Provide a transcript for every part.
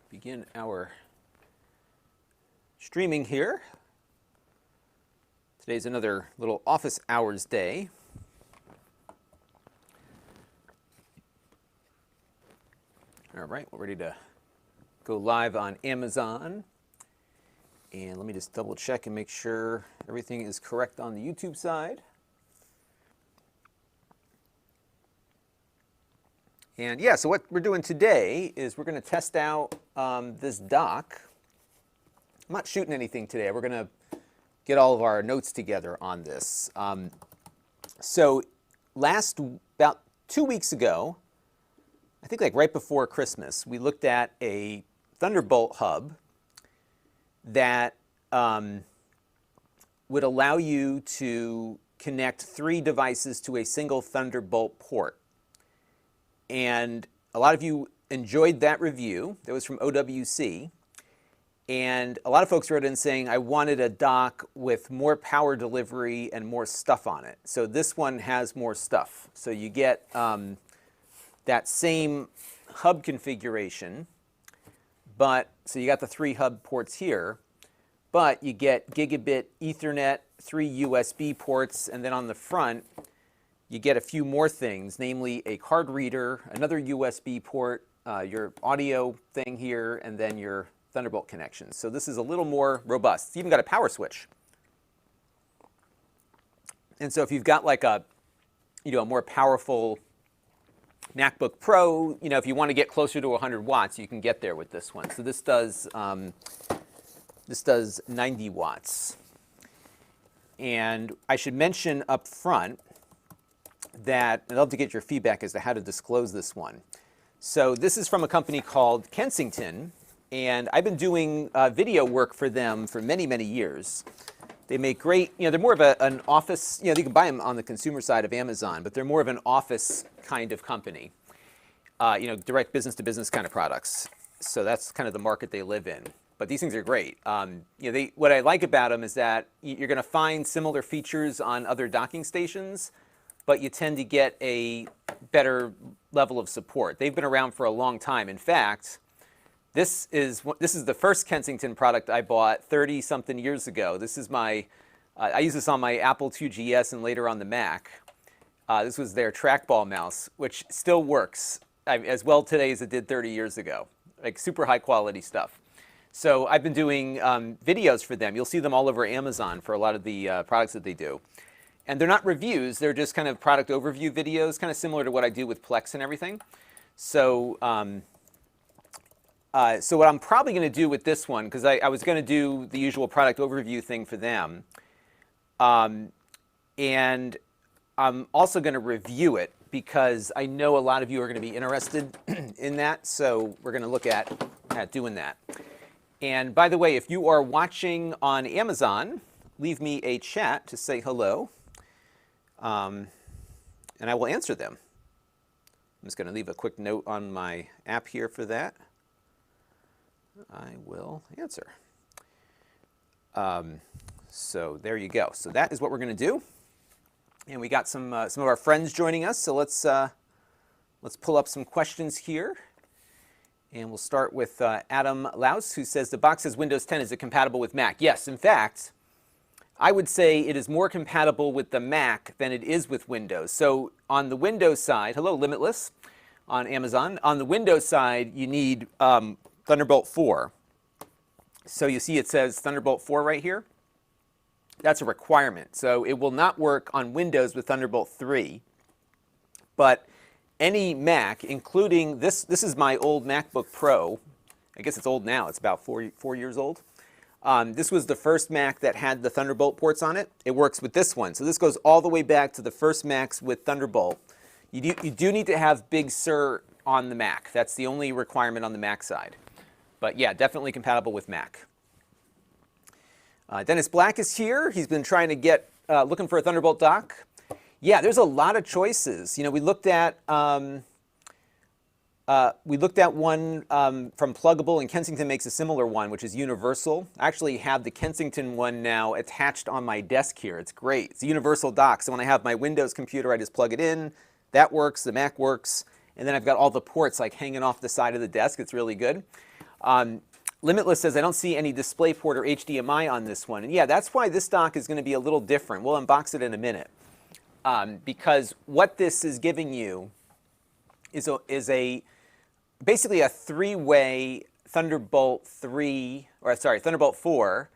begin our streaming here. Today's another little office hours day. All right, we're ready to go live on Amazon. And let me just double check and make sure everything is correct on the YouTube side. And yeah, so what we're doing today is we're going to test out this dock. I'm not shooting anything today. We're going to get all of our notes together on this. So about 2 weeks ago, I think like right before Christmas, we looked at a Thunderbolt hub that would allow you to connect 3 devices to a single Thunderbolt port. And a lot of you enjoyed that review. That was from OWC. And a lot of folks wrote in saying, I wanted a dock with more power delivery and more stuff on it. So this one has more stuff. So you get that same hub configuration, so you got the 3 hub ports here, but you get gigabit Ethernet, 3 USB ports, and then on the front, you get a few more things, namely a card reader, another USB port, your audio thing here, and then your Thunderbolt connection. So this is a little more robust. It's even got a power switch. And so if you've got like a more powerful MacBook Pro, if you want to get closer to 100 watts, you can get there with this one. So this does 90 watts. And I should mention up front that I'd love to get your feedback as to how to disclose this one. So this is from a company called Kensington, and I've been doing video work for them for many, many years. They make great, they're more of an office, you can buy them on the consumer side of Amazon, but they're more of an office kind of company, direct business to business kind of products. So that's kind of the market they live in. But these things are great. What I like about them is that you're going to find similar features on other docking stations, but you tend to get a better level of support. They've been around for a long time. In fact, this is the first Kensington product I bought 30-something years ago. This is I use this on my Apple IIgs and later on the Mac. This was their trackball mouse, which still works as well today as it did 30 years ago. Like super high quality stuff. So I've been doing videos for them. You'll see them all over Amazon for a lot of the products that they do. And they're not reviews, they're just kind of product overview videos, kind of similar to what I do with Plex and everything. So, so what I'm probably going to do with this one, because I was going to do the usual product overview thing for them, and I'm also going to review it because I know a lot of you are going to be interested in that, so we're going to look at doing that. And by the way, if you are watching on Amazon, leave me a chat to say hello. And I will answer them. I'm just going to leave a quick note on my app here for that. I will answer. So there you go. So that is what we're going to do. And we got some of our friends joining us. So let's pull up some questions here. And we'll start with Adam Laus, who says, the box says Windows 10. Is it compatible with Mac? Yes, in fact, I would say it is more compatible with the Mac than it is with Windows. So on the Windows side, hello Limitless on Amazon. On the Windows side, you need Thunderbolt 4. So you see it says Thunderbolt 4 right here. That's a requirement. So it will not work on Windows with Thunderbolt 3. But any Mac, including this is my old MacBook Pro. I guess it's old now. It's about 4 years old. This was the first Mac that had the Thunderbolt ports on it. It works with this one. So this goes all the way back to the first Macs with Thunderbolt. You do need to have Big Sur on the Mac. That's the only requirement on the Mac side. But yeah, definitely compatible with Mac. Dennis Black is here. He's been trying to get, looking for a Thunderbolt dock. Yeah, there's a lot of choices. We looked at one from Pluggable, and Kensington makes a similar one, which is universal. I actually have the Kensington one now attached on my desk here. It's great. It's a universal dock. So when I have my Windows computer, I just plug it in. That works. The Mac works. And then I've got all the ports like hanging off the side of the desk. It's really good. Limitless says, I don't see any DisplayPort or HDMI on this one. And yeah, that's why this dock is going to be a little different. We'll unbox it in a minute. Because what this is giving you is basically a three-way Thunderbolt 4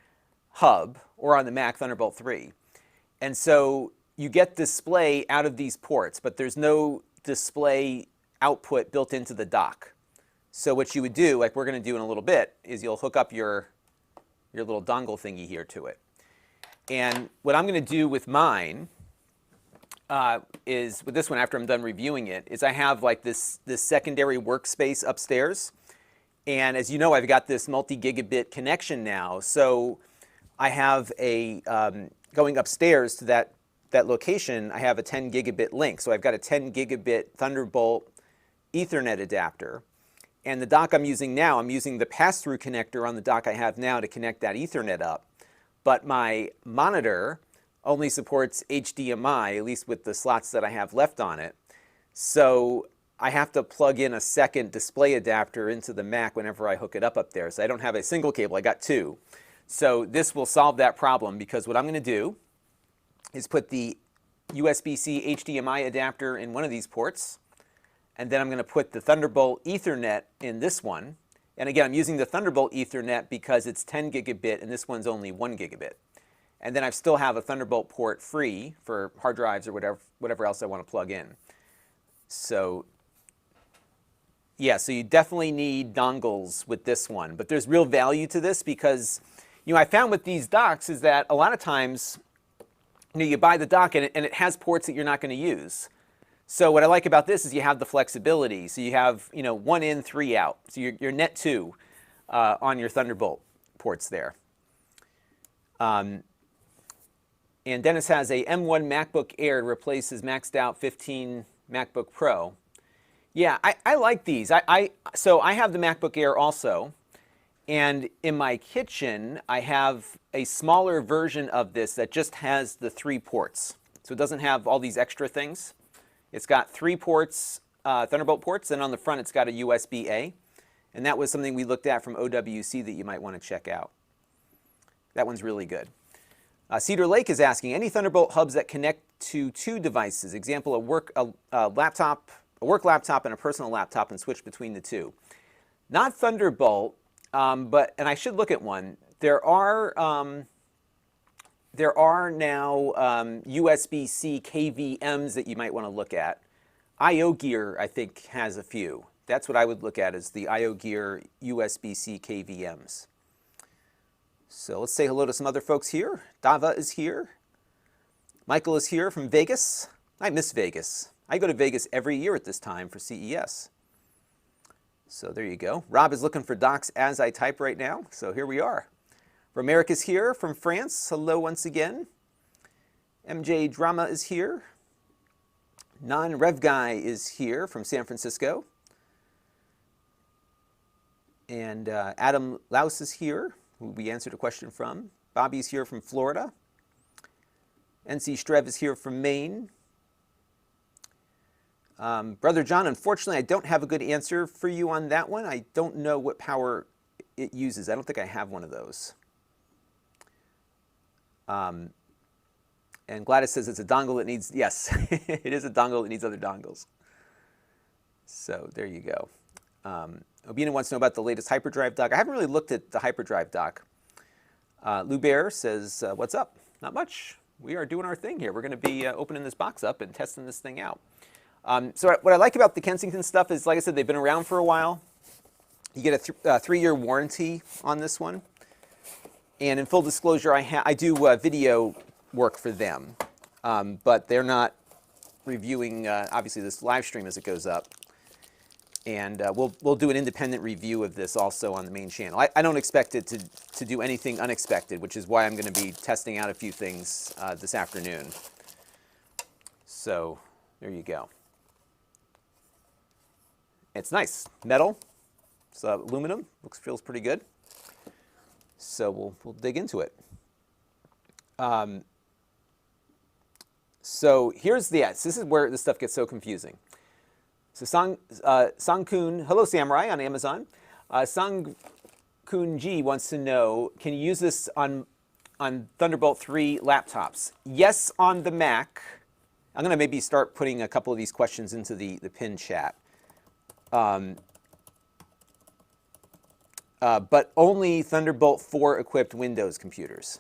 hub, or on the Mac, Thunderbolt 3. And so you get display out of these ports, but there's no display output built into the dock. So what you would do, like we're going to do in a little bit, is you'll hook up your little dongle thingy here to it. And what I'm going to do with mine is, with this one after I'm done reviewing it, is I have like this secondary workspace upstairs. And as you know, I've got this multi-gigabit connection now. So I have a, going upstairs to that location, I have a 10 gigabit link. So I've got a 10 gigabit Thunderbolt Ethernet adapter. And the dock I'm using now, I'm using the pass-through connector on the dock I have now to connect that Ethernet up. But my monitor only supports HDMI, at least with the slots that I have left on it. So I have to plug in a second display adapter into the Mac whenever I hook it up there. So I don't have a single cable, I got two. So this will solve that problem, because what I'm going to do is put the USB-C HDMI adapter in one of these ports, and then I'm going to put the Thunderbolt Ethernet in this one. And again, I'm using the Thunderbolt Ethernet because it's 10 gigabit and this one's only 1 gigabit. And then I still have a Thunderbolt port free for hard drives or whatever else I want to plug in. So yeah, so you definitely need dongles with this one. But there's real value to this because, you know, I found with these docks is that a lot of times, you know, you buy the dock and it has ports that you're not going to use. So what I like about this is you have the flexibility. So you have, you know, 1 in, 3 out. So you're net 2 on your Thunderbolt ports there. And Dennis has a M1 MacBook Air to replace his maxed out 15 MacBook Pro. Yeah, I like these. So I have the MacBook Air also. And in my kitchen, I have a smaller version of this that just has the 3 ports. So it doesn't have all these extra things. It's got 3 ports, Thunderbolt ports, and on the front it's got a USB-A. And that was something we looked at from OWC that you might want to check out. That one's really good. Cedar Lake is asking, any Thunderbolt hubs that connect to 2 devices? Example, a work laptop and a personal laptop, and switch between the 2. Not Thunderbolt, and I should look at one. There are now USB-C KVMs that you might want to look at. IO Gear, I think, has a few. That's what I would look at, is the IO Gear USB-C KVMs. So let's say hello to some other folks here. Dava is here. Michael is here from Vegas. I miss Vegas. I go to Vegas every year at this time for CES. So there you go. Rob is looking for docs as I type right now. So here we are. Romeric is here from France. Hello once again. MJ Drama is here. Non-Rev Guy is here from San Francisco. And Adam Laus is here, who we answered a question from. Bobby's here from Florida. NC Strev is here from Maine. Brother John, unfortunately, I don't have a good answer for you on that one. I don't know what power it uses. I don't think I have one of those. And Gladys says it's a dongle that needs, yes, it is a dongle that needs other dongles. So there you go. Obina wants to know about the latest hyperdrive dock. I haven't really looked at the hyperdrive dock. Lou Bear says, what's up? Not much. We are doing our thing here. We're going to be opening this box up and testing this thing out. So what I like about the Kensington stuff is, like I said, they've been around for a while. You get a 3-year warranty on this one. And in full disclosure, I do video work for them. But they're not reviewing, obviously, this live stream as it goes up. And we'll do an independent review of this also on the main channel. I don't expect it to do anything unexpected, which is why I'm going to be testing out a few things this afternoon. So there you go. It's nice. Metal. It's aluminum. Feels pretty good. So we'll dig into it. So here's the S. This is where this stuff gets so confusing. So Sangkun, hello Samurai on Amazon. Kunji wants to know, can you use this on Thunderbolt 3 laptops? Yes, on the Mac. I'm going to maybe start putting a couple of these questions into the pin chat. But only Thunderbolt 4 equipped Windows computers.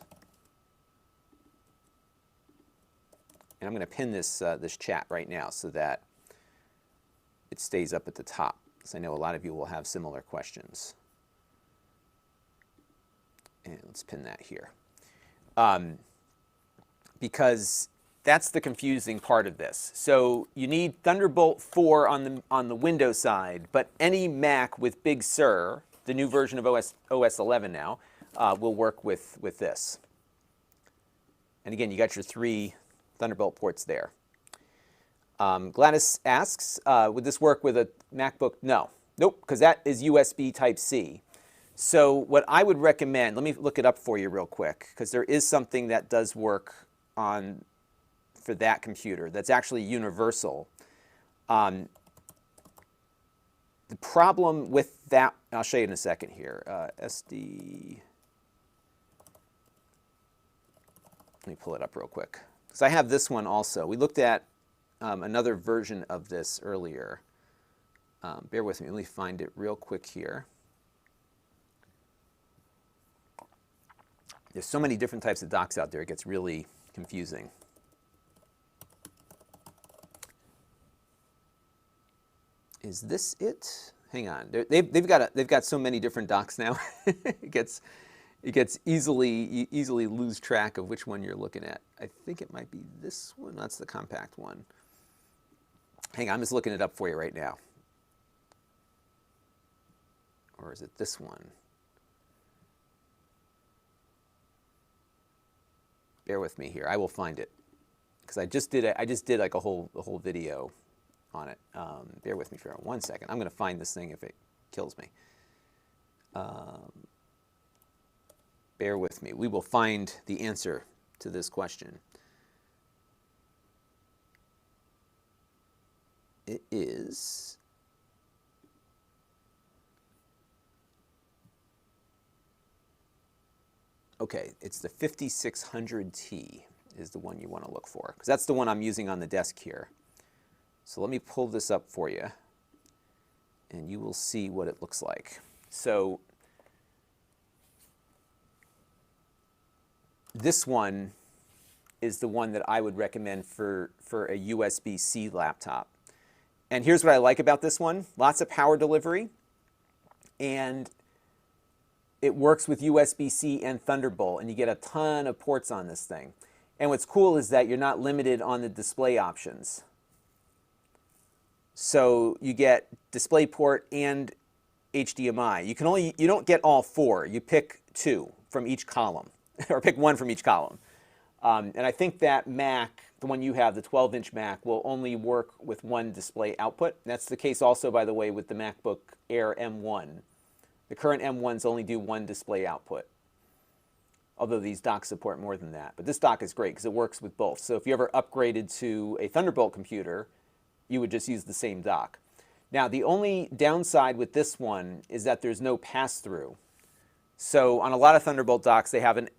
And I'm going to pin this, this chat right now so that it stays up at the top, because I know a lot of you will have similar questions. And let's pin that here. Because that's the confusing part of this. So you need Thunderbolt 4 on the Windows side, but any Mac with Big Sur, the new version of OS 11 now, will work with this. And again, you got your 3 Thunderbolt ports there. Gladys asks, would this work with a MacBook? No. Nope, because that is USB Type-C. So what I would recommend, let me look it up for you real quick, because there is something that does work for that computer that's actually universal. The problem with that, I'll show you in a second here. SD, let me pull it up real quick, because I have this one also. We looked at another version of this earlier. Bear with me, let me find it real quick here. There's so many different types of docks out there, it gets really confusing. Is this it? Hang on, they've got so many different docks now. it gets easily lose track of which one you're looking at. I think it might be this one. That's the compact one. Hang on, I'm just looking it up for you right now. Or is it this one? Bear with me here. I will find it, because I just did like a whole video on it. Bear with me for 1 second. I'm going to find this thing if it kills me. Bear with me. We will find the answer to this question. It is okay, it's the 5600T is the one you want to look for, because that's the one I'm using on the desk here. So let me pull this up for you, and you will see what it looks like. So this one is the one that I would recommend for a USB-C laptop. And here's what I like about this one. Lots of power delivery, and it works with USB-C and Thunderbolt, and you get a ton of ports on this thing. And what's cool is that you're not limited on the display options. So you get DisplayPort and HDMI. You don't get all 4. You pick 2 from each column, or pick 1 from each column. And I think that Mac, the one you have, the 12-inch Mac, will only work with 1 display output. That's the case also, by the way, with the MacBook Air M1. The current M1s only do 1 display output, although these docks support more than that. But this dock is great because it works with both. So if you ever upgraded to a Thunderbolt computer, you would just use the same dock. Now, the only downside with this one is that there's no pass-through. So on a lot of Thunderbolt docks, they have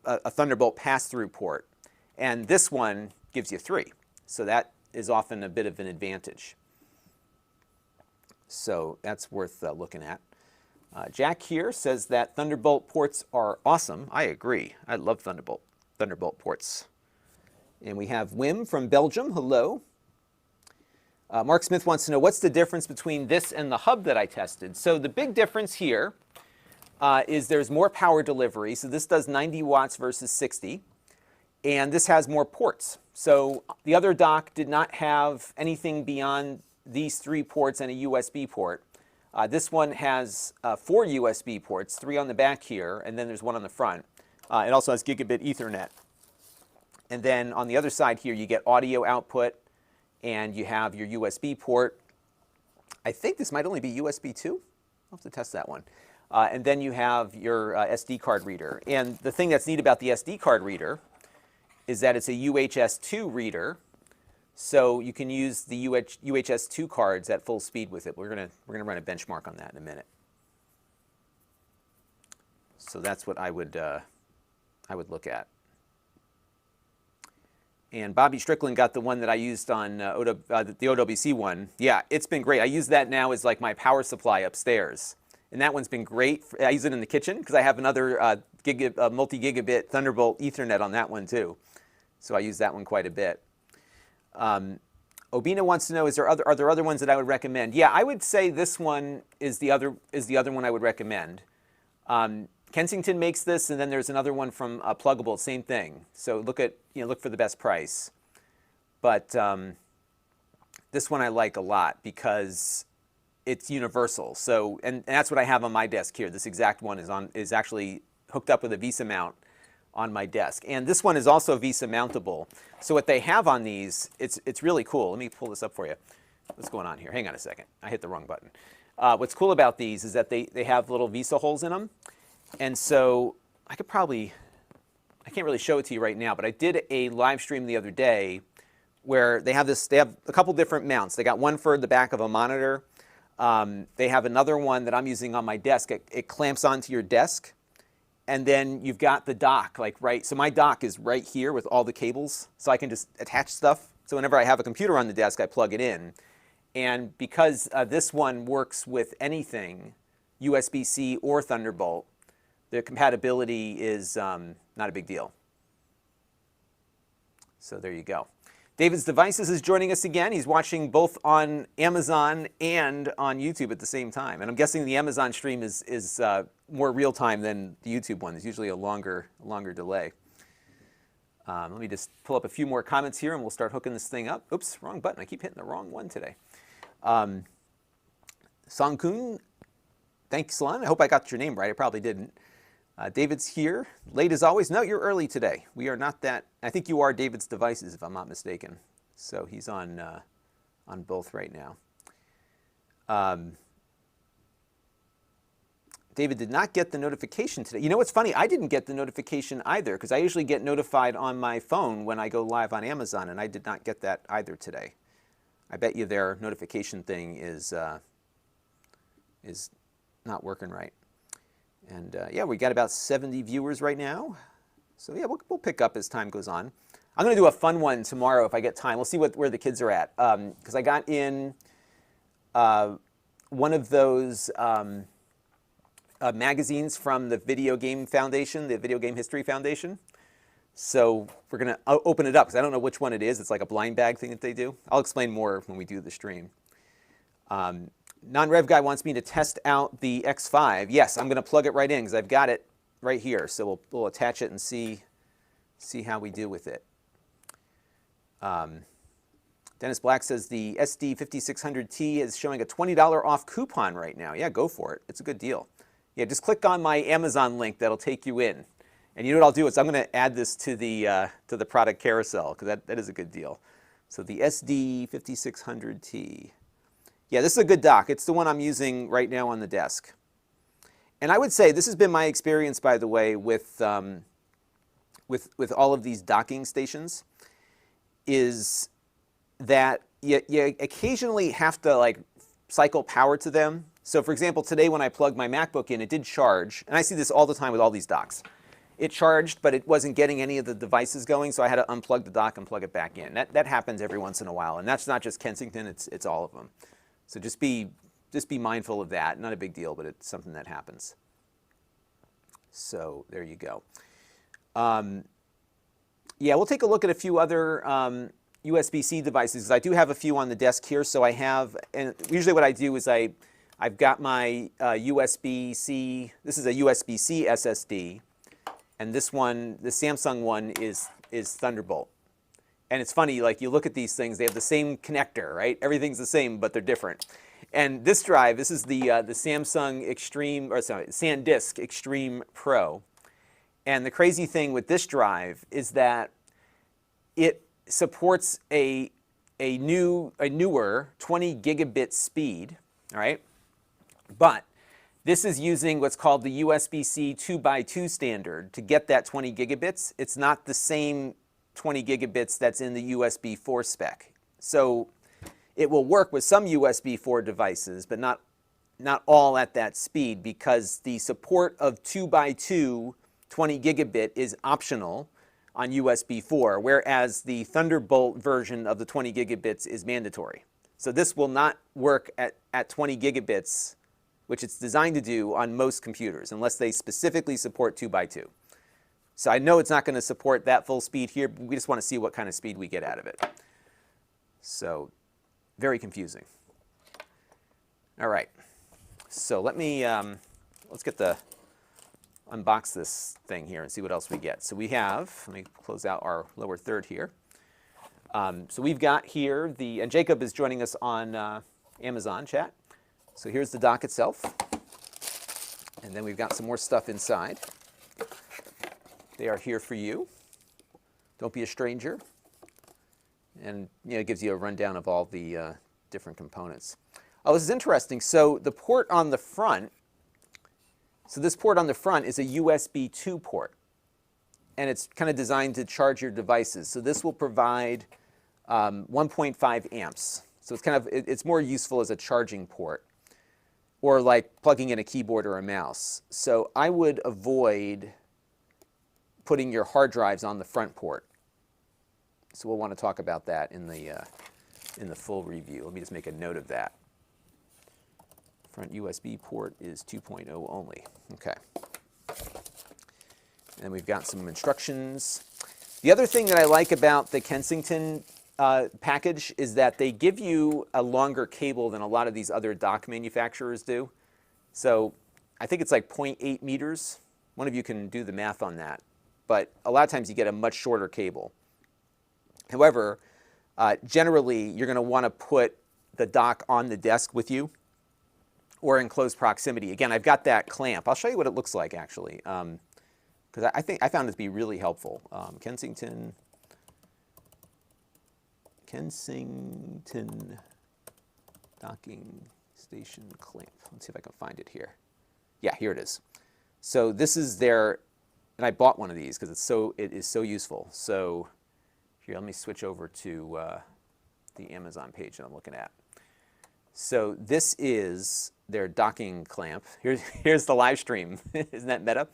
a Thunderbolt pass-through port, and this one gives you 3. So that is often a bit of an advantage. So that's worth looking at. Jack here says that Thunderbolt ports are awesome. I agree. I love Thunderbolt ports. And we have Wim from Belgium. Hello. Mark Smith wants to know, what's the difference between this and the hub that I tested? So the big difference here is there's more power delivery. So this does 90 watts versus 60. And this has more ports. So the other dock did not have anything beyond these 3 ports and a USB port. This one has 4 USB ports, 3 on the back here, and then there's 1 on the front. It also has gigabit Ethernet. And then on the other side here, you get audio output, and you have your USB port. I think this might only be USB 2. I'll have to test that one. And then you have your SD card reader. And the thing that's neat about the SD card reader is that it's a UHS-2 reader. So you can use the UHS-2 cards at full speed with it. We're gonna run a benchmark on that in a minute. So that's what I would look at. And Bobby Strickland got the one that I used on the OWC one. Yeah, it's been great. I use that now as like my power supply upstairs. And that one's been great. I use it in the kitchen because I have another multi-gigabit Thunderbolt Ethernet on that one too. So I use that one quite a bit. Obina wants to know, are there other ones that I would recommend? Yeah, I would say this one is the other one I would recommend. Kensington makes this, and then there's another one from Pluggable, same thing. So look for the best price. But this one I like a lot because it's universal. So and that's what I have on my desk here. This exact one is actually hooked up with a VESA mount on my desk, and this one is also VESA mountable. So what they have on these, it's really cool. Let me pull this up for you. What's going on here? Hang on a second. I hit the wrong button. What's cool about these is that they have little VESA holes in them. And so I can't really show it to you right now, but I did a live stream the other day where they have a couple different mounts. They got one for the back of a monitor. They have another one that I'm using on my desk. It clamps onto your desk. And then you've got the dock, so my dock is right here with all the cables, so I can just attach stuff. So whenever I have a computer on the desk, I plug it in. And because this one works with anything, USB-C or Thunderbolt, the compatibility is not a big deal. So there you go. David's Devices is joining us again. He's watching both on Amazon and on YouTube at the same time. And I'm guessing the Amazon stream is more real time than the YouTube one. There's usually a longer delay. Let me just pull up a few more comments here and we'll start hooking this thing up. Oops, wrong button. I keep hitting the wrong one today. Songkun, thanks, Lon. I hope I got your name right. I probably didn't. David's here, late as always. No, you're early today. We are not that. I think you are David's Devices, if I'm not mistaken. So he's on both right now. David did not get the notification today. You know what's funny? I didn't get the notification either because I usually get notified on my phone when I go live on Amazon, and I did not get that either today. I bet you their notification thing is not working right. And yeah, we got about 70 viewers right now. So yeah, we'll pick up as time goes on. I'm going to do a fun one tomorrow if I get time. We'll see where the kids are at. Because I got in one of those magazines from the Video Game Foundation, the Video Game History Foundation. So we're going to open it up because I don't know which one it is. It's like a blind bag thing that they do. I'll explain more when we do the stream. Non-Rev Guy wants me to test out the X5. Yes, I'm going to plug it right in because I've got it right here. So we'll attach it and see how we do with it. Dennis Black says the SD5700T is showing a $20 off coupon right now. Yeah, go for it. It's a good deal. Yeah, just click on my Amazon link. That'll take you in. And you know what I'll do is I'm going to add this to the product carousel because that is a good deal. So the SD5700T. Yeah, this is a good dock. It's the one I'm using right now on the desk. And I would say this has been my experience, by the way, with all of these docking stations, is that you occasionally have to cycle power to them. So for example, today when I plugged my MacBook in, it did charge. And I see this all the time with all these docks. It charged, but it wasn't getting any of the devices going, so I had to unplug the dock and plug it back in. That happens every once in a while, and that's not just Kensington, it's all of them. So just be mindful of that. Not a big deal, but it's something that happens. So there you go. Yeah, we'll take a look at a few other USB-C devices. I do have a few on the desk here. So I have, and usually what I do is I've got my USB-C. This is a USB-C SSD, and this one, the Samsung one, is Thunderbolt. And it's funny, you look at these things, they have the same connector, right? Everything's the same, but they're different. And this drive, this is the Samsung SanDisk Extreme Pro. And the crazy thing with this drive is that it supports a newer 20 gigabit speed, all right? But this is using what's called the USB-C 2x2 standard to get that 20 gigabits. It's not the same 20 gigabits that's in the USB 4 spec. So it will work with some USB 4 devices, but not not all at that speed because the support of 2x2 20 gigabit is optional on USB 4, whereas the Thunderbolt version of the 20 gigabits is mandatory. So this will not work at 20 gigabits, which it's designed to do on most computers, unless they specifically support 2x2. So I know it's not going to support that full speed here, but we just want to see what kind of speed we get out of it. So very confusing. All right, so let me, let's unbox this thing here and see what else we get. So we have, let me close out our lower third here. So we've got here and Jacob is joining us on Amazon chat. So here's the dock itself. And then we've got some more stuff inside. They are here for you. Don't be a stranger. And it gives you a rundown of all the different components. Oh, this is interesting. So the port on the front, this port on the front is a USB 2 port. And it's kind of designed to charge your devices. So this will provide 1.5 amps. So it's more useful as a charging port or like plugging in a keyboard or a mouse. So I would avoid putting your hard drives on the front port. So we'll want to talk about that in the full review. Let me just make a note of that. Front USB port is 2.0 only. Okay. And we've got some instructions. The other thing that I like about the Kensington package is that they give you a longer cable than a lot of these other dock manufacturers do. So I think it's like 0.8 meters. One of you can do the math on that. But a lot of times you get a much shorter cable. However, generally you're going to want to put the dock on the desk with you or in close proximity. Again, I've got that clamp. I'll show you what it looks like actually, because I found it to be really helpful. Kensington docking station clamp. Let's see if I can find it here. Yeah, here it is. So this is their, and I bought one of these because it is so useful. So here, let me switch over to the Amazon page that I'm looking at. So this is their docking clamp. Here's the live stream. Isn't that meta?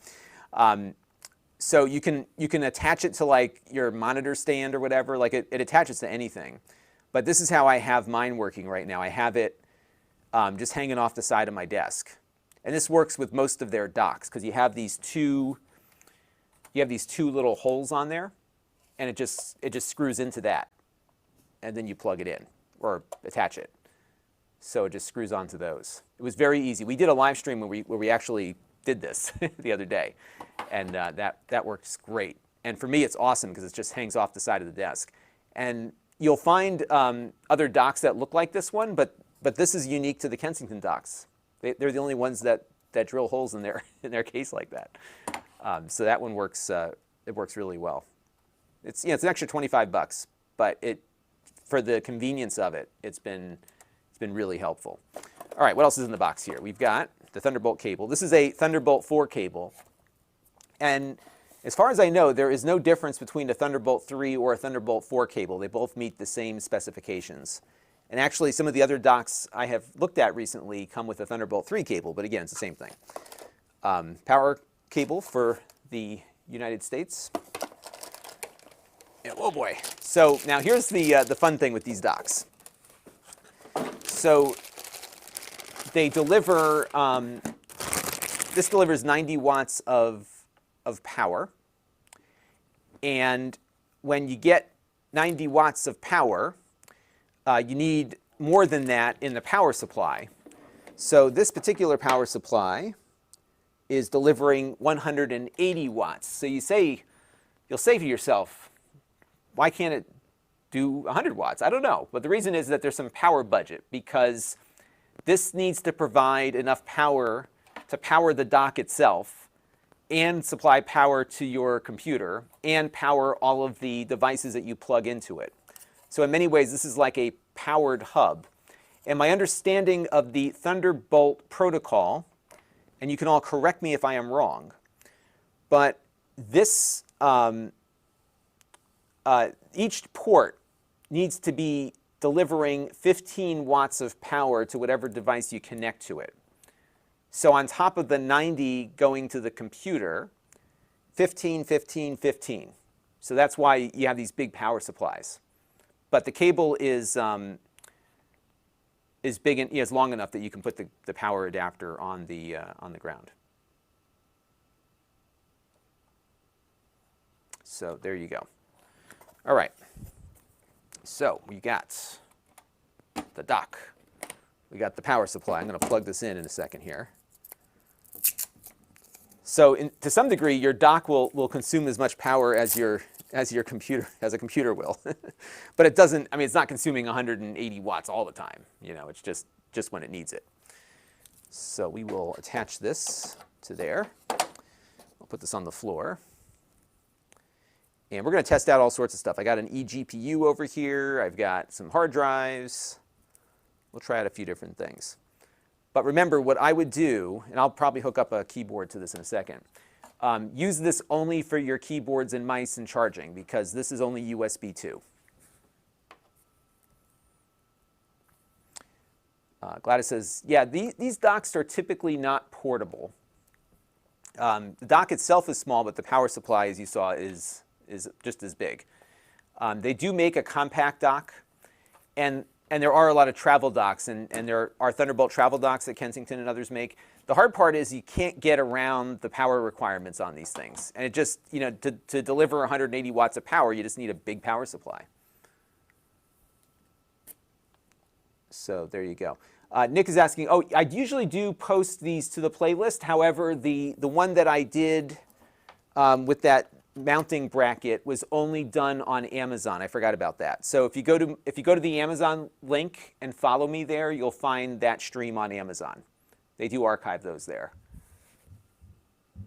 So you can attach it to like your monitor stand or whatever. Like it attaches to anything. But this is how I have mine working right now. I have it just hanging off the side of my desk. And this works with most of their docks because you have these two little holes on there, and it just screws into that, and then you plug it in or attach it. So it just screws onto those. It was very easy. We did a live stream where we actually did this the other day, and that works great. And for me, it's awesome because it just hangs off the side of the desk. And you'll find other docks that look like this one, but this is unique to the Kensington docks. They're the only ones that drill holes in their case like that. So that one works. It works really well. It's an extra $25, but for the convenience of it, it's been really helpful. All right, what else is in the box here? We've got the Thunderbolt cable. This is a Thunderbolt 4 cable, and as far as I know, there is no difference between a Thunderbolt 3 or a Thunderbolt 4 cable. They both meet the same specifications. And actually, some of the other docks I have looked at recently come with a Thunderbolt 3 cable, but again, it's the same thing. Power cable for the United States. And, oh boy. So now here's the fun thing with these docks. So they deliver, this delivers 90 watts of power. And when you get 90 watts of power, you need more than that in the power supply. So this particular power supply is delivering 180 watts. So you'll say to yourself, why can't it do 100 watts? I don't know. But the reason is that there's some power budget because this needs to provide enough power to power the dock itself and supply power to your computer and power all of the devices that you plug into it. So in many ways, this is like a powered hub. And my understanding of the Thunderbolt protocol, and you can all correct me if I am wrong, but this, each port needs to be delivering 15 watts of power to whatever device you connect to it. So on top of the 90 going to the computer, 15, 15, 15. So that's why you have these big power supplies. But the cable is big and is long enough that you can put the power adapter on the ground. So there you go. All right. So we got the dock. We got the power supply. I'm going to plug this in a second here. So to some degree, your dock will consume as much power as a computer will. But it doesn't, I mean, it's not consuming 180 watts all the time. You know, it's just when it needs it. So we will attach this to there. I'll put this on the floor. And we're going to test out all sorts of stuff. I got an eGPU over here. I've got some hard drives. We'll try out a few different things. But remember, what I would do, and I'll probably hook up a keyboard to this in a second, use this only for your keyboards and mice and charging, because this is only USB 2. Gladys says, yeah, these docks are typically not portable. The dock itself is small, but the power supply, as you saw, is just as big. They do make a compact dock, and there are a lot of travel docks, and there are Thunderbolt travel docks that Kensington and others make. The hard part is you can't get around the power requirements on these things. And it just, you know, to deliver 180 watts of power, you just need a big power supply. So there you go. Nick is asking, oh, I usually do post these to the playlist. However, the one that I did with that mounting bracket was only done on Amazon. I forgot about that. So if you go to the Amazon link and follow me there, you'll find that stream on Amazon. They do archive those there.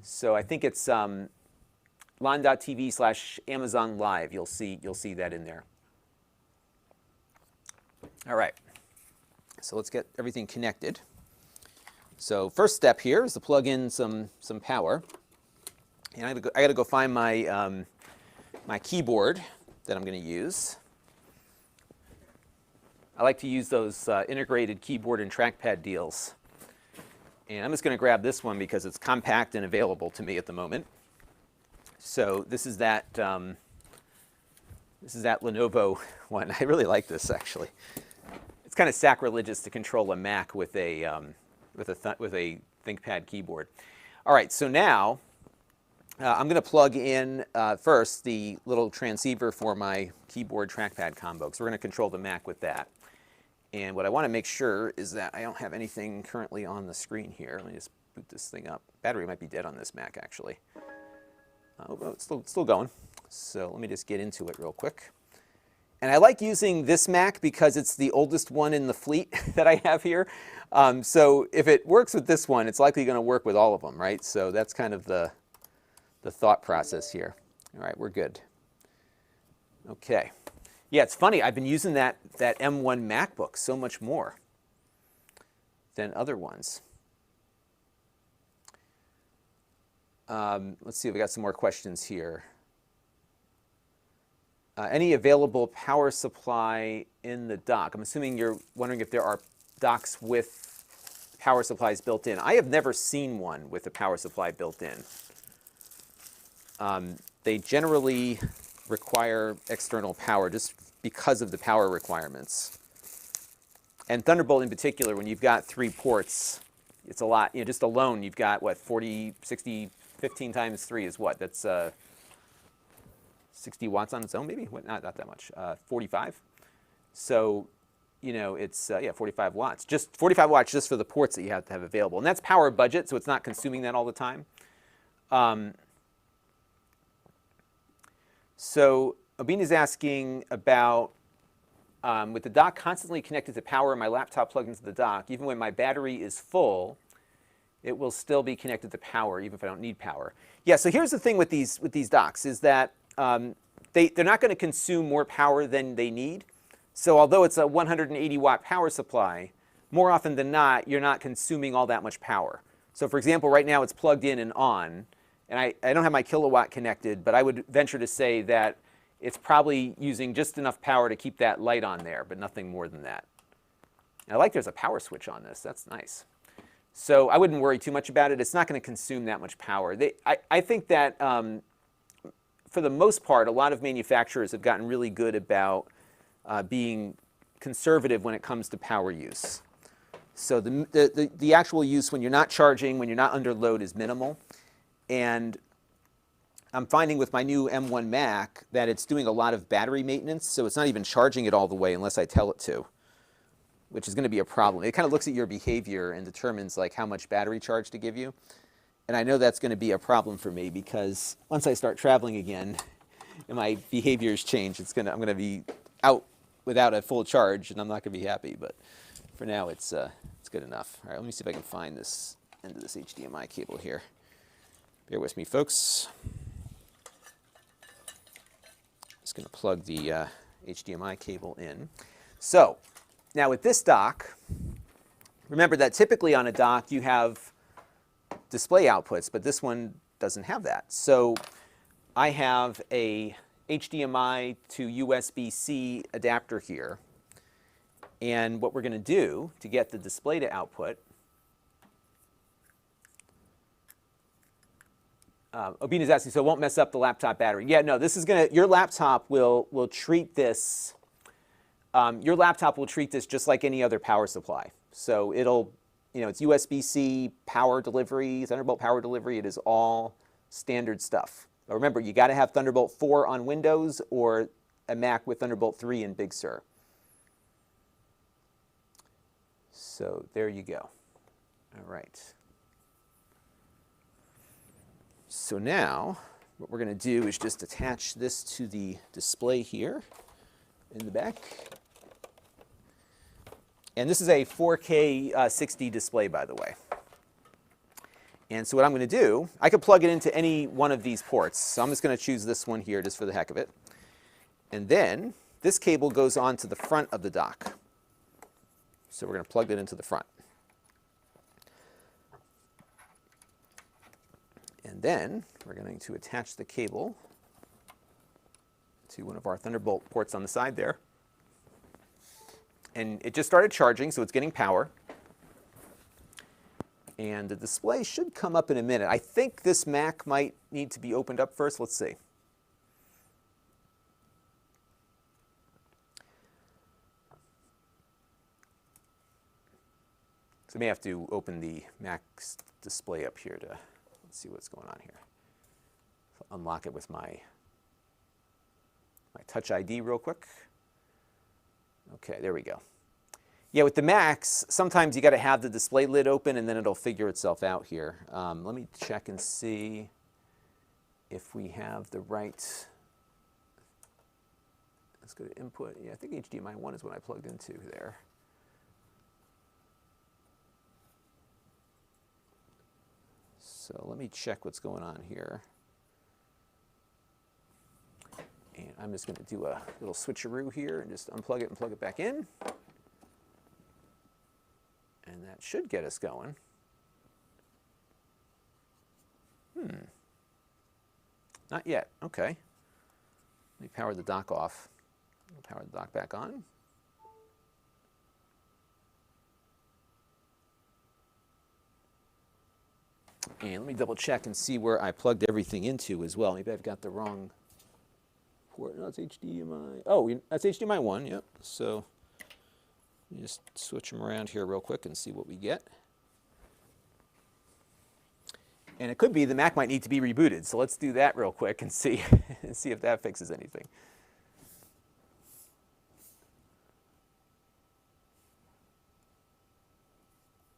So I think it's Lon.TV/Amazon Live. You'll see that in there. All right. So let's get everything connected. So first step here is to plug in some power. And I got to go find my my keyboard that I'm going to use. I like to use those integrated keyboard and trackpad deals. And I'm just going to grab this one because it's compact and available to me at the moment. So this is that Lenovo one. I really like this, actually. It's kind of sacrilegious to control a Mac with a ThinkPad keyboard. All right, so now I'm going to plug in first the little transceiver for my keyboard trackpad combo, because we're going to control the Mac with that. And what I want to make sure is that I don't have anything currently on the screen here. Let me just boot this thing up. Battery might be dead on this Mac, actually. Oh, it's still going. So let me just get into it real quick. And I like using this Mac because it's the oldest one in the fleet that I have here. So if it works with this one, it's likely going to work with all of them, right? So that's kind of the thought process here. All right, we're good. Okay. Yeah, it's funny. I've been using that M1 MacBook so much more than other ones. Let's see if we got some more questions here. Any available power supply in the dock? I'm assuming you're wondering if there are docks with power supplies built in. I have never seen one with a power supply built in. They generally require external power just because of the power requirements. And Thunderbolt in particular, when you've got 3 ports, it's a lot. You know, just alone, you've got, what, 40, 60, 15 times 3 is what? That's 60 watts on its own, maybe? What, not that much. 45. So, you know, it's, yeah, 45 watts. Just 45 watts just for the ports that you have to have available. And that's power budget, so it's not consuming that all the time. So Obin is asking about, with the dock constantly connected to power and my laptop plugged into the dock, even when my battery is full, it will still be connected to power, even if I don't need power. Yeah, so here's the thing with these docks, is that they're not going to consume more power than they need. So although it's a 180 watt power supply, more often than not, you're not consuming all that much power. So for example, right now it's plugged in and on. And I don't have my kilowatt connected, but I would venture to say that it's probably using just enough power to keep that light on there, but nothing more than that. And I like there's a power switch on this. That's nice. So I wouldn't worry too much about it. It's not going to consume that much power. I think that for the most part, a lot of manufacturers have gotten really good about being conservative when it comes to power use. So the actual use when you're not charging, when you're not under load is minimal. And I'm finding with my new M1 Mac that it's doing a lot of battery maintenance, so it's not even charging it all the way unless I tell it to, which is going to be a problem. It kind of looks at your behavior and determines like how much battery charge to give you. And I know that's going to be a problem for me because once I start traveling again and my behaviors change, I'm going to be out without a full charge and I'm not going to be happy. But for now, it's good enough. All right, let me see if I can find this end of this HDMI cable here. Bear with me, folks. Just going to plug the HDMI cable in. So now with this dock, remember that typically on a dock you have display outputs, but this one doesn't have that. So I have a HDMI to USB-C adapter here. And what we're going to do to get the display to output, Obina's asking, so it won't mess up the laptop battery. Yeah, no, this is going to, your laptop will treat this, your laptop will treat this just like any other power supply. So it'll, it's USB-C power delivery, Thunderbolt power delivery. It is all standard stuff. But remember, you got to have Thunderbolt 4 on Windows or a Mac with Thunderbolt 3 in Big Sur. So there you go. All right. So now what we're going to do is just attach this to the display here in the back. And this is a 4K 60 display, by the way. And so what I'm going to do, I could plug it into any one of these ports. So I'm just going to choose this one here just for the heck of it. And then this cable goes on to the front of the dock. So we're going to plug it into the front. And then we're going to attach the cable to one of our Thunderbolt ports on the side there. And it just started charging, so it's getting power. And the display should come up in a minute. I think this Mac might need to be opened up first. Let's see. So I may have to open the Mac's display up here to let's see what's going on here. So unlock it with my Touch ID real quick. Okay, there we go. Yeah, with the Macs, sometimes you got to have the display lid open and then it'll figure itself out here. Let me check and see if we have the right. Let's go to input. Yeah, I think HDMI 1 is what I plugged into there. So let me check what's going on here. And I'm just going to do a little switcheroo here and just unplug it and plug it back in. And that should get us going. Not yet. Okay. Let me power the dock off. I'll power the dock back on. And let me double check and see where I plugged everything into as well. Maybe I've got the wrong port. No, it's HDMI. Oh, that's HDMI 1, yep. So let me just switch them around here real quick and see what we get. And it could be the Mac might need to be rebooted. So let's do that real quick and see, if that fixes anything.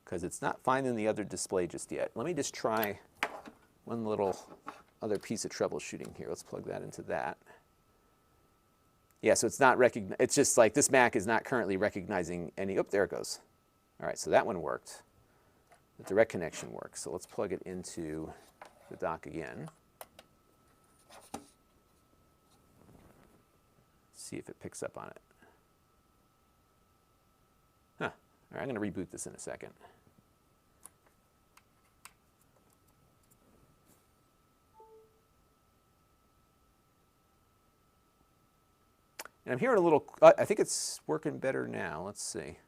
Because it's not finding the other display just yet. Let me just try one little other piece of troubleshooting here. Let's plug that into that. Yeah, so it's not it's just like this Mac is not currently recognizing any. Oh, there it goes. All right, so that one worked. The direct connection works. So let's plug it into the dock again. See if it picks up on it. Huh. All right, I'm going to reboot this in a second. And I'm hearing a little, I think it's working better now. Let's see.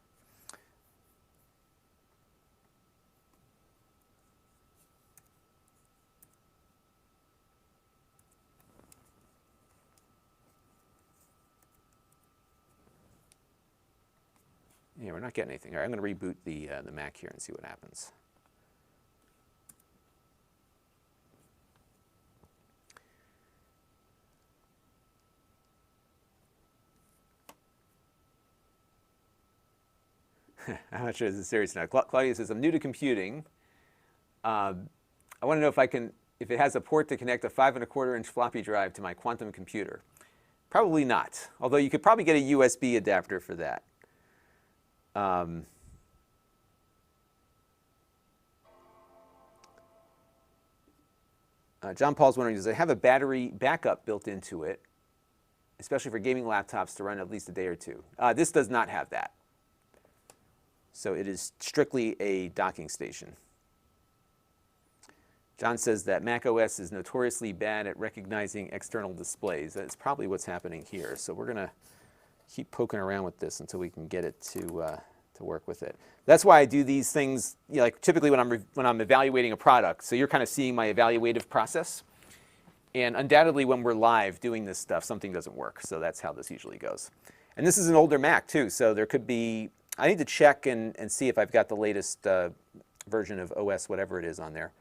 Yeah, we're not getting anything. All right, I'm going to reboot the Mac here and see what happens. I'm not sure this is serious now. Claudia says, I'm new to computing. I want to know if it has a port to connect a 5 1/4-inch floppy drive to my quantum computer. Probably not, although you could probably get a USB adapter for that. John Paul's wondering, does it have a battery backup built into it, especially for gaming laptops to run at least a day or two? This does not have that. So it is strictly a docking station. John says that Mac OS is notoriously bad at recognizing external displays. That's probably what's happening here. So we're going to keep poking around with this until we can get it to work with it. That's why I do these things, you know, like typically when I'm evaluating a product. So you're kind of seeing my evaluative process. And undoubtedly when we're live doing this stuff, something doesn't work. So that's how this usually goes. And this is an older Mac too, so there could be, I need to check and see if I've got the latest version of OS, whatever it is on there.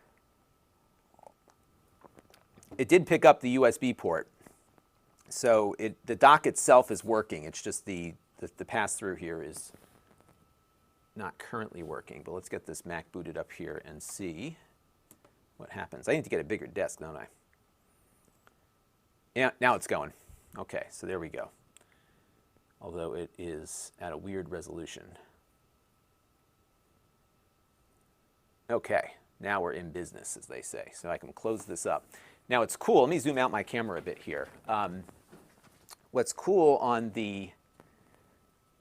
It did pick up the USB port. So the dock itself is working. It's just the pass-through here is not currently working. But let's get this Mac booted up here and see what happens. I need to get a bigger desk, don't I? Yeah, now it's going. Okay, so there we go. Although it is at a weird resolution. Okay, now we're in business, as they say. So I can close this up. Now it's cool. Let me zoom out my camera a bit here. What's cool on the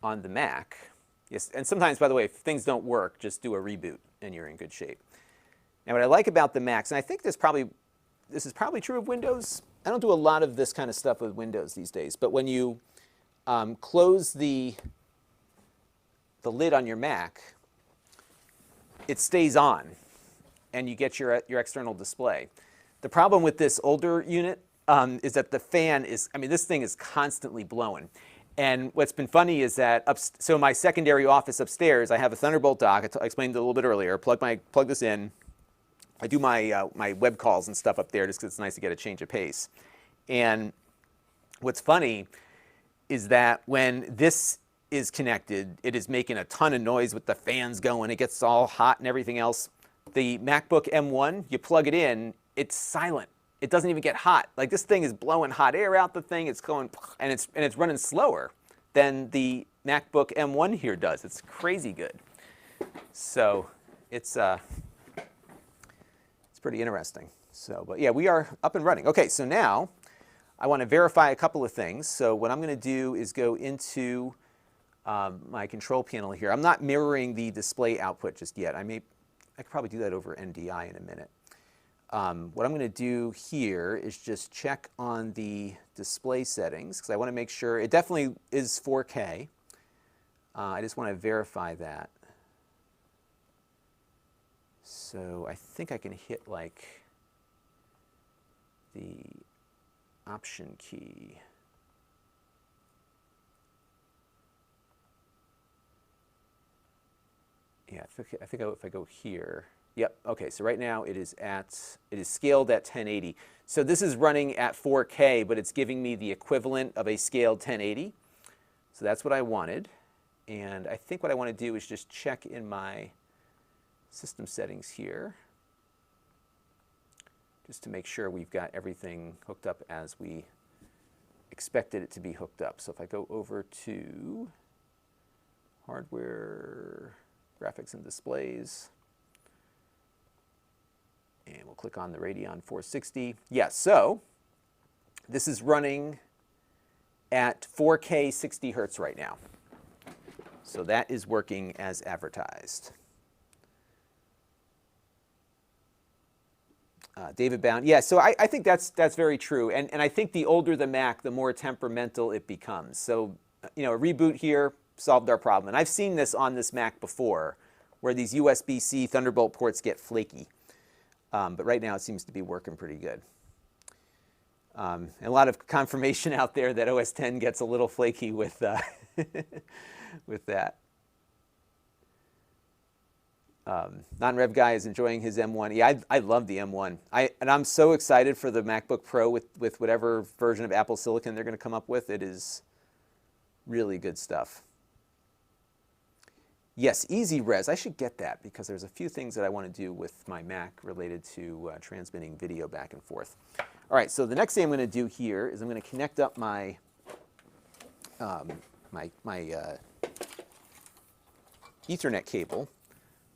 Mac, yes, and sometimes, by the way, if things don't work, just do a reboot and you're in good shape. Now what I like about the Macs, and I think this is probably true of Windows. I don't do a lot of this kind of stuff with Windows these days, but when you close the lid on your Mac, it stays on, and you get your external display. The problem with this older unit is that the fan is, I mean, this thing is constantly blowing. And what's been funny is that, so my secondary office upstairs, I have a Thunderbolt dock. I explained it a little bit earlier. Plug this in. I do my web calls and stuff up there just because it's nice to get a change of pace. And what's funny is that when this is connected, it is making a ton of noise with the fans going. It gets all hot and everything else. The MacBook M1, you plug it in, it's silent. It doesn't even get hot. Like this thing is blowing hot air out the thing. It's going, and it's running slower than the MacBook M1 here does. It's crazy good. So it's pretty interesting. So, but yeah, we are up and running. Okay, so now I want to verify a couple of things. So what I'm going to do is go into my control panel here. I'm not mirroring the display output just yet. I could probably do that over NDI in a minute. What I'm going to do here is just check on the display settings because I want to make sure it definitely is 4K. I just want to verify that. So I think I can hit like the option key. Yeah, I think if I go here. Yep, okay, so right now it is scaled at 1080. So this is running at 4K, but it's giving me the equivalent of a scaled 1080. So that's what I wanted. And I think what I want to do is just check in my system settings here, just to make sure we've got everything hooked up as we expected it to be hooked up. So if I go over to hardware, graphics and displays, and we'll click on the Radeon 460. Yes, so this is running at 4K 60 Hertz right now. So that is working as advertised. David Bound, yeah, so I think that's very true. And I think the older the Mac, the more temperamental it becomes. So, you know, a reboot here solved our problem. And I've seen this on this Mac before, where these USB-C Thunderbolt ports get flaky. But right now it seems to be working pretty good. And a lot of confirmation out there that OS X gets a little flaky with, with that. Non-Rev guy is enjoying his M1. Yeah, I love the M1. And I'm so excited for the MacBook Pro with whatever version of Apple Silicon they're going to come up with. It is really good stuff. Yes, Easy Res. I should get that because there's a few things that I want to do with my Mac related to transmitting video back and forth. All right, so the next thing I'm going to do here is I'm going to connect up my Ethernet cable.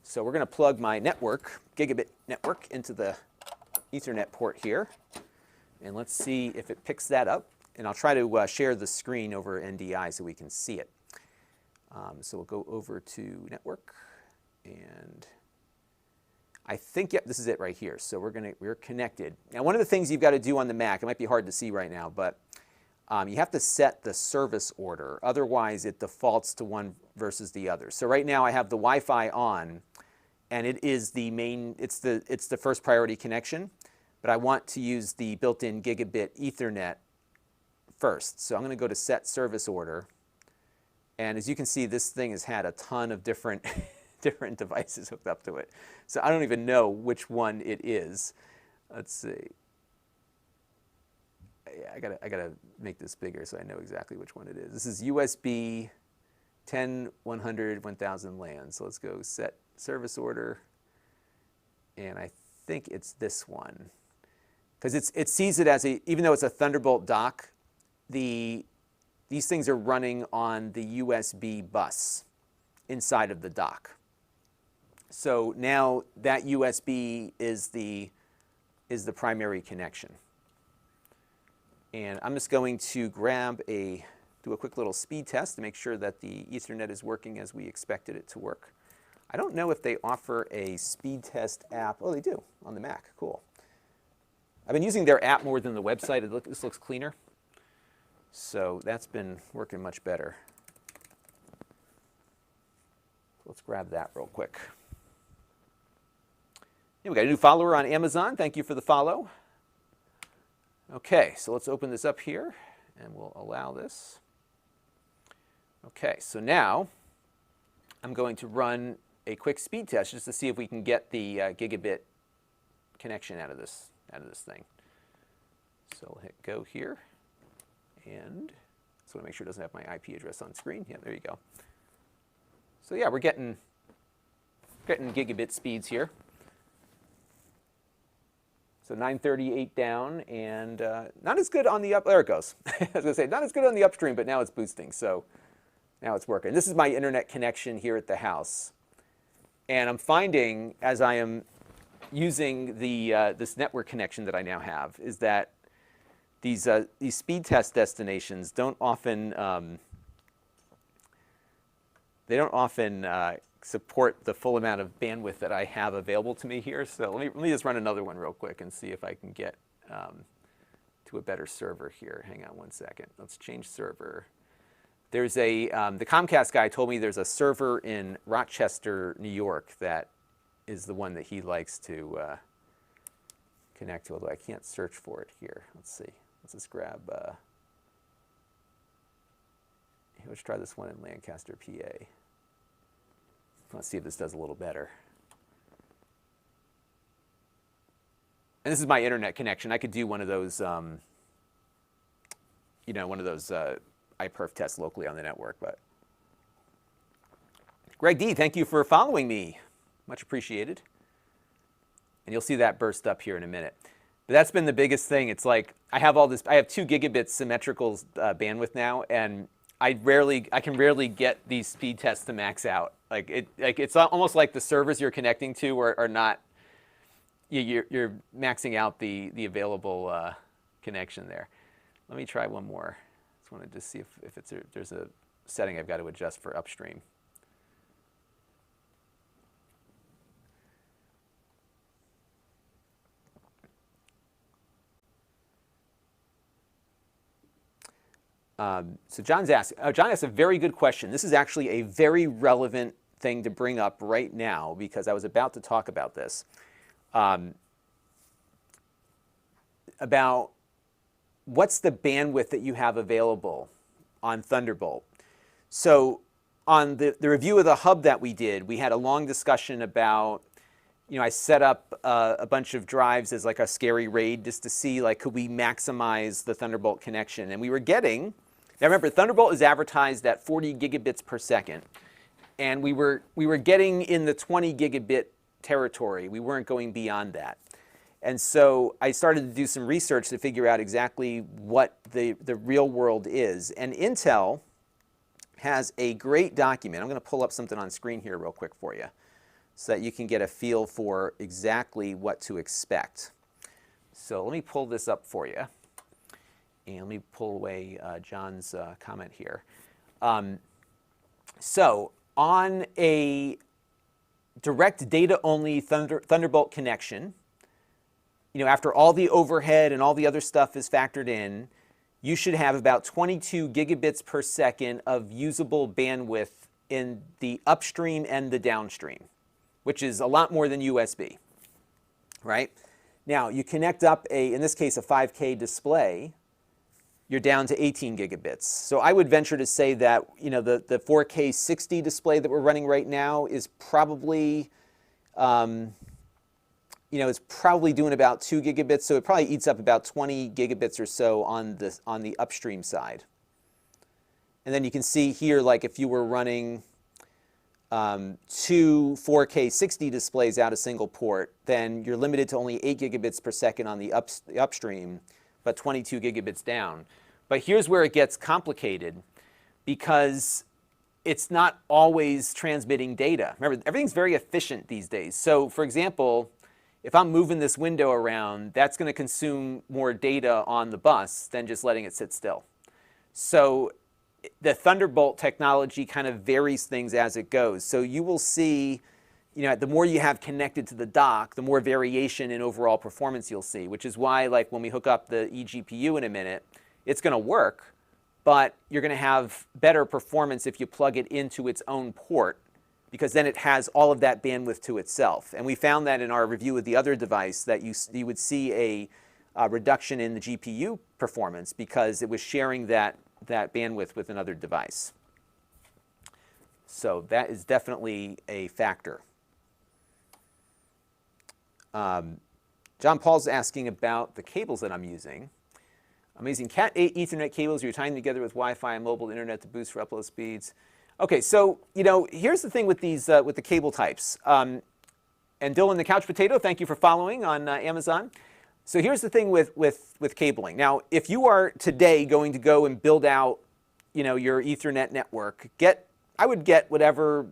So we're going to plug my network, gigabit network, into the Ethernet port here. And let's see if it picks that up. And I'll try to share the screen over NDI so we can see it. So we'll go over to network. And I think, yep, this is it right here. So we're connected. Now, one of the things you've got to do on the Mac, it might be hard to see right now, but you have to set the service order. Otherwise, it defaults to one versus the other. So right now I have the Wi-Fi on, and it is the main, it's the first priority connection, but I want to use the built-in gigabit Ethernet first. So I'm going to go to set service order, and as you can see, this thing has had a ton of different different devices hooked up to it. So I don't even know which one it is. Let's see. Yeah, I gotta make this bigger so I know exactly which one it is. This is USB 10, 100, 1000 LAN. So let's go set service order, and I think it's this one because it sees it as even though it's a Thunderbolt dock, these things are running on the USB bus inside of the dock. So now that USB is the primary connection. And I'm just going to do a quick little speed test to make sure that the Ethernet is working as we expected it to work. I don't know if they offer a speed test app. Oh, they do on the Mac. Cool. I've been using their app more than the website. This looks cleaner. So that's been working much better. Let's grab that real quick. Yeah, we got a new follower on Amazon. Thank you for the follow. Okay, so let's open this up here, and we'll allow this. Okay, so now I'm going to run a quick speed test just to see if we can get the gigabit connection out of this thing. So I'll hit go here, and just want to make sure it doesn't have my IP address on screen. Yeah, there you go. So yeah, we're getting gigabit speeds here. So 938 down, and not as good on the there it goes. I was going to say, not as good on the upstream, but now it's boosting, so now it's working. This is my internet connection here at the house. And I'm finding, as I am using this network connection that I now have, is that these speed test destinations don't often, support the full amount of bandwidth that I have available to me here. So let me just run another one real quick and see if I can get to a better server here. Hang on one second. Let's change server. There's the Comcast guy told me there's a server in Rochester, New York that is the one that he likes to connect to, although I can't search for it here. Let's see. Let's just grab, let's try this one in Lancaster, PA. Let's see if this does a little better. And this is my internet connection. I could do one of those, one of those iPerf tests locally on the network. But Greg D, thank you for following me. Much appreciated. And you'll see that burst up here in a minute. But that's been the biggest thing. It's like I have 2 gigabit symmetrical bandwidth now, and I can rarely get these speed tests to max out. It's almost like the servers you're connecting to are not. You're maxing out the available connection there. Let me try one more. Just wanted to see if there's a setting I've got to adjust for upstream. So John asked a very good question. This is actually a very relevant thing to bring up right now because I was about to talk about this. About what's the bandwidth that you have available on Thunderbolt. So on the review of the hub that we did, we had a long discussion about, I set up a bunch of drives as like a scary raid just to see, like, could we maximize the Thunderbolt connection? And we were getting, now remember, Thunderbolt is advertised at 40 gigabits per second. And we were getting in the 20 gigabit territory. We weren't going beyond that. And so I started to do some research to figure out exactly what the real world is. And Intel has a great document. I'm going to pull up something on screen here real quick for you so that you can get a feel for exactly what to expect. So let me pull this up for you. And let me pull away John's comment here. So on a direct data-only Thunderbolt connection, after all the overhead and all the other stuff is factored in, you should have about 22 gigabits per second of usable bandwidth in the upstream and the downstream, which is a lot more than USB, right? Now, you connect up in this case, a 5K display, you're down to 18 gigabits. So I would venture to say that, the 4K 60 display that we're running right now is probably, it's probably doing about 2 gigabits, so it probably eats up about 20 gigabits or so on the upstream side. And then you can see here, like if you were running 2 4K 60 displays out a single port, then you're limited to only 8 gigabits per second on the upstream, but 22 gigabits down. But here's where it gets complicated, because it's not always transmitting data. Remember, everything's very efficient these days. So for example, if I'm moving this window around, that's going to consume more data on the bus than just letting it sit still. So the Thunderbolt technology kind of varies things as it goes. So you will see, the more you have connected to the dock, the more variation in overall performance you'll see, which is why, like, when we hook up the eGPU in a minute, it's going to work, but you're going to have better performance if you plug it into its own port, because then it has all of that bandwidth to itself. And we found that in our review of the other device, that you would see a reduction in the GPU performance because it was sharing that bandwidth with another device. So that is definitely a factor. John Paul's asking about the cables that I'm using. I'm using Cat 8 Ethernet cables. You're tying together with Wi-Fi and mobile internet to boost for upload speeds. Okay, so here's the thing with these with the cable types. And Dylan the Couch Potato, thank you for following on Amazon. So here's the thing with cabling. Now, if you are today going to go and build out, your Ethernet network, I would get whatever,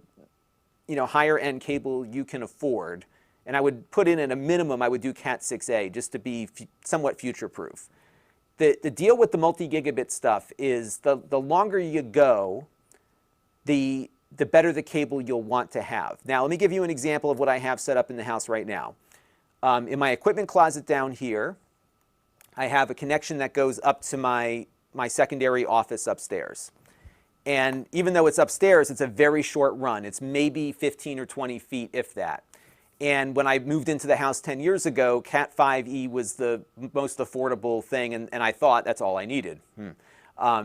higher end cable you can afford, and I would put in at a minimum, I would do Cat 6A just to be somewhat future proof. The deal with the multi-gigabit stuff is the longer you go, the better the cable you'll want to have. Now, let me give you an example of what I have set up in the house right now. In my equipment closet down here, I have a connection that goes up to my secondary office upstairs. And even though it's upstairs, it's a very short run. It's maybe 15 or 20 feet, if that. And when I moved into the house 10 years ago, Cat 5e was the most affordable thing, and I thought that's all I needed.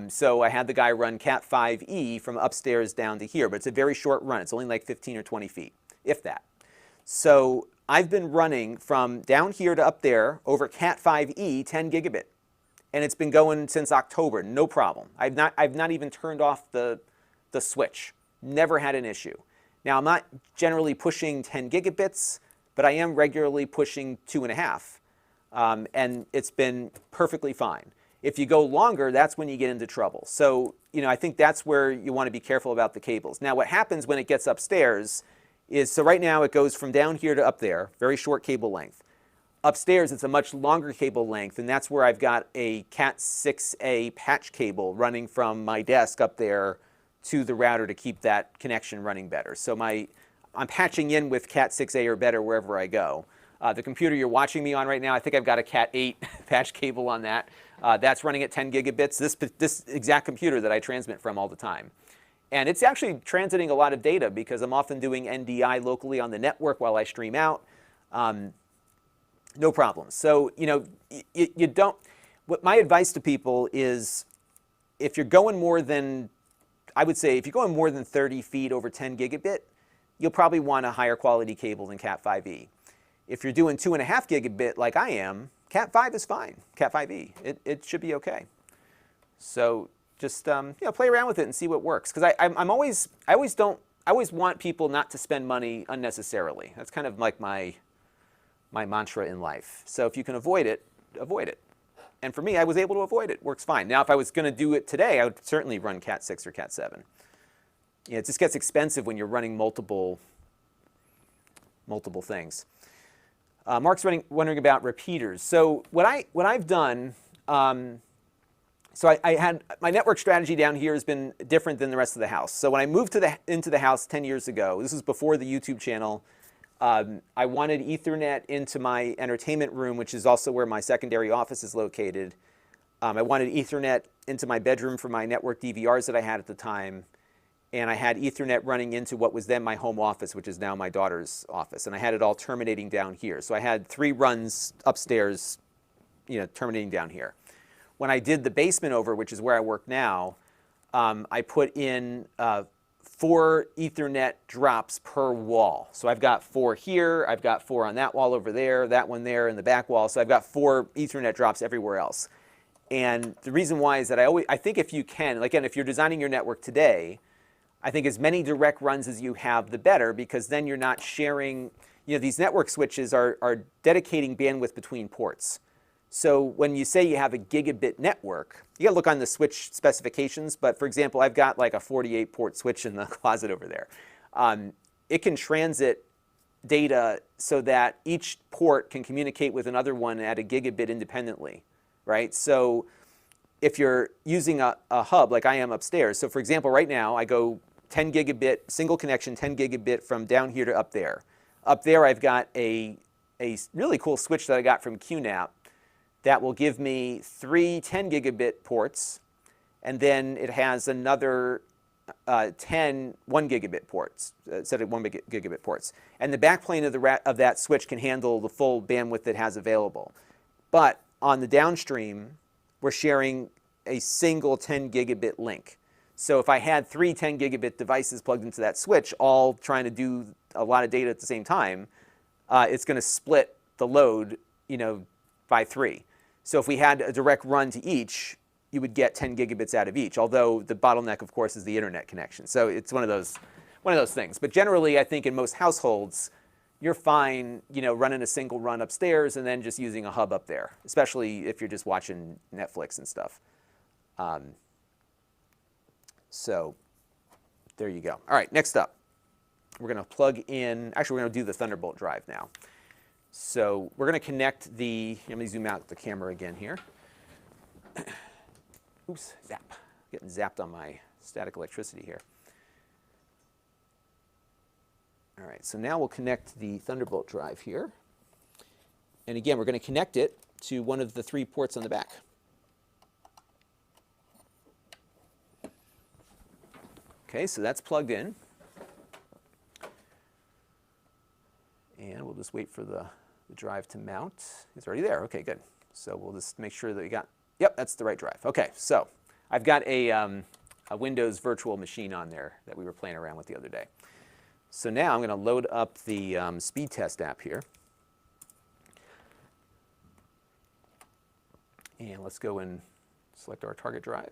So I had the guy run Cat 5e from upstairs down to here, but it's a very short run. It's only like 15 or 20 feet, if that. So I've been running from down here to up there over Cat 5e 10 gigabit, and it's been going since October, no problem. I've not even turned off the switch. Never had an issue. Now, I'm not generally pushing 10 gigabits, but I am regularly pushing 2.5, and it's been perfectly fine. If you go longer, that's when you get into trouble. So, I think that's where you want to be careful about the cables. Now, what happens when it gets upstairs is, so right now it goes from down here to up there, very short cable length. Upstairs, it's a much longer cable length, and that's where I've got a Cat 6A patch cable running from my desk up there to the router to keep that connection running better. So I'm patching in with Cat 6A or better wherever I go. The computer you're watching me on right now, I think I've got a Cat 8 patch cable on that. That's running at 10 gigabits, this exact computer that I transmit from all the time. And it's actually transiting a lot of data because I'm often doing NDI locally on the network while I stream out. No problem. So, you don't, what my advice to people is, if you're going more than I would say if you're going more than 30 feet over 10 gigabit, you'll probably want a higher quality cable than Cat5e. If you're doing 2.5 gigabit like I am, Cat5 is fine. Cat5e, it should be okay. So just play around with it and see what works. Because I always want people not to spend money unnecessarily. That's kind of like my mantra in life. So if you can avoid it, avoid it. And for me, I was able to avoid it. Works fine. Now, if I was going to do it today, I would certainly run Cat 6 or Cat 7. It just gets expensive when you're running multiple things. Mark's wondering about repeaters. So what I've done, so I had my network strategy down here has been different than the rest of the house. So when I moved into the house 10 years ago, this was before the YouTube channel. I wanted Ethernet into my entertainment room, which is also where my secondary office is located. I wanted Ethernet into my bedroom for my network DVRs that I had at the time. And I had Ethernet running into what was then my home office, which is now my daughter's office. And I had it all terminating down here. So I had 3 runs upstairs, terminating down here. When I did the basement over, which is where I work now, I put in 4 Ethernet drops per wall. So I've got 4 here, I've got 4 on that wall over there, that one there, and the back wall. So I've got 4 Ethernet drops everywhere else. And the reason why is that I think if you can, again, if you're designing your network today, I think as many direct runs as you have, the better, because then you're not sharing, these network switches are dedicating bandwidth between ports. So when you say you have a gigabit network, you got to look on the switch specifications. But for example, I've got like a 48 port switch in the closet over there. It can transit data so that each port can communicate with another one at a gigabit independently, right? So if you're using a hub like I am upstairs, so for example, right now I go 10 gigabit, single connection, 10 gigabit from down here to up there. Up there I've got a really cool switch that I got from QNAP that will give me 3 10 gigabit ports, and then it has another 10 1 gigabit ports, set at 1 gigabit ports. And the backplane of that switch can handle the full bandwidth it has available. But on the downstream, we're sharing a single 10 gigabit link. So if I had 3 10 gigabit devices plugged into that switch, all trying to do a lot of data at the same time, it's going to split the load, by 3. So if we had a direct run to each, you would get 10 gigabits out of each. Although the bottleneck, of course, is the internet connection. So it's one of those things. But generally, I think in most households, you're fine, running a single run upstairs and then just using a hub up there, especially if you're just watching Netflix and stuff. So there you go. All right, next up, we're going to plug in, actually, we're going to do the Thunderbolt drive now. So we're going to connect let me zoom out the camera again here. Oops, zap. Getting zapped on my static electricity here. All right, so now we'll connect the Thunderbolt drive here. And again, we're going to connect it to one of the 3 ports on the back. Okay, so that's plugged in. And we'll just wait for the drive to mount. It's already there. Okay, good. So we'll just make sure that we got, yep, that's the right drive. Okay, so I've got a Windows virtual machine on there that we were playing around with the other day. So now I'm going to load up the speed test app here. And let's go and select our target drive.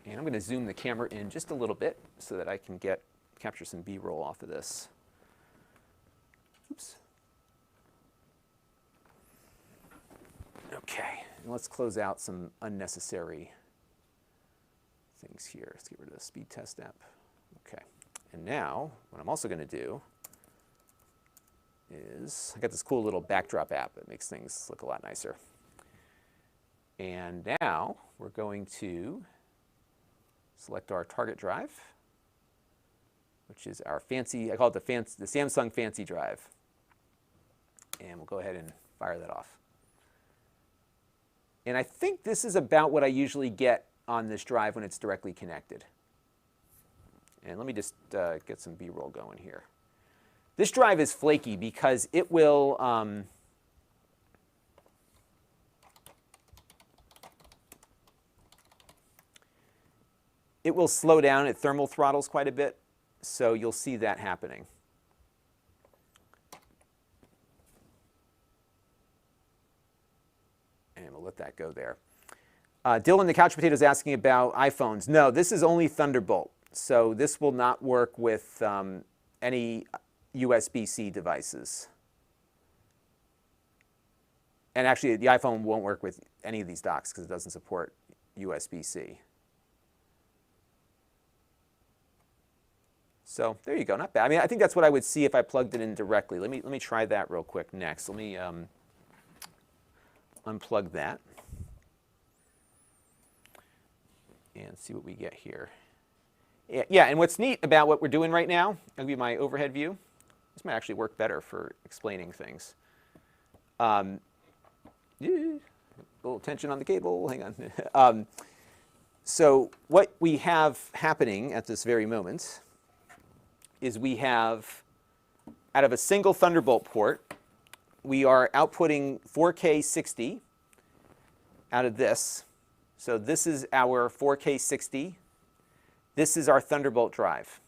And I'm going to zoom the camera in just a little bit so that I can capture some B-roll off of this. Oops. Okay, and let's close out some unnecessary things here. Let's get rid of the speed test app. Okay, and now what I'm also going to do is, I got this cool little backdrop app that makes things look a lot nicer. And now we're going to select our target drive, which is our fancy, I call it the Samsung Fancy Drive. And we'll go ahead and fire that off. And I think this is about what I usually get on this drive when it's directly connected. And let me just get some B-roll going here. This drive is flaky because it will slow down. It thermal throttles quite a bit, so you'll see that happening. And we'll let that go there. Dylan, the couch potato, is asking about iPhones. No, this is only Thunderbolt, so this will not work with any USB-C devices. And actually, the iPhone won't work with any of these docks because it doesn't support USB-C. So there you go, not bad. I mean, I think that's what I would see if I plugged it in directly. Let me try that real quick next. Let me unplug that and see what we get here. Yeah, and what's neat about what we're doing right now, I'll give you my overhead view. This might actually work better for explaining things. Yeah, a little tension on the cable, hang on. So what we have happening at this very moment is we have, out of a single Thunderbolt port, we are outputting 4K 60 out of this. So this is our 4K 60. This is our Thunderbolt drive,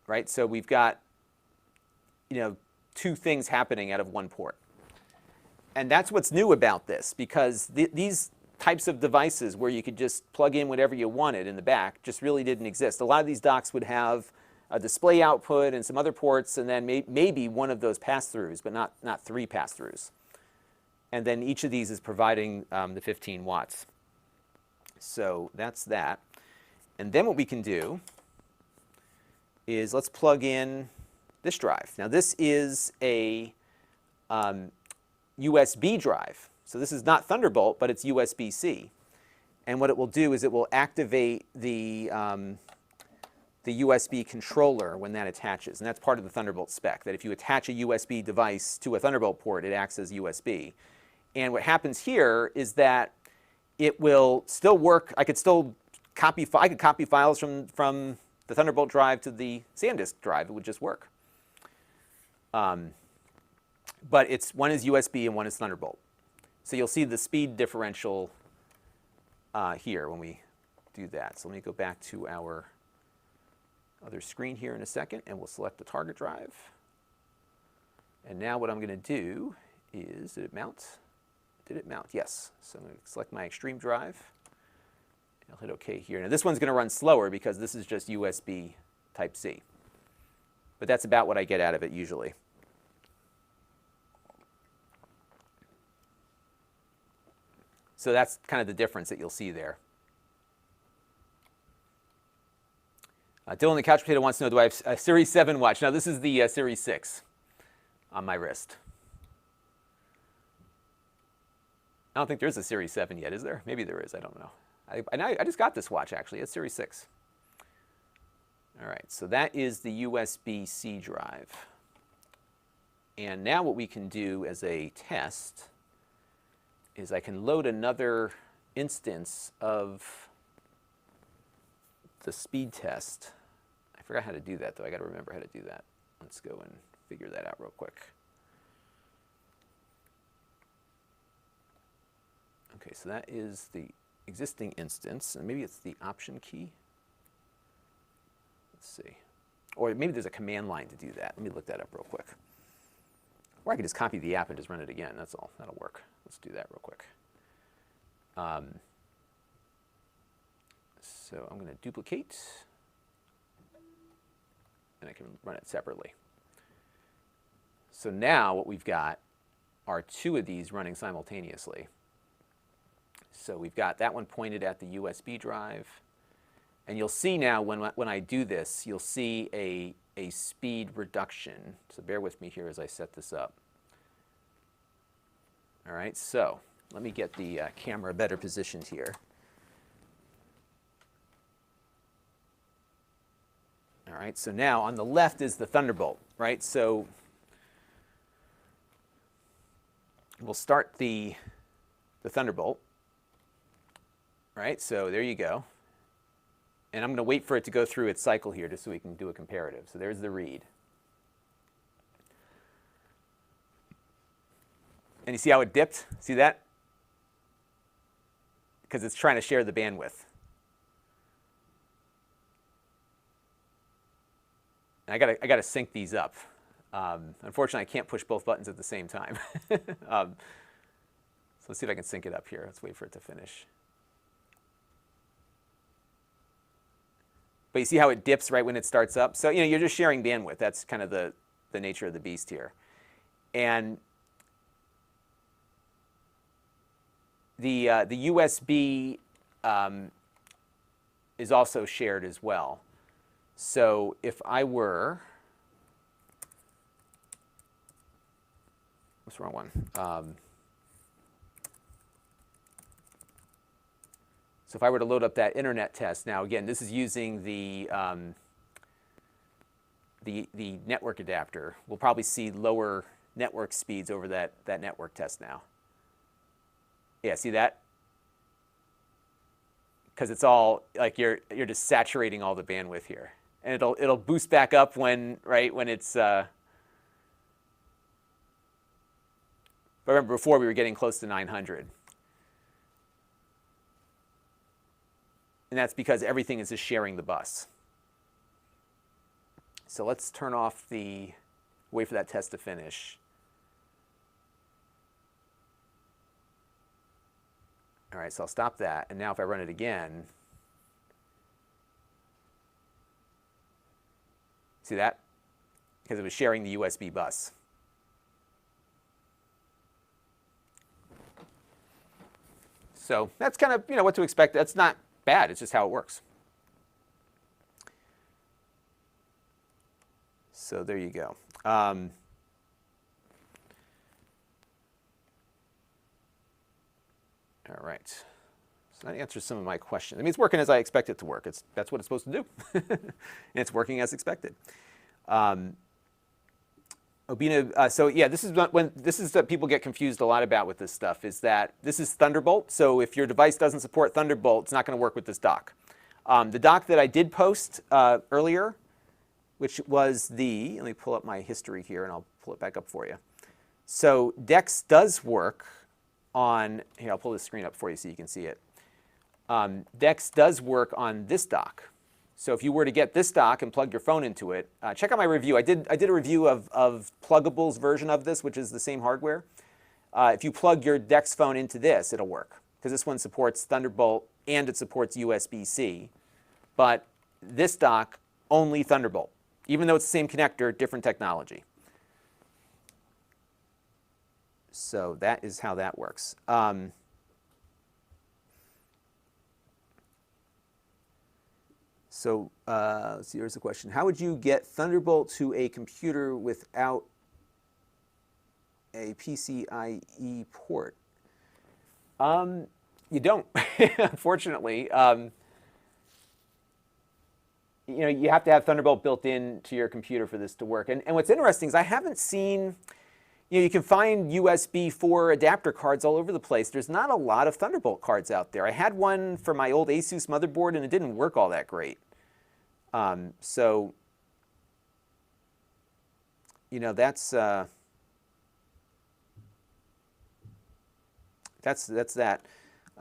right? So we've got, two things happening out of one port. And that's what's new about this, because these types of devices where you could just plug in whatever you wanted in the back just really didn't exist. A lot of these docks would have a display output and some other ports, and then maybe one of those pass-throughs, but not three pass-throughs. And then each of these is providing the 15 watts. So that's that. And then what we can do is let's plug in this drive. Now this is a USB drive. So this is not Thunderbolt, but it's USB-C. And what it will do is it will activate the USB controller when that attaches. And that's part of the Thunderbolt spec, that if you attach a USB device to a Thunderbolt port, it acts as USB. And what happens here is that it will still work. I could copy files from the Thunderbolt drive to the SanDisk drive. It would just work. But one is USB and one is Thunderbolt. So you'll see the speed differential here when we do that. So let me go back to our other screen here in a second, and we'll select the target drive. And now what I'm going to do is, did it mount? Did it mount? Yes. So I'm going to select my Extreme drive. I'll hit OK here. Now this one's going to run slower because this is just USB Type-C. But that's about what I get out of it usually. So that's kind of the difference that you'll see there. Dylan the Couch Potato wants to know, do I have a Series 7 watch? Now this is the Series 6 on my wrist. I don't think there's a Series 7 yet, is there? Maybe there is, I don't know. I just got this watch actually, it's Series 6. All right, so that is the USB-C drive. And now what we can do as a test is I can load another instance of the speed test. I forgot how to do that though, I gotta remember how to do that. Let's go and figure that out real quick. Okay, so that is the existing instance, and maybe it's the option key. Let's see. Or maybe there's a command line to do that. Let me look that up real quick. Or I could just copy the app and just run it again. That's all. That'll work. Let's do that real quick. So I'm going to duplicate, and I can run it separately. So now what we've got are two of these running simultaneously. So we've got that one pointed at the USB drive. And you'll see now when I do this, you'll see a speed reduction. So bear with me here as I set this up. All right, so let me get the camera better positioned here. All right, so now on the left is the Thunderbolt, right? So we'll start the Thunderbolt. Right, so there you go. And I'm going to wait for it to go through its cycle here just so we can do a comparative. So there's the read. And you see how it dipped? See that? Because it's trying to share the bandwidth. And I gotta sync these up. Unfortunately, I can't push both buttons at the same time. So let's see if I can sync it up here. Let's wait for it to finish. But you see how it dips right when it starts up? So you're just sharing bandwidth. That's kind of the nature of the beast here. And the USB is also shared as well. So if I were, what's the wrong one? So if I were to load up that internet test, now again, this is using the network adapter. We'll probably see lower network speeds over that network test now. Yeah, see that? Because it's all like you're just saturating all the bandwidth here, and it'll boost back up when it's. But remember, before we were getting close to 900, and that's because everything is just sharing the bus. So let's turn off wait for that test to finish. All right, so I'll stop that, and now if I run it again, see that? Because it was sharing the USB bus. So that's kind of what to expect. That's not bad. It's just how it works. So there you go. All right. So that answers some of my questions. I mean, it's working as I expect it to work. That's what it's supposed to do. And it's working as expected. Obina, so yeah, this is what people get confused a lot about with this stuff, is that this is Thunderbolt. So if your device doesn't support Thunderbolt, it's not going to work with this dock. The dock that I did post earlier, which was let me pull up my history here and I'll pull it back up for you. So DeX does work on, here, I'll pull this screen up for you so you can see it. DeX does work on this dock. So if you were to get this dock and plug your phone into it, check out my review. I did a review of Pluggable's version of this, which is the same hardware. If you plug your DeX phone into this, it'll work, because this one supports Thunderbolt and it supports USB-C. But this dock, only Thunderbolt. Even though it's the same connector, different technology. So that is how that works. So let's see, here's the question. How would you get Thunderbolt to a computer without a PCIe port? You don't, unfortunately. You have to have Thunderbolt built into your computer for this to work. And what's interesting is I haven't seen, you can find USB 4 adapter cards all over the place. There's not a lot of Thunderbolt cards out there. I had one for my old Asus motherboard and it didn't work all that great. So, that's that.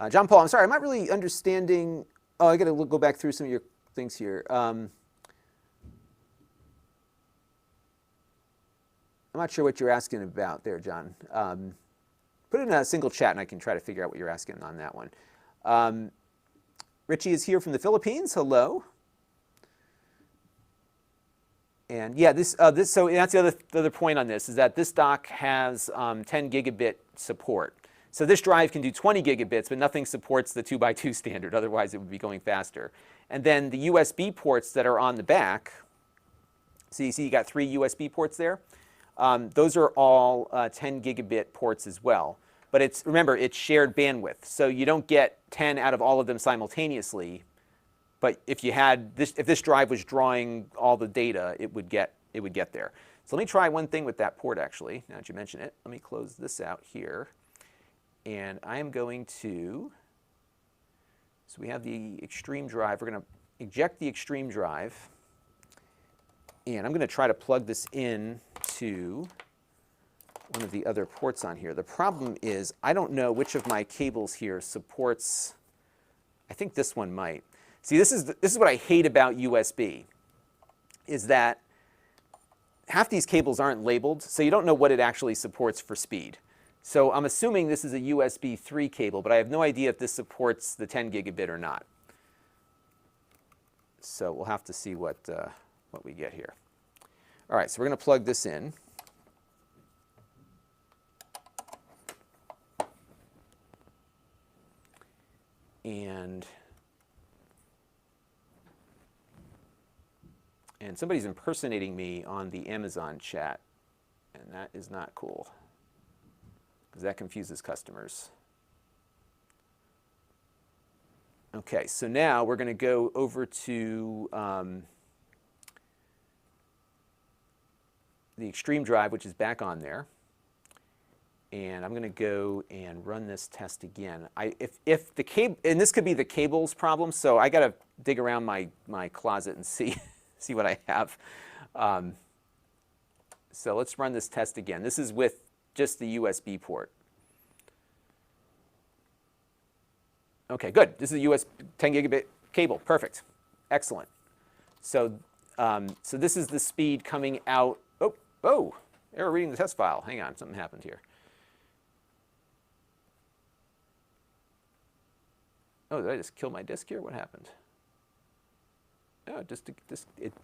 John Paul, I'm sorry, I'm not really understanding. Oh, I got to go back through some of your things here. I'm not sure what you're asking about there, John. Put it in a single chat and I can try to figure out what you're asking on that one. Richie is here from the Philippines. Hello. And yeah, so that's the other point on this, is that this dock has 10 gigabit support. So this drive can do 20 gigabits, but nothing supports the 2x2 standard. Otherwise, it would be going faster. And then the USB ports that are on the back, so you see you got 3 USB ports there. Those are all 10 gigabit ports as well. But remember, it's shared bandwidth. So you don't get 10 out of all of them simultaneously. But if this drive was drawing all the data, it would get there. So let me try one thing with that port, actually, now that you mention it. Let me close this out here. And I am going to, so we have the Extreme drive. We're going to eject the Extreme drive. And I'm going to try to plug this in to one of the other ports on here. The problem is I don't know which of my cables here supports. I think this one might. See, this is what I hate about USB, is that half these cables aren't labeled, so you don't know what it actually supports for speed. So I'm assuming this is a USB 3 cable, but I have no idea if this supports the 10 gigabit or not. So we'll have to see what we get here. All right, so we're going to plug this in. And somebody's impersonating me on the Amazon chat, and that is not cool, because that confuses customers. Okay, so now we're going to go over to the Extreme drive, which is back on there. And I'm going to go and run this test again. If the cable, and this could be the cable's problem, so I got to dig around my closet and see what I have. So let's run this test again. This is with just the USB port. Okay, good. This is a US 10 gigabit cable. Perfect. Excellent. So, so this is the speed coming out. Oh, error reading the test file. Hang on, something happened here. Oh, did I just kill my disk here? What happened? Oh, it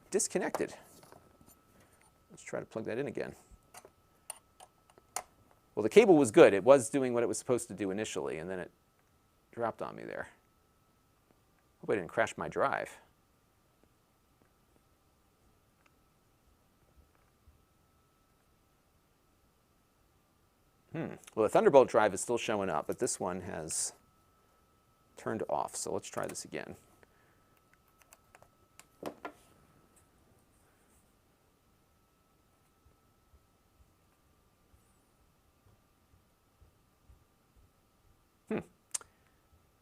disconnected. Let's try to plug that in again. Well, the cable was good. It was doing what it was supposed to do initially, and then it dropped on me there. Hope I didn't crash my drive. Well, the Thunderbolt drive is still showing up, but this one has turned off. So let's try this again.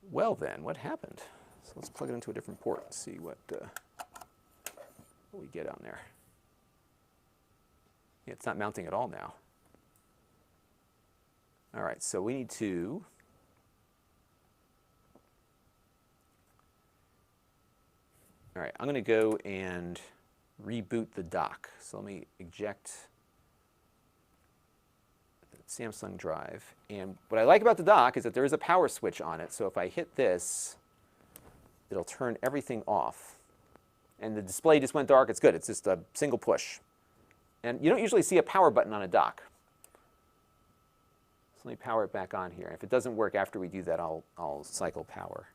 Well then, what happened? So let's plug it into a different port and see what we get on there. Yeah, it's not mounting at all now. All right, so we need to all right, I'm going to go and reboot the dock. So let me eject the Samsung drive. And what I like about the dock is that there is a power switch on it. So if I hit this, it'll turn everything off. And the display just went dark. It's good. It's just a single push. And you don't usually see a power button on a dock. So let me power it back on here. If it doesn't work after we do that, I'll cycle power.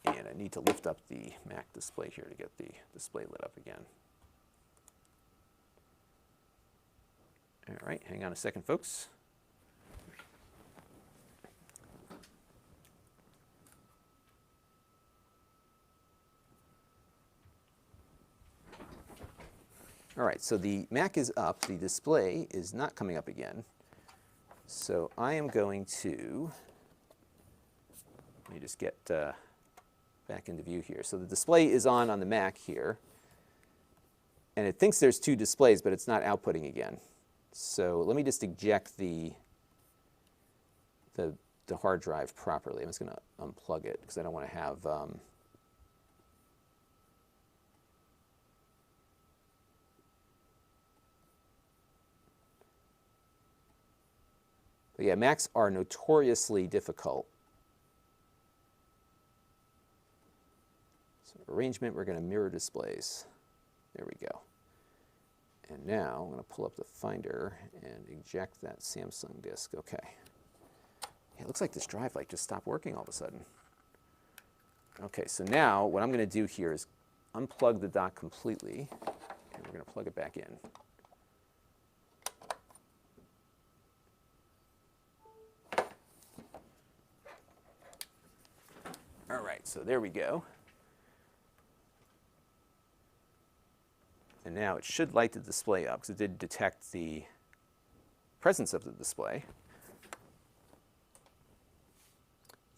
And I need to lift up the Mac display here to get the display lit up again. All right, hang on a second, folks. All right, so the Mac is up. The display is not coming up again. So I am going to, let me just get back into view here. So the display is on the Mac here. And it thinks there's two displays, but it's not outputting again. So let me just eject the hard drive properly. I'm just going to unplug it because I don't want to have but yeah, Macs are notoriously difficult. So arrangement, we're going to mirror displays. There we go. And now I'm going to pull up the Finder and eject that Samsung disk. Okay. Yeah, it looks like this drive light just stopped working all of a sudden. Okay, so now what I'm going to do here is unplug the dock completely, and we're going to plug it back in. All right, so there we go. And now it should light the display up because it did detect the presence of the display.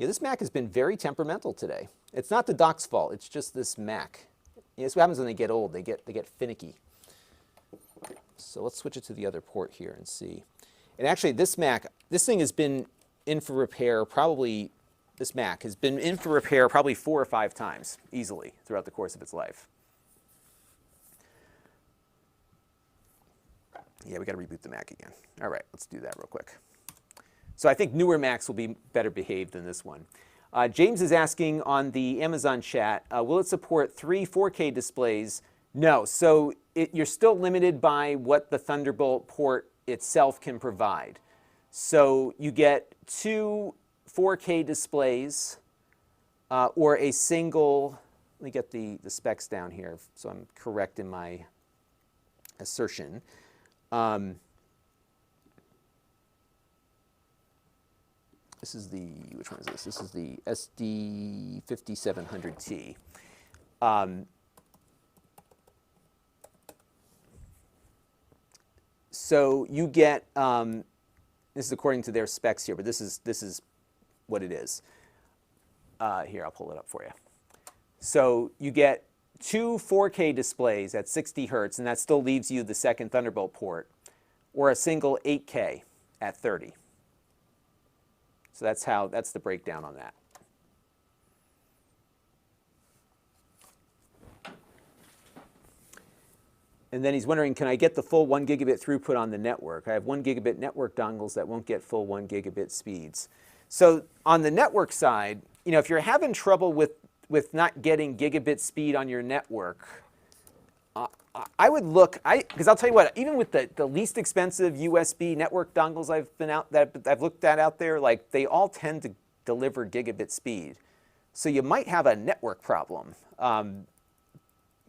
Yeah, this Mac has been very temperamental today. It's not the dock's fault, it's just this Mac. Yeah, this is what happens when they get old, they get finicky. So let's switch it to the other port here and see. And actually this Mac, this thing has been in for repair probably, this Mac has been in for repair probably 4 or 5 times easily throughout the course of its life. Yeah, we got to reboot the Mac again. All right, let's do that real quick. So I think newer Macs will be better behaved than this one. James is asking on the Amazon chat, will it support 3 4K displays? No, so you're still limited by what the Thunderbolt port itself can provide. So you get 2 4K displays or a single, let me get the specs down here so I'm correct in my assertion. This is the, which one is this? This is the SD5700T. So you get, this is according to their specs here, but this is what it is. Here, I'll pull it up for you. So you get 2 4K displays at 60 hertz, and that still leaves you the second Thunderbolt port, or a single 8K at 30. So that's the breakdown on that. And then he's wondering, can I get the full 1 gigabit throughput on the network? I have 1 gigabit network dongles that won't get full 1 gigabit speeds. So on the network side, you know, if you're having trouble with not getting gigabit speed on your network, I would look, because I'll tell you what, even with the least expensive USB network dongles I've looked at out there, like they all tend to deliver gigabit speed. So you might have a network problem,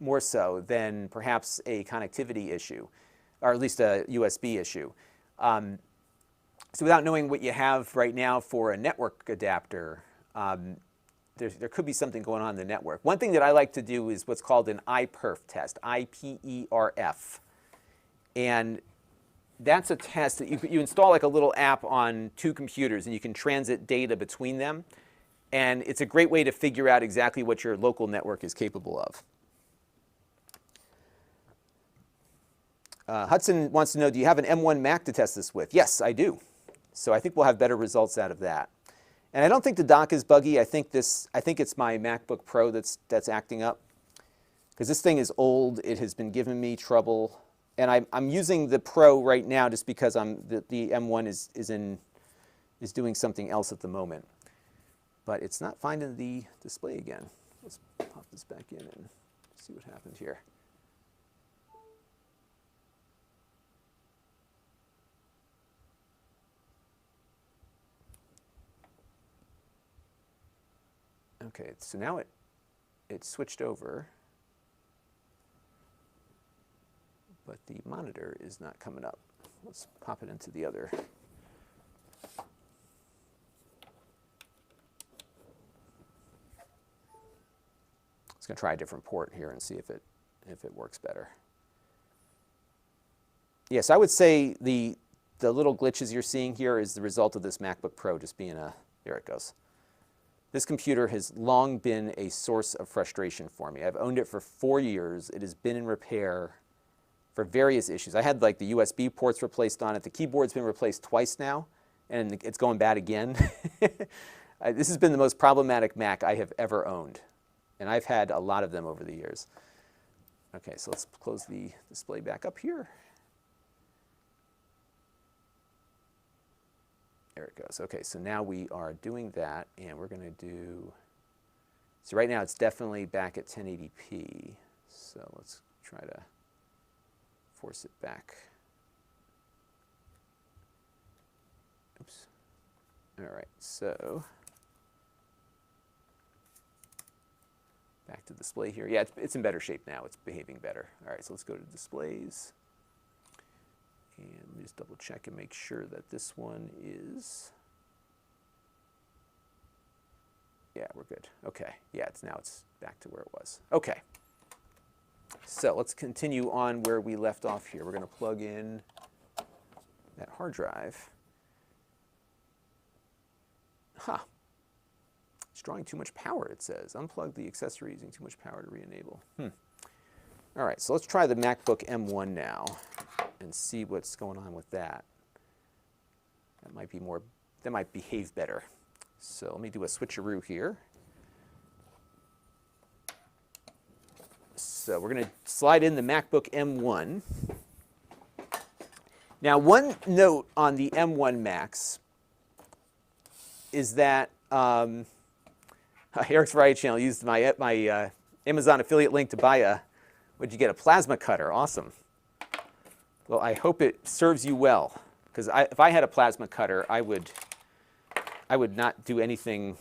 more so than perhaps a connectivity issue, or at least a USB issue. So without knowing what you have right now for a network adapter, there could be something going on in the network. One thing that I like to do is what's called an iPerf test, IPERF. And that's a test that you install like a little app on 2 computers and you can transit data between them. And it's a great way to figure out exactly what your local network is capable of. Hudson wants to know, do you have an M1 Mac to test this with? Yes, I do. So I think we'll have better results out of that. And I don't think the dock is buggy. I think it's my MacBook Pro that's acting up. Because this thing is old. It has been giving me trouble. And I'm using the Pro right now just because the M1 is doing something else at the moment. But it's not finding the display again. Let's pop this back in and see what happened here. Okay, so now it switched over, but the monitor is not coming up. Let's pop it into the other. Let's going to try a different port here and see if it works better. Yes, I would say the little glitches you're seeing here is the result of this MacBook Pro just being there it goes. This computer has long been a source of frustration for me. I've owned it for 4 years. It has been in repair for various issues. I had like the USB ports replaced on it. The keyboard's been replaced twice now, and it's going bad again. This has been the most problematic Mac I have ever owned, and I've had a lot of them over the years. Okay, so let's close the display back up here. There it goes. Okay, so now we are doing that, and we're going to do, so right now it's definitely back at 1080p, so let's try to force it back. Oops. All right, so back to display here. Yeah, it's in better shape now. It's behaving better. All right, so let's go to displays. And let me just double check and make sure that this one is, yeah, we're good. Okay, yeah, now it's back to where it was. Okay, so let's continue on where we left off here. We're going to plug in that hard drive. Huh. It's drawing too much power, it says. Unplug the accessory using too much power to re-enable. All right, so let's try the MacBook M1 now and see what's going on with that. That might behave better. So let me do a switcheroo here. So we're going to slide in the MacBook M1. Now, one note on the M1 Macs is that Eric's Variety Channel used my Amazon affiliate link to buy what'd you get, a plasma cutter. Awesome. Well, I hope it serves you well, because if I had a plasma cutter, I would not do anything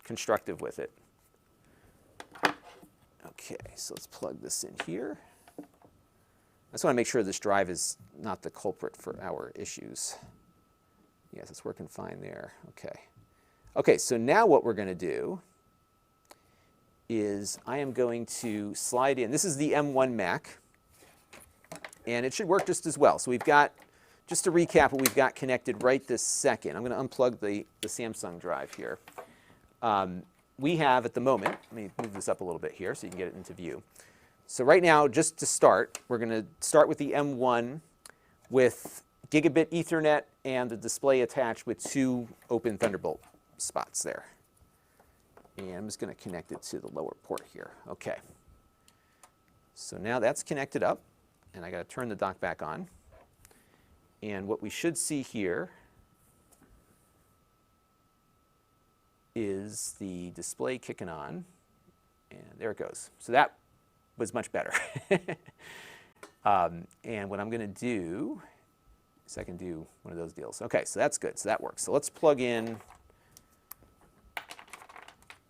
constructive with it. Okay, so let's plug this in here. I just want to make sure this drive is not the culprit for our issues. Yes, it's working fine there. Okay. Okay, so now what we're going to do is I am going to slide in. This is the M1 Mac, and it should work just as well. So we've got, just to recap what we've got connected right this second, I'm going to unplug the Samsung drive here. We have at the moment, let me move this up a little bit here so you can get it into view. So right now, just to start, we're going to start with the M1 with gigabit Ethernet and the display attached with 2 open Thunderbolt spots there. And I'm just going to connect it to the lower port here. Okay. So now that's connected up, and I got to turn the dock back on. And what we should see here is the display kicking on, and there it goes. So that was much better. And what I'm going to do is I can do one of those deals. Okay, so that's good. So that works. So let's plug in.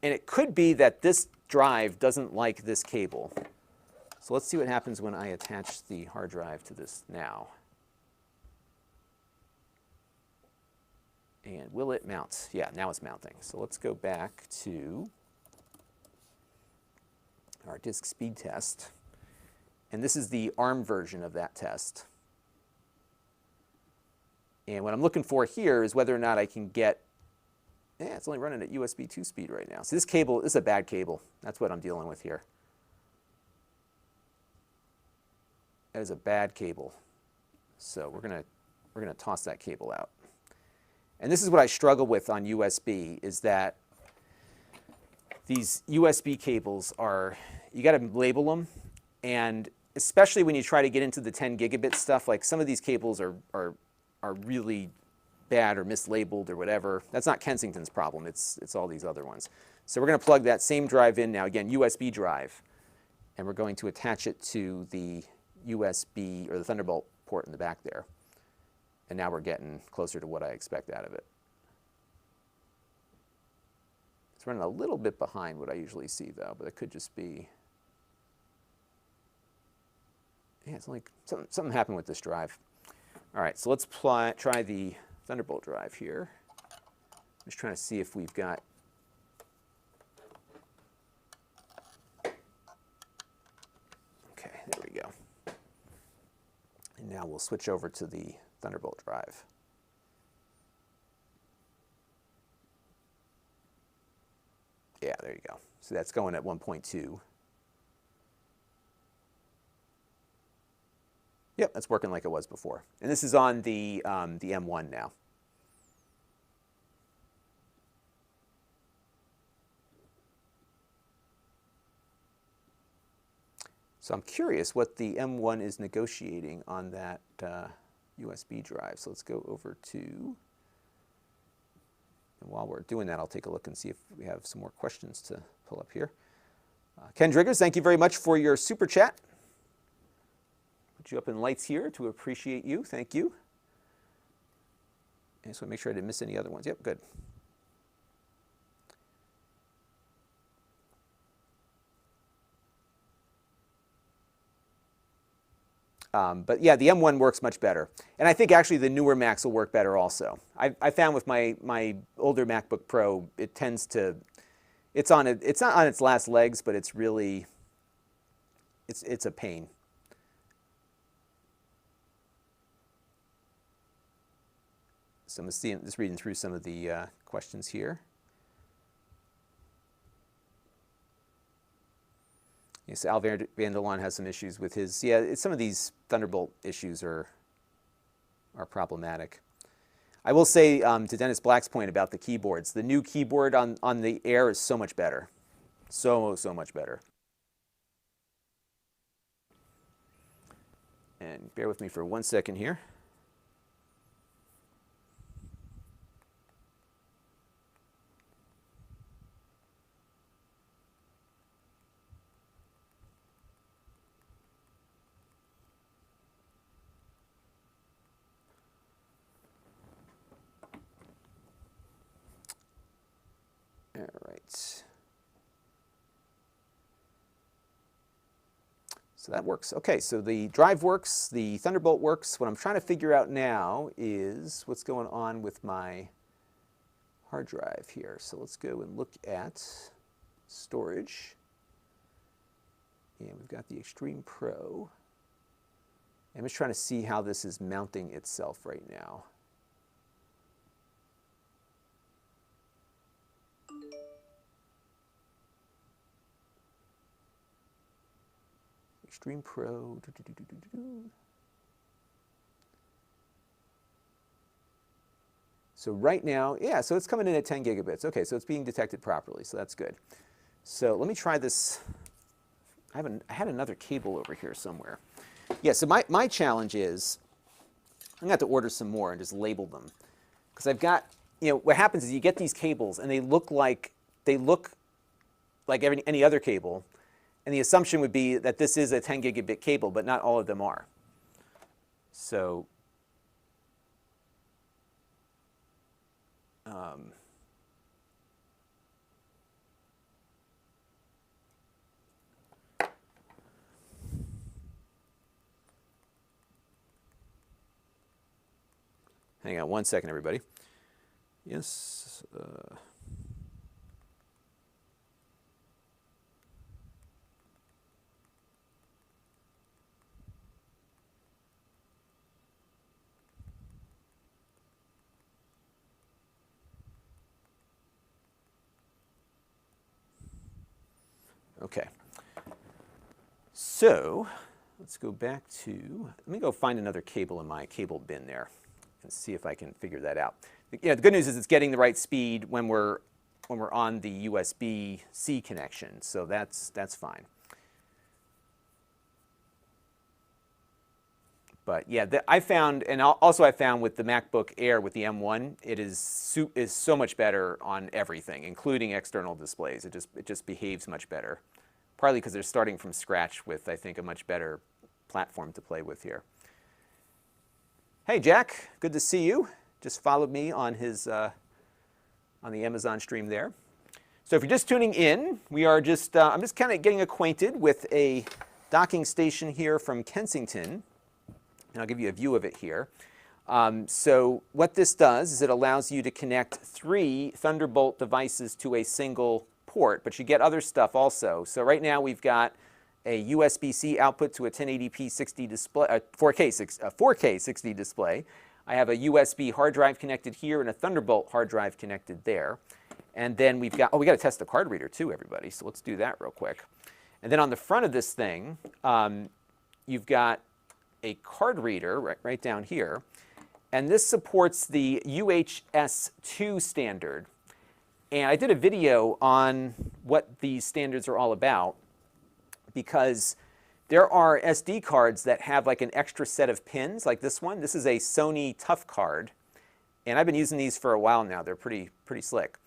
And it could be that this drive doesn't like this cable. So let's see what happens when I attach the hard drive to this now. And will it mount? Yeah, now it's mounting. So let's go back to our disk speed test. And this is the ARM version of that test. And what I'm looking for here is whether or not I can get, it's only running at USB 2 speed right now. So this cable, this is a bad cable. That's what I'm dealing with here. That is a bad cable. So we're gonna toss that cable out. And this is what I struggle with on USB, is that these USB cables are, you got to label them, and especially when you try to get into the 10 gigabit stuff, like some of these cables are really bad or mislabeled or whatever. That's not Kensington's problem, it's all these other ones. So we're going to plug that same drive in now, again, USB drive, and we're going to attach it to the USB, or the Thunderbolt port in the back there. And now we're getting closer to what I expect out of it. It's running a little bit behind what I usually see, though, but it could just be, yeah, it's like something happened with this drive. All right, so let's try the Thunderbolt drive here. I'm just trying to see if we've got, okay, there we go. And now we'll switch over to the Thunderbolt drive. Yeah, there you go. So that's going at 1.2. Yep, that's working like it was before. And this is on the M1 now. So I'm curious what the M1 is negotiating on that USB drive. So let's go over to, and while we're doing that, I'll take a look and see if we have some more questions to pull up here. Ken Driggers, thank you very much for your super chat. Put you up in lights here to appreciate you. Thank you. I just want to make sure I didn't miss any other ones. Yep, good. But yeah, the M1 works much better. And I think actually the newer Macs will work better also. I found with my older MacBook Pro, it tends to, it's not on its last legs, but it's really, it's a pain. So I'm just reading through some of the questions here. Yes, Al Vanderlaan has some issues with his. Yeah, some of these Thunderbolt issues are problematic. I will say to Dennis Black's point about the keyboards, the new keyboard on the Air is so much better. So much better. And bear with me for 1 second here. All right. So that works. Okay, so the drive works, the Thunderbolt works. What I'm trying to figure out now is what's going on with my hard drive here. So let's go and look at storage. And we've got the Extreme Pro. I'm just trying to see how this is mounting itself right now. Extreme Pro. So right now, yeah, so it's coming in at 10 gigabits. Okay, so it's being detected properly, so that's good. So let me try this. I had another cable over here somewhere. Yeah, so my challenge is I'm going to have to order some more and just label them. Because I've got, what happens is you get these cables and they look like any other cable. And the assumption would be that this is a 10 gigabit cable, but not all of them are. So hang on 1 second, everybody. Yes. Okay. So let's go back to, let me go find another cable in my cable bin there and see if I can figure that out. The good news is it's getting the right speed when we're on the USB-C connection, so that's fine. But yeah, I found, and also I found with the MacBook Air with the M1, it is so much better on everything, including external displays. It just behaves much better, partly because they're starting from scratch with, I think, a much better platform to play with here. Hey Jack, good to see you. Just followed me on his on the Amazon stream there. So if you're just tuning in, we are just I'm just kind of getting acquainted with a docking station here from Kensington. And I'll give you a view of it here. So what this does is it allows you to connect 3 Thunderbolt devices to a single port, but you get other stuff also. So right now we've got a USB-C output to a 1080p 60 display, 4K 60 display. I have a USB hard drive connected here and a Thunderbolt hard drive connected there. And then we've got, we got to test the card reader too, everybody. So let's do that real quick. And then on the front of this thing, you've got a card reader right down here, and this supports the UHS-2 standard. And I did a video on what these standards are all about because there are SD cards that have like an extra set of pins, like this one. This is a Sony Tough card, and I've been using these for a while now. They're pretty slick.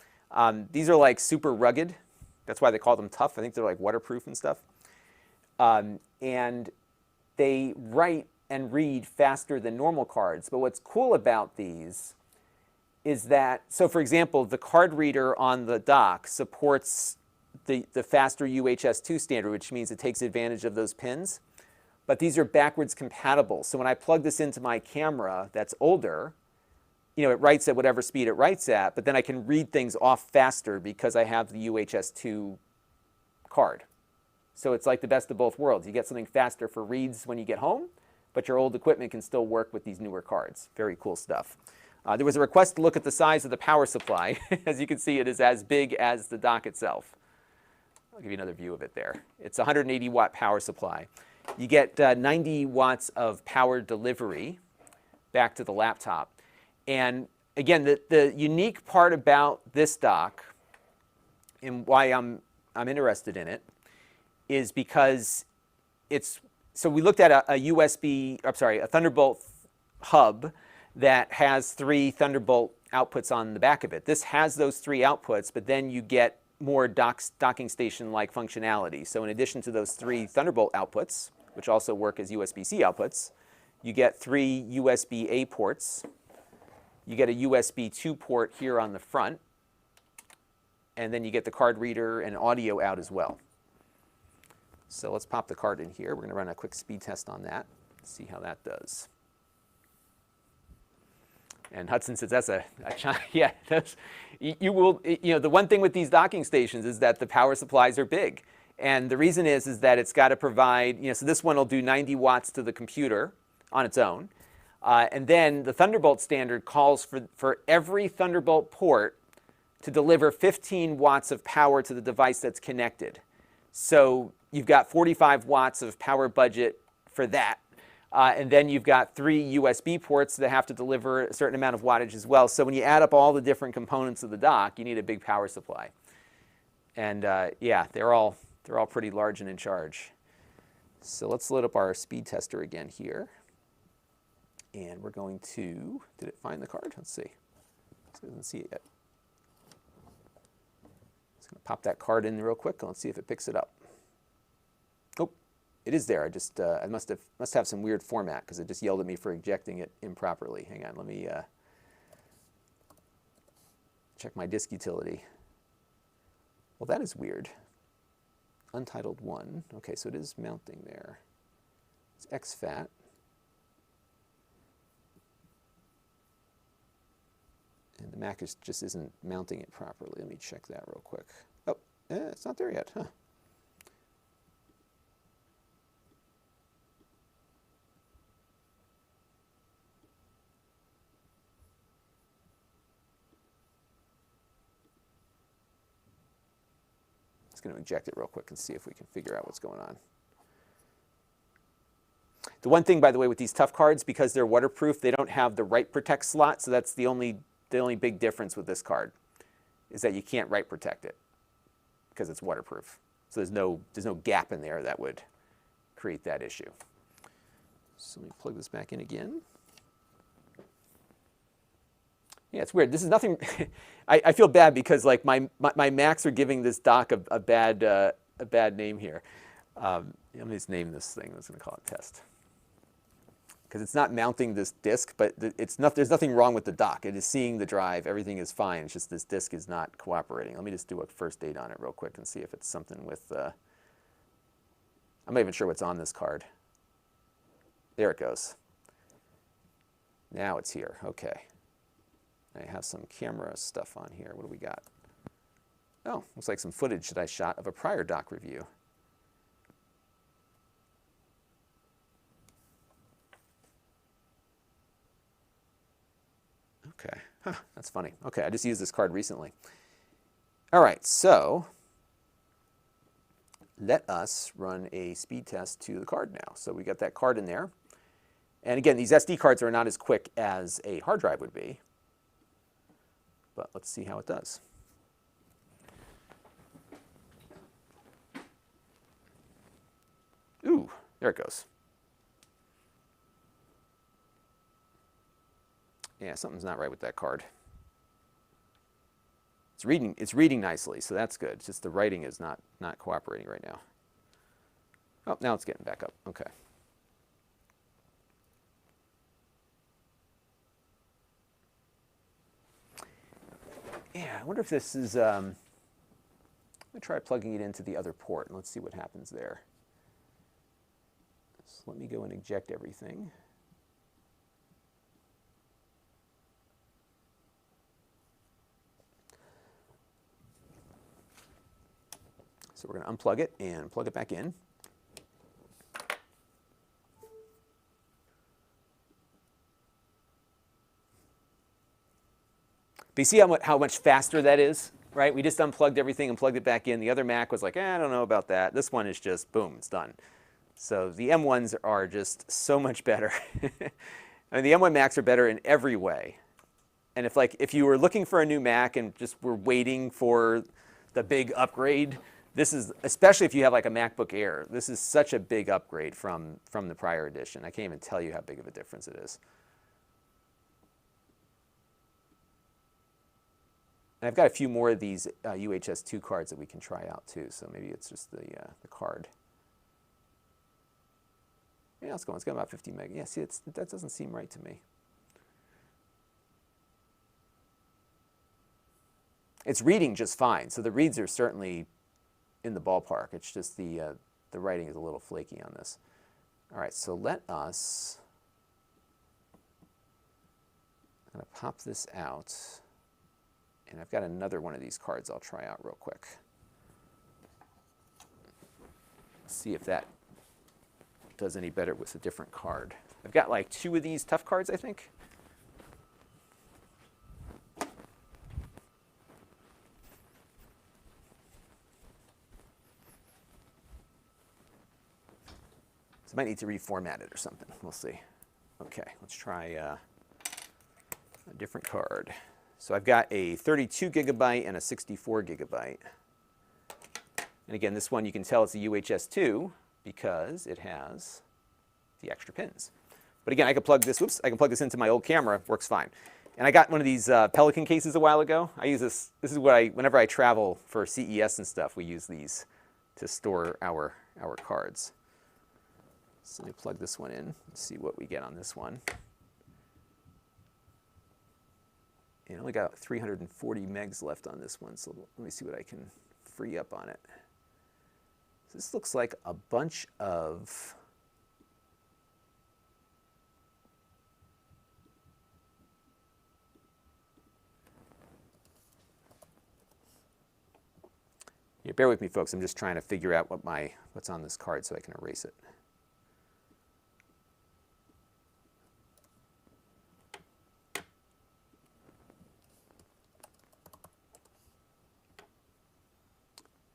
These are like super rugged. That's why they call them tough. I think they're like waterproof and stuff. And they write and read faster than normal cards. But what's cool about these is that, so for example, the card reader on the dock supports the faster UHS-2 standard, which means it takes advantage of those pins. But these are backwards compatible. So when I plug this into my camera that's older, it writes at whatever speed it writes at, but then I can read things off faster because I have the UHS-2 card. So it's like the best of both worlds. You get something faster for reads when you get home, but your old equipment can still work with these newer cards. Very cool stuff. There was a request to look at the size of the power supply. As you can see, it is as big as the dock itself. I'll give you another view of it there. It's a 180 watt power supply. You get 90 watts of power delivery back to the laptop. And again, the unique part about this dock and why I'm interested in it is because so we looked at a Thunderbolt hub that has 3 Thunderbolt outputs on the back of it. This has those 3 outputs, but then you get more docking station-like functionality. So in addition to those 3 Thunderbolt outputs, which also work as USB-C outputs, you get 3 USB-A ports. You get a USB 2 port here on the front, and then you get the card reader and audio out as well. So let's pop the card in here. We're going to run a quick speed test on that, see how that does. And Hudson says that's yeah, the one thing with these docking stations is that the power supplies are big. And the reason is that it's got to provide, so this one will do 90 watts to the computer on its own. And then the Thunderbolt standard calls for every Thunderbolt port to deliver 15 watts of power to the device that's connected. So you've got 45 watts of power budget for that. And then you've got 3 USB ports that have to deliver a certain amount of wattage as well. So when you add up all the different components of the dock, you need a big power supply. And yeah, they're all pretty large and in charge. So let's load up our speed tester again here. And we're going to, did it find the card? Let's see. It doesn't see it yet. Just going to pop that card in real quick and let's see if it picks it up. Oh, it is there. I must have some weird format because it just yelled at me for ejecting it improperly. Hang on, let me check my disk utility. Well, that is weird. Untitled 1. Okay, so it is mounting there. It's exFAT. And the Mac just isn't mounting it properly. Let me check that real quick. Oh, it's not there yet, huh? Just going to eject it real quick and see if we can figure out what's going on. The one thing, by the way, with these tough cards, because they're waterproof, they don't have the write protect slot, so that's the only big difference with this card is that you can't write protect it because it's waterproof. So there's no gap in there that would create that issue. So let me plug this back in again. Yeah, it's weird. This is nothing. I feel bad because like my Macs are giving this dock a bad name here. Let me just name this thing. I was going to call it test. Because it's not mounting this disk, but there's nothing wrong with the dock. It is seeing the drive. Everything is fine. It's just this disk is not cooperating. Let me just do a first date on it real quick and see if it's something with... I'm not even sure what's on this card. There it goes. Now it's here. Okay. I have some camera stuff on here. What do we got? Oh, looks like some footage that I shot of a prior dock review. Okay, huh, that's funny. Okay, I just used this card recently. All right, so let us run a speed test to the card now. So we got that card in there. And again, these SD cards are not as quick as a hard drive would be. But let's see how it does. Ooh, there it goes. Yeah, something's not right with that card. It's reading nicely, so that's good. It's just the writing is not cooperating right now. Oh, now it's getting back up. Okay. Yeah, I wonder if this is, I'm going to try plugging it into the other port, and let's see what happens there. So let me go and eject everything. So we're going to unplug it and plug it back in. But you see how much faster that is? right? We just unplugged everything and plugged it back in. The other Mac was like, I don't know about that. This one is just, boom, it's done. So the M1s are just so much better. I mean, the M1 Macs are better in every way. And if you were looking for a new Mac and just were waiting for the big upgrade, this is, especially if you have like a MacBook Air, this is such a big upgrade from the prior edition. I can't even tell you how big of a difference it is. And I've got a few more of these UHS-2 cards that we can try out too, so maybe it's just the card. Yeah, it's going about 50 meg. Yeah, see, that doesn't seem right to me. It's reading just fine, so the reads are certainly in the ballpark. It's just the writing is a little flaky on this. All right, so let us, I'm going to pop this out, and I've got another one of these cards I'll try out real quick. See if that does any better with a different card. I've got like 2 of these tough cards, I think. So I might need to reformat it or something. We'll see. Okay, let's try a different card. So I've got a 32 gigabyte and a 64 gigabyte. And again, this one you can tell it's a UHS-2 because it has the extra pins. But again, I could plug this, I can plug this into my old camera, works fine. And I got one of these Pelican cases a while ago. I use this is what whenever I travel for CES and stuff, we use these to store our cards. So let me plug this one in and see what we get on this one. And I only got 340 megs left on this one, so let me see what I can free up on it. So this looks like a bunch of yeah, bear with me, folks. I'm just trying to figure out what's on this card so I can erase it.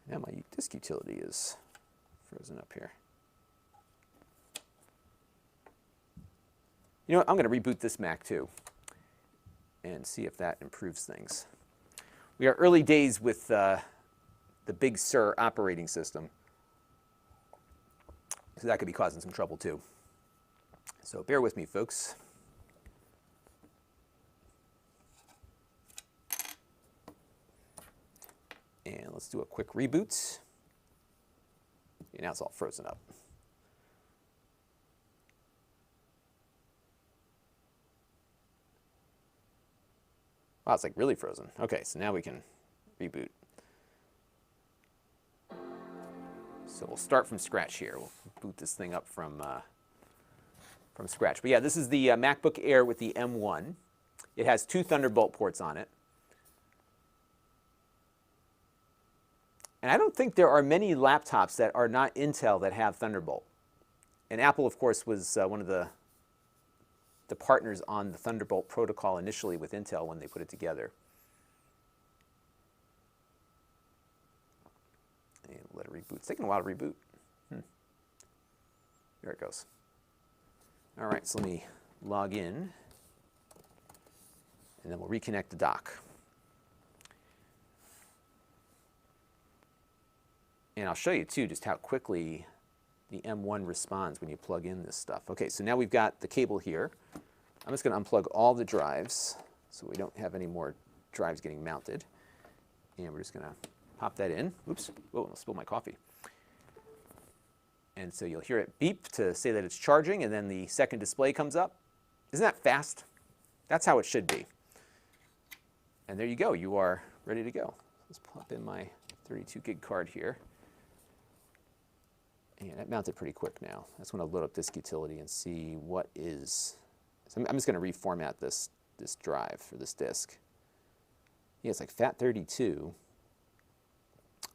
Now my disk utility is frozen up here. You know what? I'm going to reboot this Mac too and see if that improves things. We are early days with the Big Sur operating system, so that could be causing some trouble too. So bear with me, folks. And let's do a quick reboot. And now it's all frozen up. Wow, it's like really frozen. Okay, so now we can reboot. So we'll start from scratch here. We'll boot this thing up from scratch. But yeah, this is the MacBook Air with the M1. It has 2 Thunderbolt ports on it. And I don't think there are many laptops that are not Intel that have Thunderbolt. And Apple, of course, was one of the partners on the Thunderbolt protocol initially with Intel when they put it together. And let it reboot. It's taking a while to reboot. There it goes. All right, so let me log in, and then we'll reconnect the dock. And I'll show you, too, just how quickly the M1 responds when you plug in this stuff. Okay, so now we've got the cable here. I'm just going to unplug all the drives so we don't have any more drives getting mounted. And we're just going to pop that in. Oops, whoa, I'll spill my coffee. And so you'll hear it beep to say that it's charging, and then the second display comes up. Isn't that fast? That's how it should be. And there you go. You are ready to go. Let's pop in my 32 gig card here. And that mounted pretty quick now. I just want to load up disk utility and see what is. So I'm just going to reformat this drive for this disk. Yeah, it's like FAT32.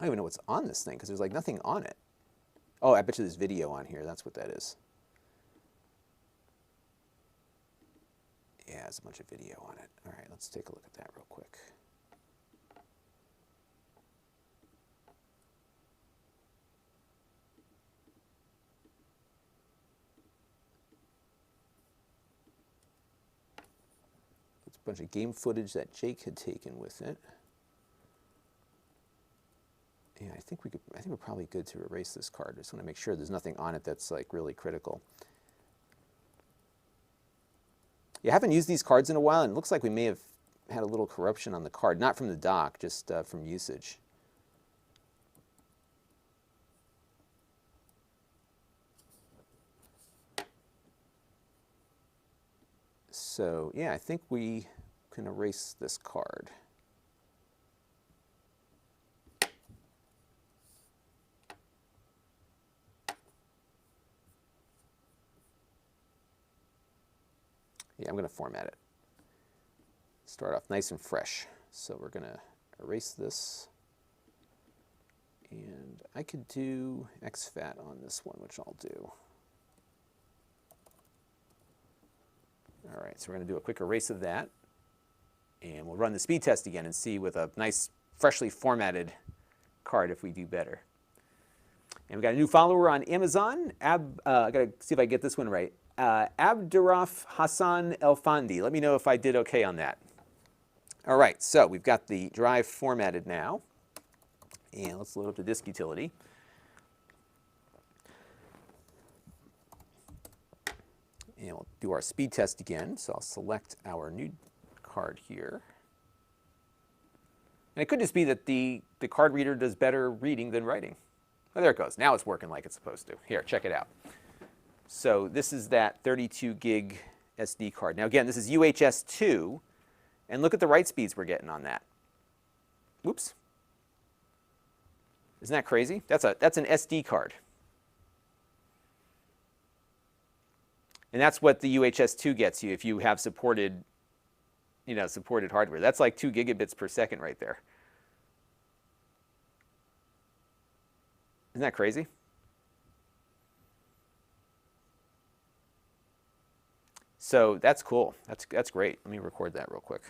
I don't even know what's on this thing because there's like nothing on it. Oh, I bet you there's video on here. That's what that is. Yeah, there's a bunch of video on it. All right, let's take a look at that real quick. bunch of game footage that Jake had taken with it. Yeah, I think we're probably good to erase this card. I just want to make sure there's nothing on it that's like really critical. Yeah, I haven't used these cards in a while, and it looks like we may have had a little corruption on the card, not from the dock, just from usage. So yeah, I think we can erase this card. Yeah, I'm going to format it. Start off nice and fresh. So we're going to erase this. And I could do exFAT on this one, which I'll do. All right, so we're going to do a quick erase of that. And we'll run the speed test again and see with a nice, freshly formatted card if we do better. And we got a new follower on Amazon. I got to see if I get this one right. Abdurraf Hassan Elfandi. Let me know if I did okay on that. All right, so we've got the drive formatted now. And let's load up the disk utility. And we'll do our speed test again. So I'll select our new card here. And it could just be that the card reader does better reading than writing. Oh, there it goes. Now it's working like it's supposed to. Here, check it out. So this is that 32 gig SD card. Now again, this is UHS 2, and look at the write speeds we're getting on that. Whoops. Isn't that crazy? That's an SD card. And that's what the UHS 2 gets you if you have supported, supported hardware. That's like 2 gigabits per second right there. Isn't that crazy? So that's cool. That's great. Let me record that real quick.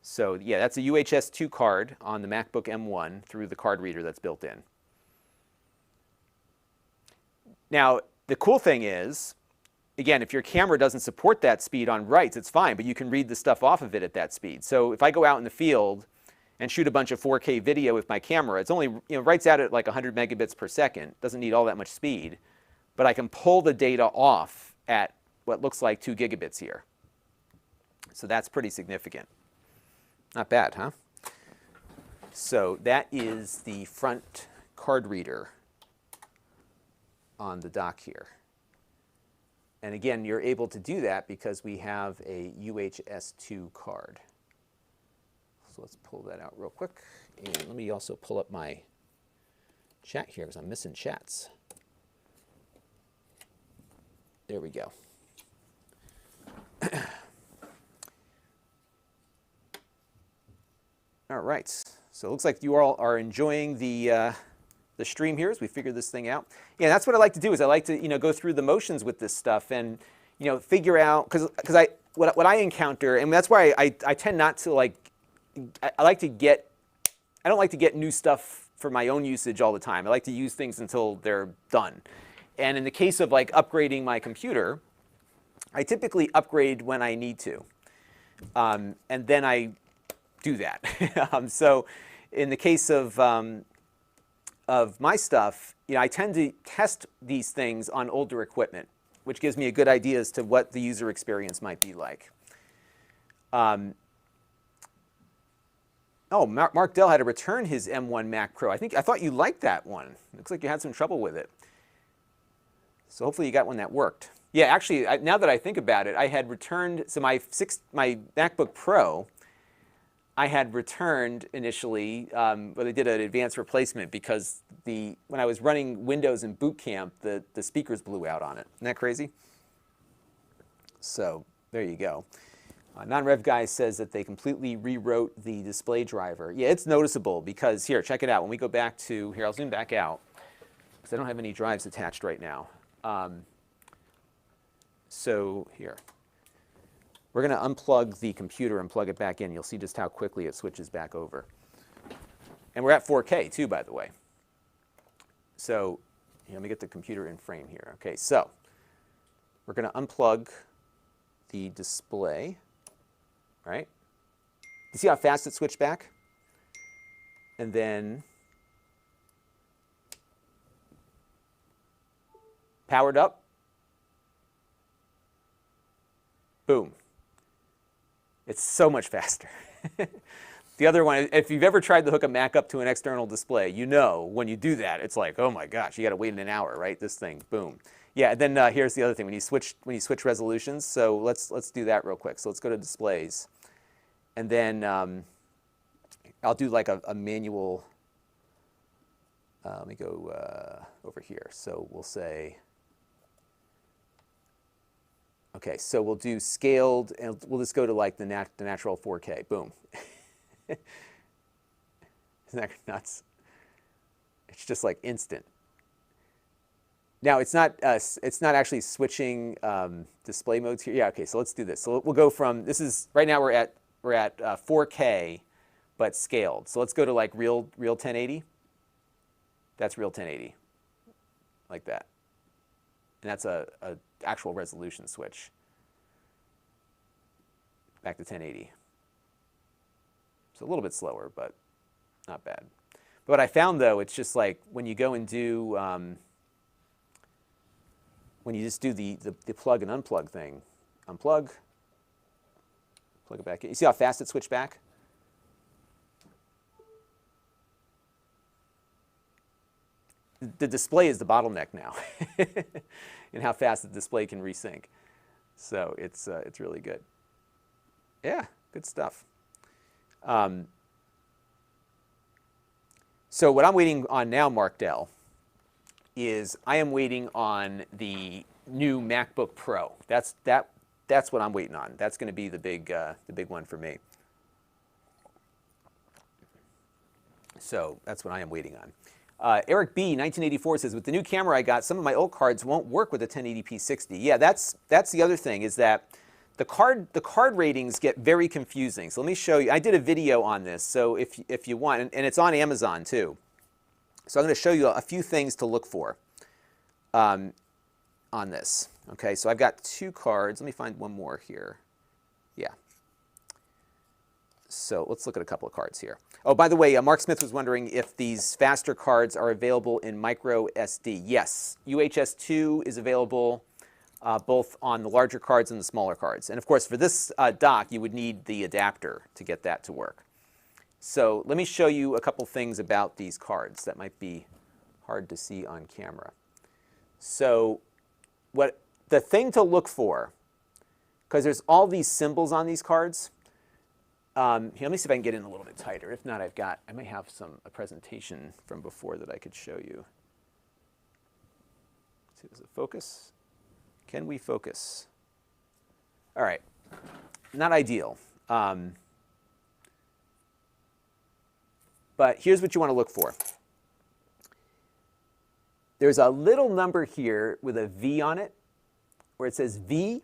So yeah, that's a UHS 2 card on the MacBook M1 through the card reader that's built in. Now, the cool thing is, again, if your camera doesn't support that speed on writes, it's fine, but you can read the stuff off of it at that speed. So if I go out in the field and shoot a bunch of 4K video with my camera, it's only, writes out at like 100 megabits per second. Doesn't need all that much speed. But I can pull the data off at what looks like 2 gigabits here. So that's pretty significant. Not bad, huh? So that is the front card reader on the dock here. And again, you're able to do that because we have a UHS 2 card. So let's pull that out real quick. And let me also pull up my chat here because I'm missing chats. There we go. All right. So it looks like you all are enjoying the stream here as we figure this thing out. Yeah, that's what I like to do. Is I like to go through the motions with this stuff and figure out because what I encounter, and that's why I tend not to I don't like to get new stuff for my own usage all the time. I like to use things until they're done. And in the case of upgrading my computer, I typically upgrade when I need to, and then I do that. So in the case of my stuff, I tend to test these things on older equipment, which gives me a good idea as to what the user experience might be like. Oh, Mark Dell had to return his M1 Mac Pro. I thought you liked that one. Looks like you had some trouble with it. So hopefully you got one that worked. Yeah, actually, now that I think about it, I had returned, so my MacBook Pro, I had returned initially, but they did an advanced replacement because when I was running Windows in boot camp, the speakers blew out on it. Isn't that crazy? So there you go. Non-Rev Guy says that they completely rewrote the display driver. Yeah, it's noticeable because here, check it out. When we go back to, here, I'll zoom back out because I don't have any drives attached right now. So here, we're going to unplug the computer and plug it back in. You'll see just how quickly it switches back over. And we're at 4K too, by the way. So let me get the computer in frame here. Okay, so we're going to unplug the display, right? You see how fast it switched back? And then powered up. Boom. It's so much faster. The other one, if you've ever tried to hook a Mac up to an external display, you know when you do that, it's like, oh my gosh, you got to wait an hour, right? This thing, boom. Yeah, and then here's the other thing, when you switch resolutions. So let's do that real quick. So let's go to displays, and then I'll do like a manual. Let me go over here. So we'll say, okay, so we'll do scaled, and we'll just go to like the natural 4K. Boom. Isn't that nuts? It's just like instant. Now it's not actually switching display modes here. Yeah, okay. So let's do this. So we'll go from, this is right now we're at 4K, but scaled. So let's go to like real 1080. That's real 1080, like that. And that's a actual resolution switch. Back to 1080. It's a little bit slower, but not bad. But what I found, though, it's just like when you go and do, when you just do the plug and unplug thing, unplug, plug it back in. You see how fast it switched back? The display is the bottleneck now, and how fast the display can resync. So it's really good. Yeah, good stuff. So what I'm waiting on now, Mark Dell, is I am waiting on the new MacBook Pro. That's what I'm waiting on. That's going to be the big one for me. So that's what I am waiting on. Eric B, 1984 says, with the new camera I got, some of my old cards won't work with a 1080p 60. Yeah, that's the other thing, is that the card ratings get very confusing. So let me show you. I did a video on this, so if you want, and it's on Amazon too. So I'm going to show you a few things to look for on this. Okay, so I've got two cards. Let me find one more here. Yeah. So let's look at a couple of cards here. Oh, by the way, Mark Smith was wondering if these faster cards are available in micro SD. Yes, UHS 2 is available both on the larger cards and the smaller cards. And of course, for this dock, you would need the adapter to get that to work. So let me show you a couple things about these cards that might be hard to see on camera. So the thing to look for, because there's all these symbols on these cards. Here, let me see if I can get in a little bit tighter. If not, I may have a presentation from before that I could show you. Let's see, does it focus? Can we focus? All right, not ideal. But here's what you want to look for. There's a little number here with a V on it, where it says V,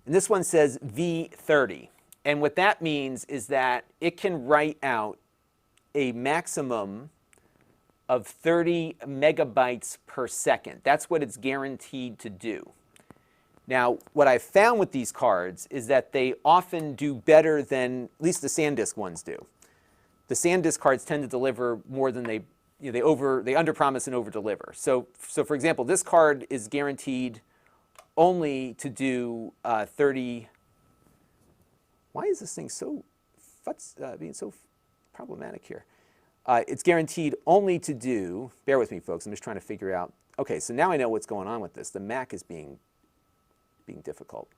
and this one says V30. And what that means is that it can write out a maximum of 30 megabytes per second. That's what it's guaranteed to do. Now, what I've found with these cards is that they often do better than, at least the SanDisk ones do. The SanDisk cards tend to deliver more than they underpromise and overdeliver. So for example, this card is guaranteed only to do 30. Why is this thing so being so problematic here? It's guaranteed only to do, bear with me folks, I'm just trying to figure out, okay, so now I know what's going on with this. The Mac is being difficult.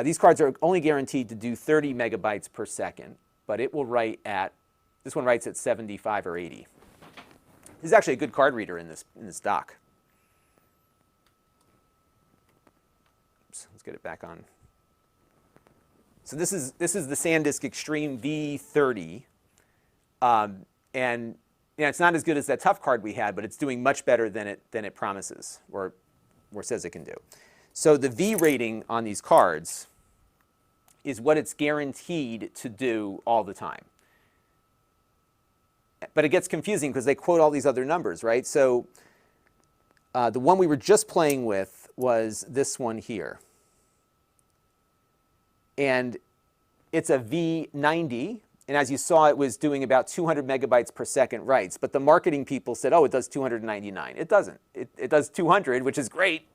These cards are only guaranteed to do 30 megabytes per second, but it will write at, this one writes at 75 or 80. This is actually a good card reader in this dock. Oops, let's get it back on. So this is the SanDisk Extreme V30, and it's not as good as that tough card we had, but it's doing much better than it promises or says it can do. So the V rating on these cards is what it's guaranteed to do all the time. But it gets confusing because they quote all these other numbers, right? So the one we were just playing with was this one here. And it's a V90, and as you saw, it was doing about 200 megabytes per second writes. But the marketing people said, oh, it does 299. It doesn't. It does 200, which is great,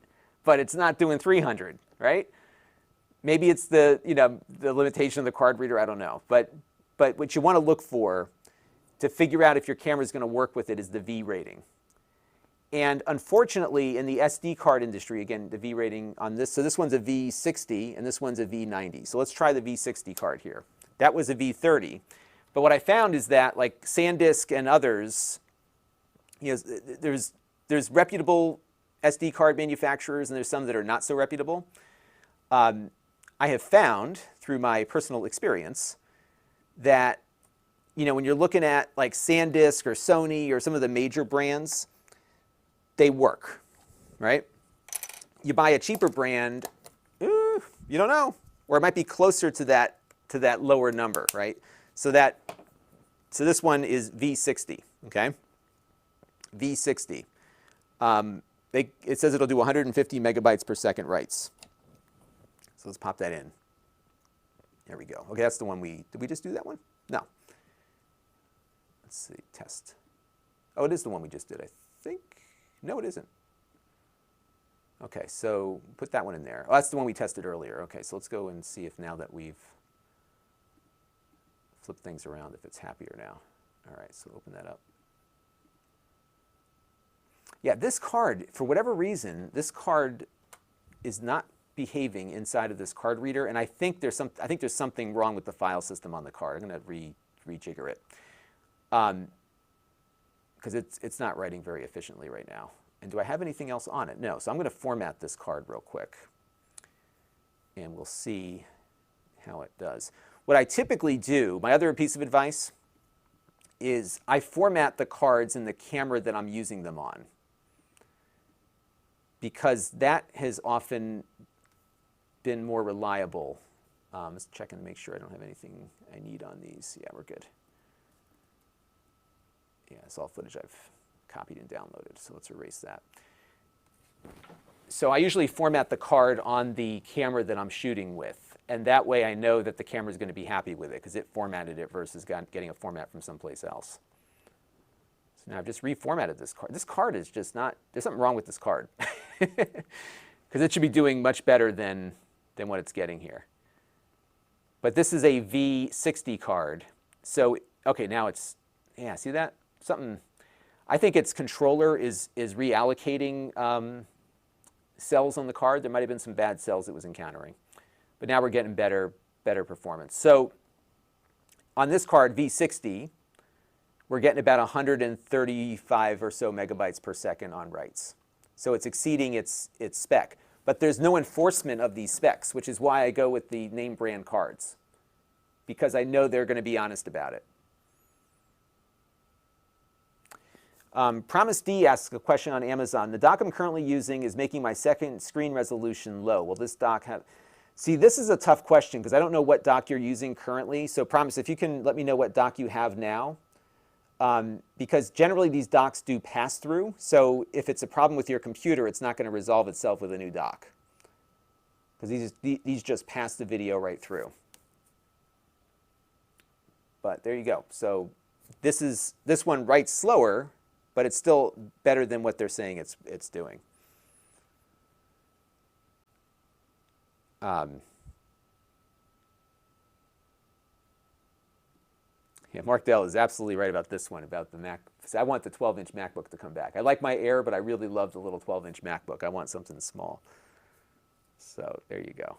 but it's not doing 300, right? Maybe it's the limitation of the card reader. I don't know. But what you want to look for to figure out if your camera is going to work with it is the V rating. And unfortunately, in the SD card industry, again, the V rating on this, so this one's a V60 and this one's a V90. So let's try the V60 card here. That was a V30. But what I found is that, like SanDisk and others, there's reputable SD card manufacturers and there's some that are not so reputable. I have found, through my personal experience, that when you're looking at like SanDisk or Sony or some of the major brands, they work, right? You buy a cheaper brand, you don't know, or it might be closer to that lower number, right? So this one is V60, okay? V60. It says it'll do 150 megabytes per second writes. So let's pop that in. There we go. Okay, that's the one did we just do that one? No. Let's see, test. Oh, it is the one we just did, I think. No, it isn't. Okay, so put that one in there. Oh, that's the one we tested earlier. Okay, so let's go and see if now that we've flipped things around, if it's happier now. All right, so open that up. Yeah, this card, for whatever reason, this card is not behaving inside of this card reader, and I think there's something wrong with the file system on the card. I'm going to rejigger it because it's not writing very efficiently right now. And do I have anything else on it? No. So I'm going to format this card real quick, and we'll see how it does. What I typically do, my other piece of advice, is I format the cards in the camera that I'm using them on, because that has often been more reliable. Let's check and make sure I don't have anything I need on these. Yeah, we're good. Yeah, it's all footage I've copied and downloaded, so let's erase that. So I usually format the card on the camera that I'm shooting with, and that way I know that the camera is going to be happy with it because it formatted it versus getting a format from someplace else. So now I've just reformatted this card. This card is just not, there's something wrong with this card because it should be doing much better than what it's getting here. But this is a V60 card. So, okay, now it's, yeah, see that? Something, I think its controller is reallocating cells on the card. There might have been some bad cells it was encountering. But now we're getting better performance. So on this card, V60, we're getting about 135 or so megabytes per second on writes. So it's exceeding its spec. But there's no enforcement of these specs, which is why I go with the name brand cards, because I know they're going to be honest about it. Promise D asks a question on Amazon. The dock I'm currently using is making my second screen resolution low. Will this dock have... See, this is a tough question because I don't know what dock you're using currently. So Promise, if you can let me know what dock you have now. Because generally these docks do pass through. So if it's a problem with your computer, it's not going to resolve itself with a new dock. Because these just pass the video right through. But there you go. So this one writes slower, but it's still better than what they're saying it's doing. Yeah, Mark Dell is absolutely right about this one, about the Mac. I want the 12-inch MacBook to come back. I like my Air, but I really love the little 12-inch MacBook. I want something small. So there you go.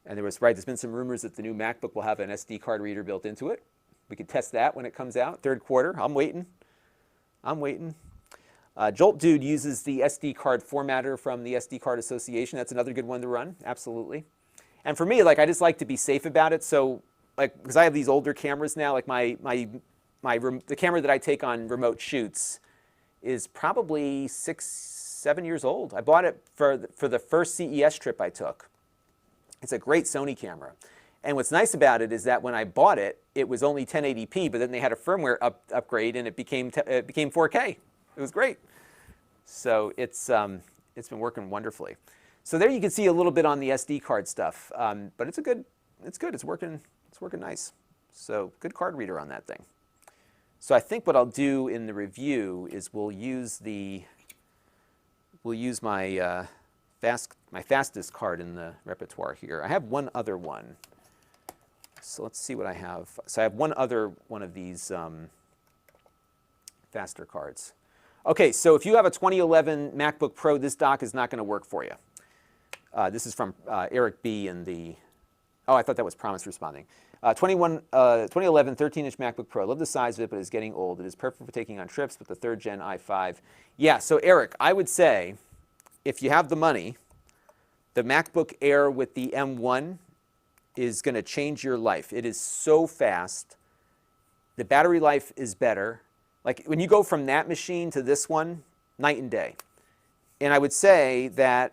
And there's been some rumors that the new MacBook will have an SD card reader built into it. We could test that when it comes out, third quarter. I'm waiting. Jolt Dude uses the SD card formatter from the SD Card Association. That's another good one to run, absolutely. And for me, like, I just like to be safe about it. So, like, because I have these older cameras now, like the camera that I take on remote shoots is probably 6-7 years old. I bought it for the first CES trip I took. It's a great Sony camera. And what's nice about it is that when I bought it, it was only 1080p, but then they had a firmware upgrade and it became 4K. It was great. So it's been working wonderfully. So there you can see a little bit on the SD card stuff, but it's good. It's working nice. So good card reader on that thing. So I think what I'll do in the review is we'll use my fastest card in the repertoire here. I have one other one. So let's see what I have. So I have one other one of these faster cards. Okay, so if you have a 2011 MacBook Pro, this dock is not going to work for you. This is from Eric B. in the, oh, I thought that was Promise responding. 2011 13-inch MacBook Pro. Love the size of it, but it's getting old. It is perfect for taking on trips with the 3rd Gen i5. Yeah, so Eric, I would say if you have the money, the MacBook Air with the M1 is going to change your life. It is so fast. The battery life is better. Like when you go from that machine to this one, night and day. And I would say that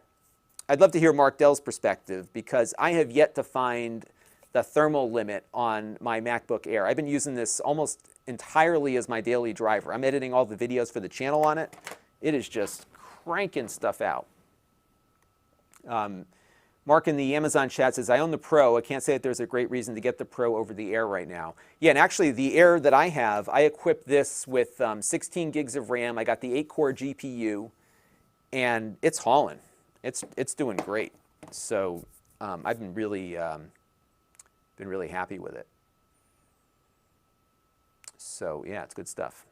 I'd love to hear Mark Dell's perspective because I have yet to find the thermal limit on my MacBook Air. I've been using this almost entirely as my daily driver. I'm editing all the videos for the channel on it. It is just cranking stuff out. Mark in the Amazon chat says, I own the Pro. I can't say that there's a great reason to get the Pro over the Air right now. Yeah, and actually the Air that I have, I equipped this with 16 gigs of RAM. I got the 8-core GPU, and it's hauling. It's doing great. So I've been really happy with it. So yeah, it's good stuff.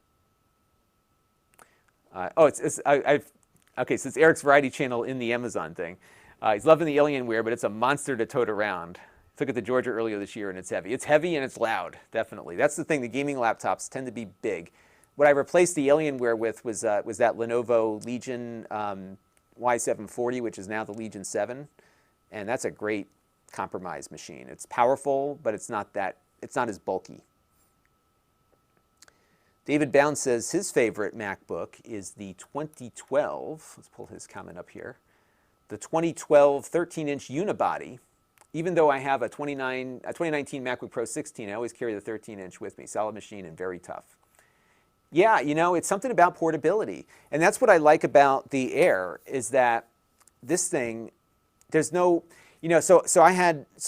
Okay, so it's Eric's Variety Channel in the Amazon thing. He's loving the Alienware, but it's a monster to tote around. Took it to Georgia earlier this year, and it's heavy. It's heavy and it's loud, definitely. That's the thing. The gaming laptops tend to be big. What I replaced the Alienware with was that Lenovo Legion Y740, which is now the Legion 7, and that's a great compromise machine. It's powerful, but it's not as bulky. David Bound says his favorite MacBook is the 2012. Let's pull his comment up here. The 2012 13-inch unibody. Even though I have a 2019 MacBook Pro 16, I always carry the 13-inch with me. Solid machine and very tough. Yeah, you know, it's something about portability. And that's what I like about the Air is that this thing, there's no, you know, so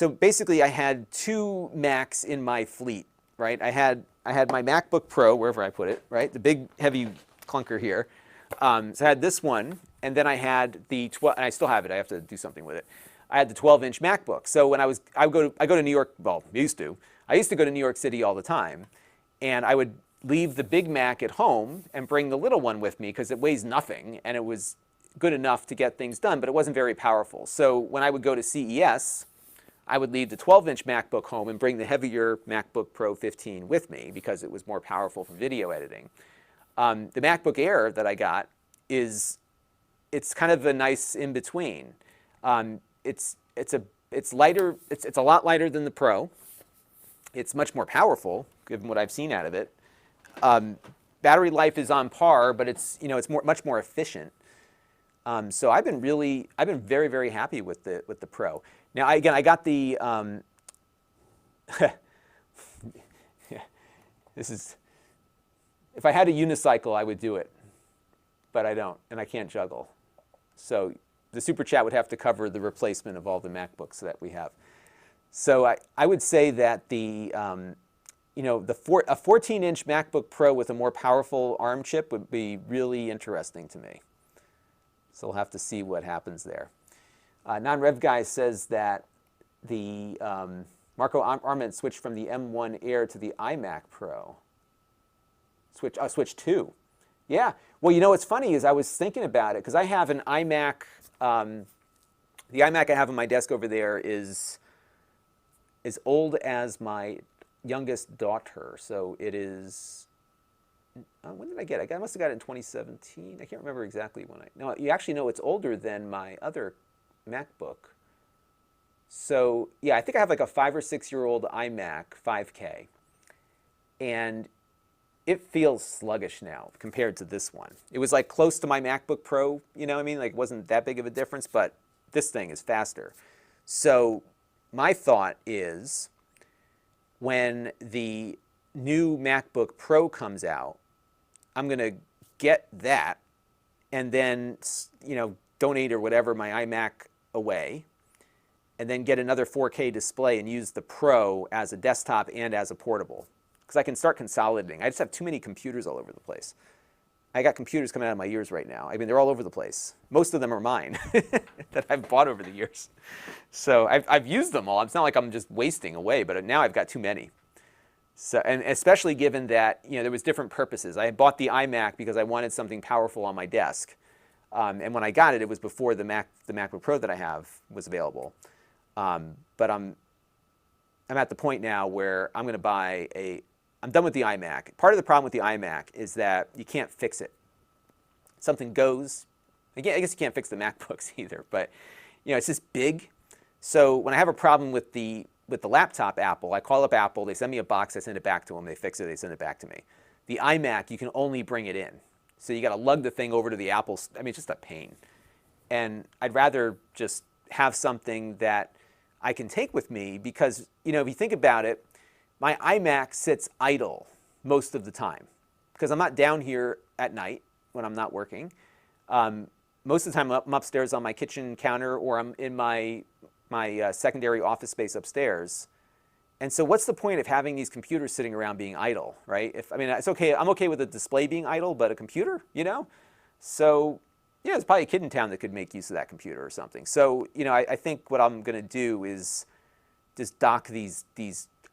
basically I had 2 Macs in my fleet, right? I had my MacBook Pro, wherever I put it, right? The big heavy clunker here. So I had this one, and then I had the 12, and I still have it. I have to do something with it. I had the 12-inch MacBook. So when I go to New York. Well, I used to go to New York City all the time, and I would leave the big Mac at home and bring the little one with me because it weighs nothing, and it was good enough to get things done, but it wasn't very powerful. So when I would go to CES, I would leave the 12-inch MacBook home and bring the heavier MacBook Pro 15 with me because it was more powerful for video editing. The MacBook Air that I got it's kind of a nice in-between. It's lighter. It's a lot lighter than the Pro. It's much more powerful, given what I've seen out of it. Battery life is on par, but it's much more efficient. So I've been very, very happy with the Pro. Now I got the this is, if I had a unicycle, I would do it, but I don't, and I can't juggle. So the super chat would have to cover the replacement of all the MacBooks that we have. So I would say that a 14-inch MacBook Pro with a more powerful ARM chip would be really interesting to me. So we'll have to see what happens there. Non-Rev Guy says that the Marco Arment switched from the M1 Air to the iMac Pro. Switch 2. Yeah. Well, you know what's funny is I was thinking about it because I have an iMac. The iMac I have on my desk over there is as old as my youngest daughter. So it is. When did I get it? I must have got it in 2017. I can't remember exactly when No, you actually know it's older than my other MacBook. So yeah, I think I have like a 5 or 6 year old iMac 5K, and it feels sluggish now compared to this one. It was like close to my MacBook Pro, you know what I mean? Like it wasn't that big of a difference, but this thing is faster. So my thought is when the new MacBook Pro comes out, I'm going to get that and then, donate or whatever my iMac away and then get another 4K display and use the Pro as a desktop and as a portable. Because I can start consolidating. I just have too many computers all over the place. I got computers coming out of my ears right now. I mean, they're all over the place. Most of them are mine that I've bought over the years. So I've used them all. It's not like I'm just wasting away, but now I've got too many. So, and especially given that, you know, there was different purposes. I had bought the iMac because I wanted something powerful on my desk. And when I got it, it was before the MacBook Pro that I have was available. But I'm at the point now where I'm going to buy I'm done with the iMac. Part of the problem with the iMac is that you can't fix it. Something goes. Again, I guess you can't fix the MacBooks either, but you know, it's just big. So when I have a problem with the laptop Apple, I call up Apple, they send me a box, I send it back to them, they fix it, they send it back to me. The iMac, you can only bring it in. So you got to lug the thing over to the Apple. I mean, it's just a pain. And I'd rather just have something that I can take with me because, you know, if you think about it, my iMac sits idle most of the time because I'm not down here at night when I'm not working. Most of the time I'm upstairs on my kitchen counter or I'm in my secondary office space upstairs. And so what's the point of having these computers sitting around being idle, right? I mean, it's okay. I'm okay with a display being idle, but a computer, you know? So, yeah, there's probably a kid in town that could make use of that computer or something. So, you know, I think what I'm going to do is just dock these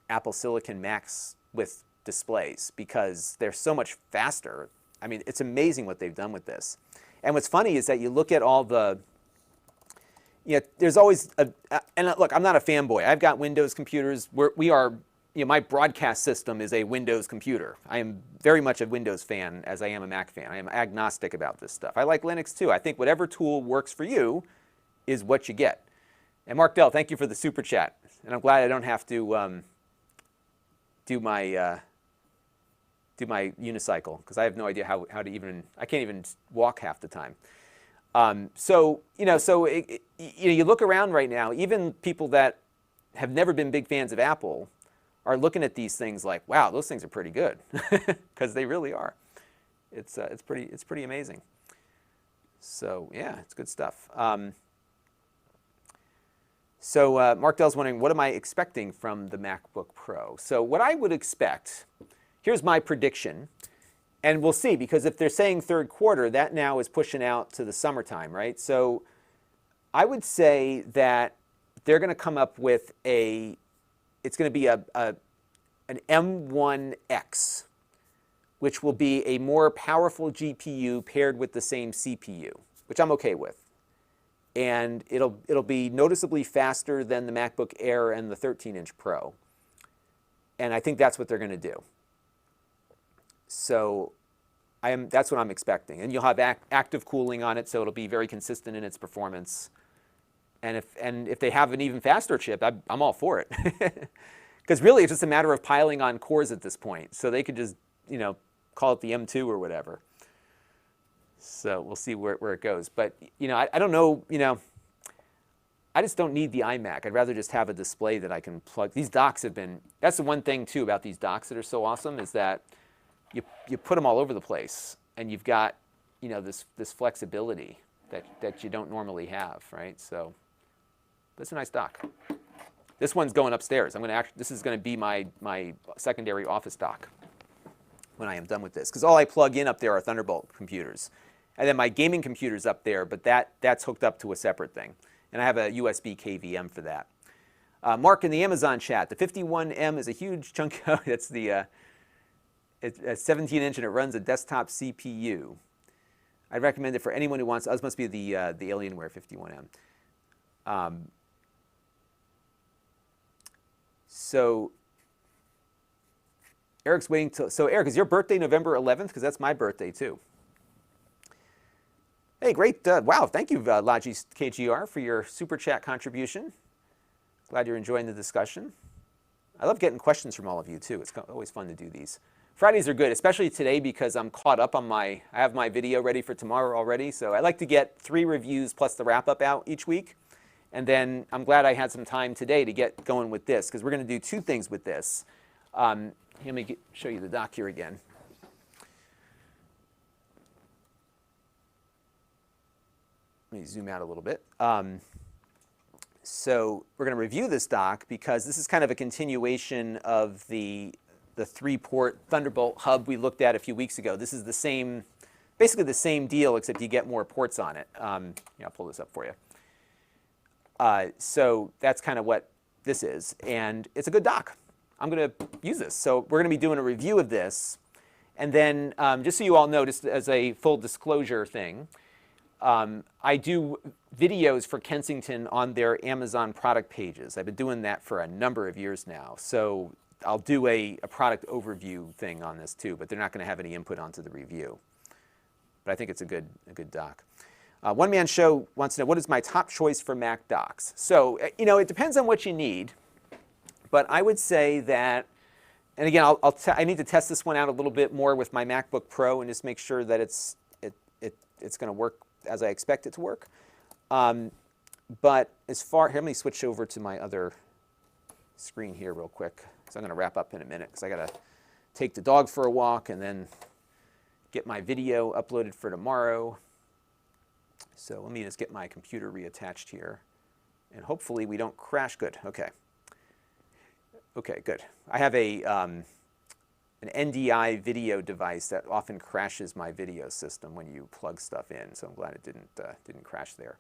Apple Silicon Macs with displays because they're so much faster. I mean, it's amazing what they've done with this. And what's funny is that you look at all the, you know, there's always and look, I'm not a fanboy. I've got Windows computers. We are, you know, my broadcast system is a Windows computer. I am very much a Windows fan as I am a Mac fan. I am agnostic about this stuff. I like Linux too. I think whatever tool works for you is what you get. And Mark Dell, thank you for the super chat. And I'm glad I don't have to do my unicycle because I have no idea how to even, I can't even walk half the time. So, you know, you look around right now, even people that have never been big fans of Apple are looking at these things like, wow, those things are pretty good because they really are. It's pretty amazing. So yeah, it's good stuff. Mark Dell's wondering, what am I expecting from the MacBook Pro? So what I would expect, here's my prediction, and we'll see, because if they're saying third quarter, that now is pushing out to the summertime, right? So I would say that they're going to come up with it's going to be an M1X, which will be a more powerful GPU paired with the same CPU, which I'm okay with. And it'll be noticeably faster than the MacBook Air and the 13-inch Pro. And I think that's what they're going to do. So that's what I'm expecting. And you'll have active cooling on it, so it'll be very consistent in its performance. And if they have an even faster chip, I'm all for it. Because really, it's just a matter of piling on cores at this point. So they could just, you know, call it the M2 or whatever. So we'll see where it goes. But, you know, I don't know, you know, I just don't need the iMac. I'd rather just have a display that I can plug. These docks have been, that's the one thing, too, about these docks that are so awesome is that you put them all over the place, and you've got, you know, this flexibility that you don't normally have, right? So that's a nice dock. This one's going upstairs. This is going to be my secondary office dock when I am done with this, because all I plug in up there are Thunderbolt computers. And then my gaming computer's up there, but that's hooked up to a separate thing. And I have a USB KVM for that. Mark in the Amazon chat, the 51M is a huge chunk. That's it's a 17-inch and it runs a desktop CPU. I'd recommend it for anyone who wants. This must be the Alienware 51M. So Eric's waiting till. So Eric, is your birthday November 11th? Because that's my birthday too. Hey, great. Wow, thank you, Logis KGR, for your super chat contribution. Glad you're enjoying the discussion. I love getting questions from all of you too. It's always fun to do these. Fridays are good, especially today because I'm caught up on I have my video ready for tomorrow already. So I like to get 3 reviews plus the wrap-up out each week. And then I'm glad I had some time today to get going with this because we're going to do 2 things with this. Let me show you the dock here again. Let me zoom out a little bit. So we're going to review this dock because this is kind of a continuation of the 3-port Thunderbolt hub we looked at a few weeks ago. This is the same, basically the same deal, except you get more ports on it. Yeah, I'll pull this up for you. So that's kind of what this is, and it's a good dock. I'm going to use this. So we're going to be doing a review of this, and then just so you all know, just as a full disclosure thing, I do videos for Kensington on their Amazon product pages. I've been doing that for a number of years now. So I'll do a product overview thing on this too, but they're not going to have any input onto the review. But I think it's a good dock. One Man Show wants to know, what is my top choice for Mac docks? So, you know, it depends on what you need, but I would say that, and again, I need to test this one out a little bit more with my MacBook Pro and just make sure that it's going to work as I expect it to work. But as far, here, let me switch over to my other screen here real quick, because I'm going to wrap up in a minute, because I got to take the dog for a walk and then get my video uploaded for tomorrow. So let me just get my computer reattached here, and hopefully we don't crash. Good. Okay. Okay, good. I have an NDI video device that often crashes my video system when you plug stuff in, so I'm glad it didn't crash there.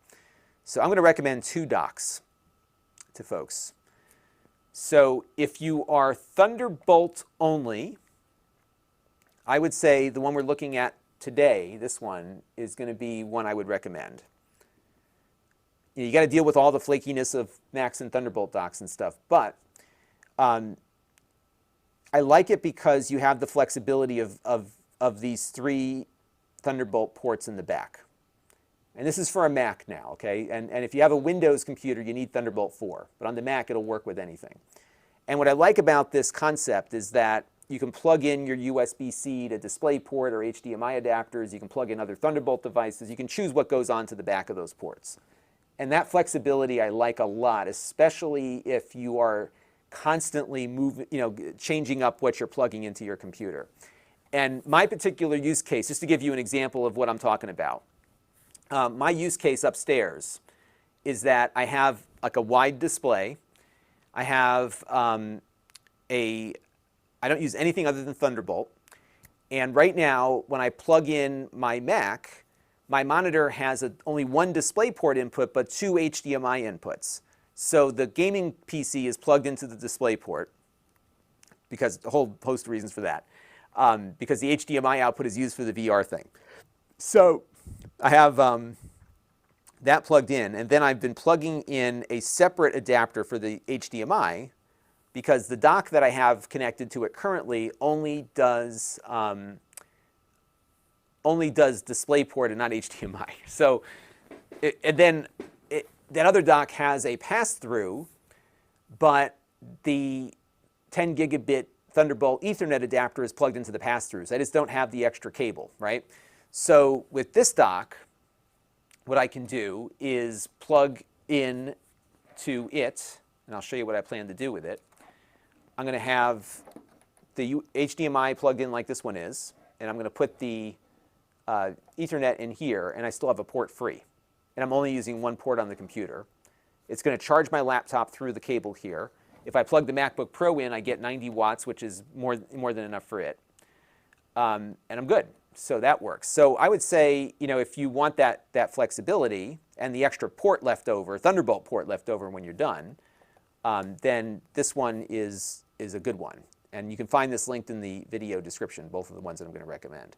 So I'm going to recommend 2 docks to folks. So if you are Thunderbolt only, I would say the one we're looking at today, this one, is going to be one I would recommend. You got to deal with all the flakiness of Macs and Thunderbolt docks and stuff, but I like it because you have the flexibility of these 3 Thunderbolt ports in the back. And this is for a Mac now, okay? And if you have a Windows computer, you need Thunderbolt 4. But on the Mac, it'll work with anything. And what I like about this concept is that you can plug in your USB-C to DisplayPort or HDMI adapters. You can plug in other Thunderbolt devices. You can choose what goes onto the back of those ports. And that flexibility I like a lot, especially if you are constantly changing up what you're plugging into your computer. And my particular use case, just to give you an example of what I'm talking about, my use case upstairs is that I have like a wide display. I have I don't use anything other than Thunderbolt. And right now, when I plug in my Mac, my monitor has only 1 DisplayPort input, but 2 HDMI inputs. So the gaming PC is plugged into the DisplayPort, because a whole host of reasons for that, because the HDMI output is used for the VR thing. So I have that plugged in, and then I've been plugging in a separate adapter for the HDMI, because the dock that I have connected to it currently only does DisplayPort and not HDMI. So, that other dock has a pass-through, but the 10 gigabit Thunderbolt Ethernet adapter is plugged into the pass-throughs. I just don't have the extra cable, right? So with this dock, what I can do is plug in to it, and I'll show you what I plan to do with it. I'm going to have the HDMI plugged in like this one is, and I'm going to put the Ethernet in here, and I still have a port free. And I'm only using 1 port on the computer. It's going to charge my laptop through the cable here. If I plug the MacBook Pro in, I get 90 watts, which is more than enough for it. And I'm good. So that works. So I would say, you know, if you want that flexibility and the extra port left over, Thunderbolt port left over when you're done, then this one is a good one. And you can find this linked in the video description, both of the ones that I'm going to recommend.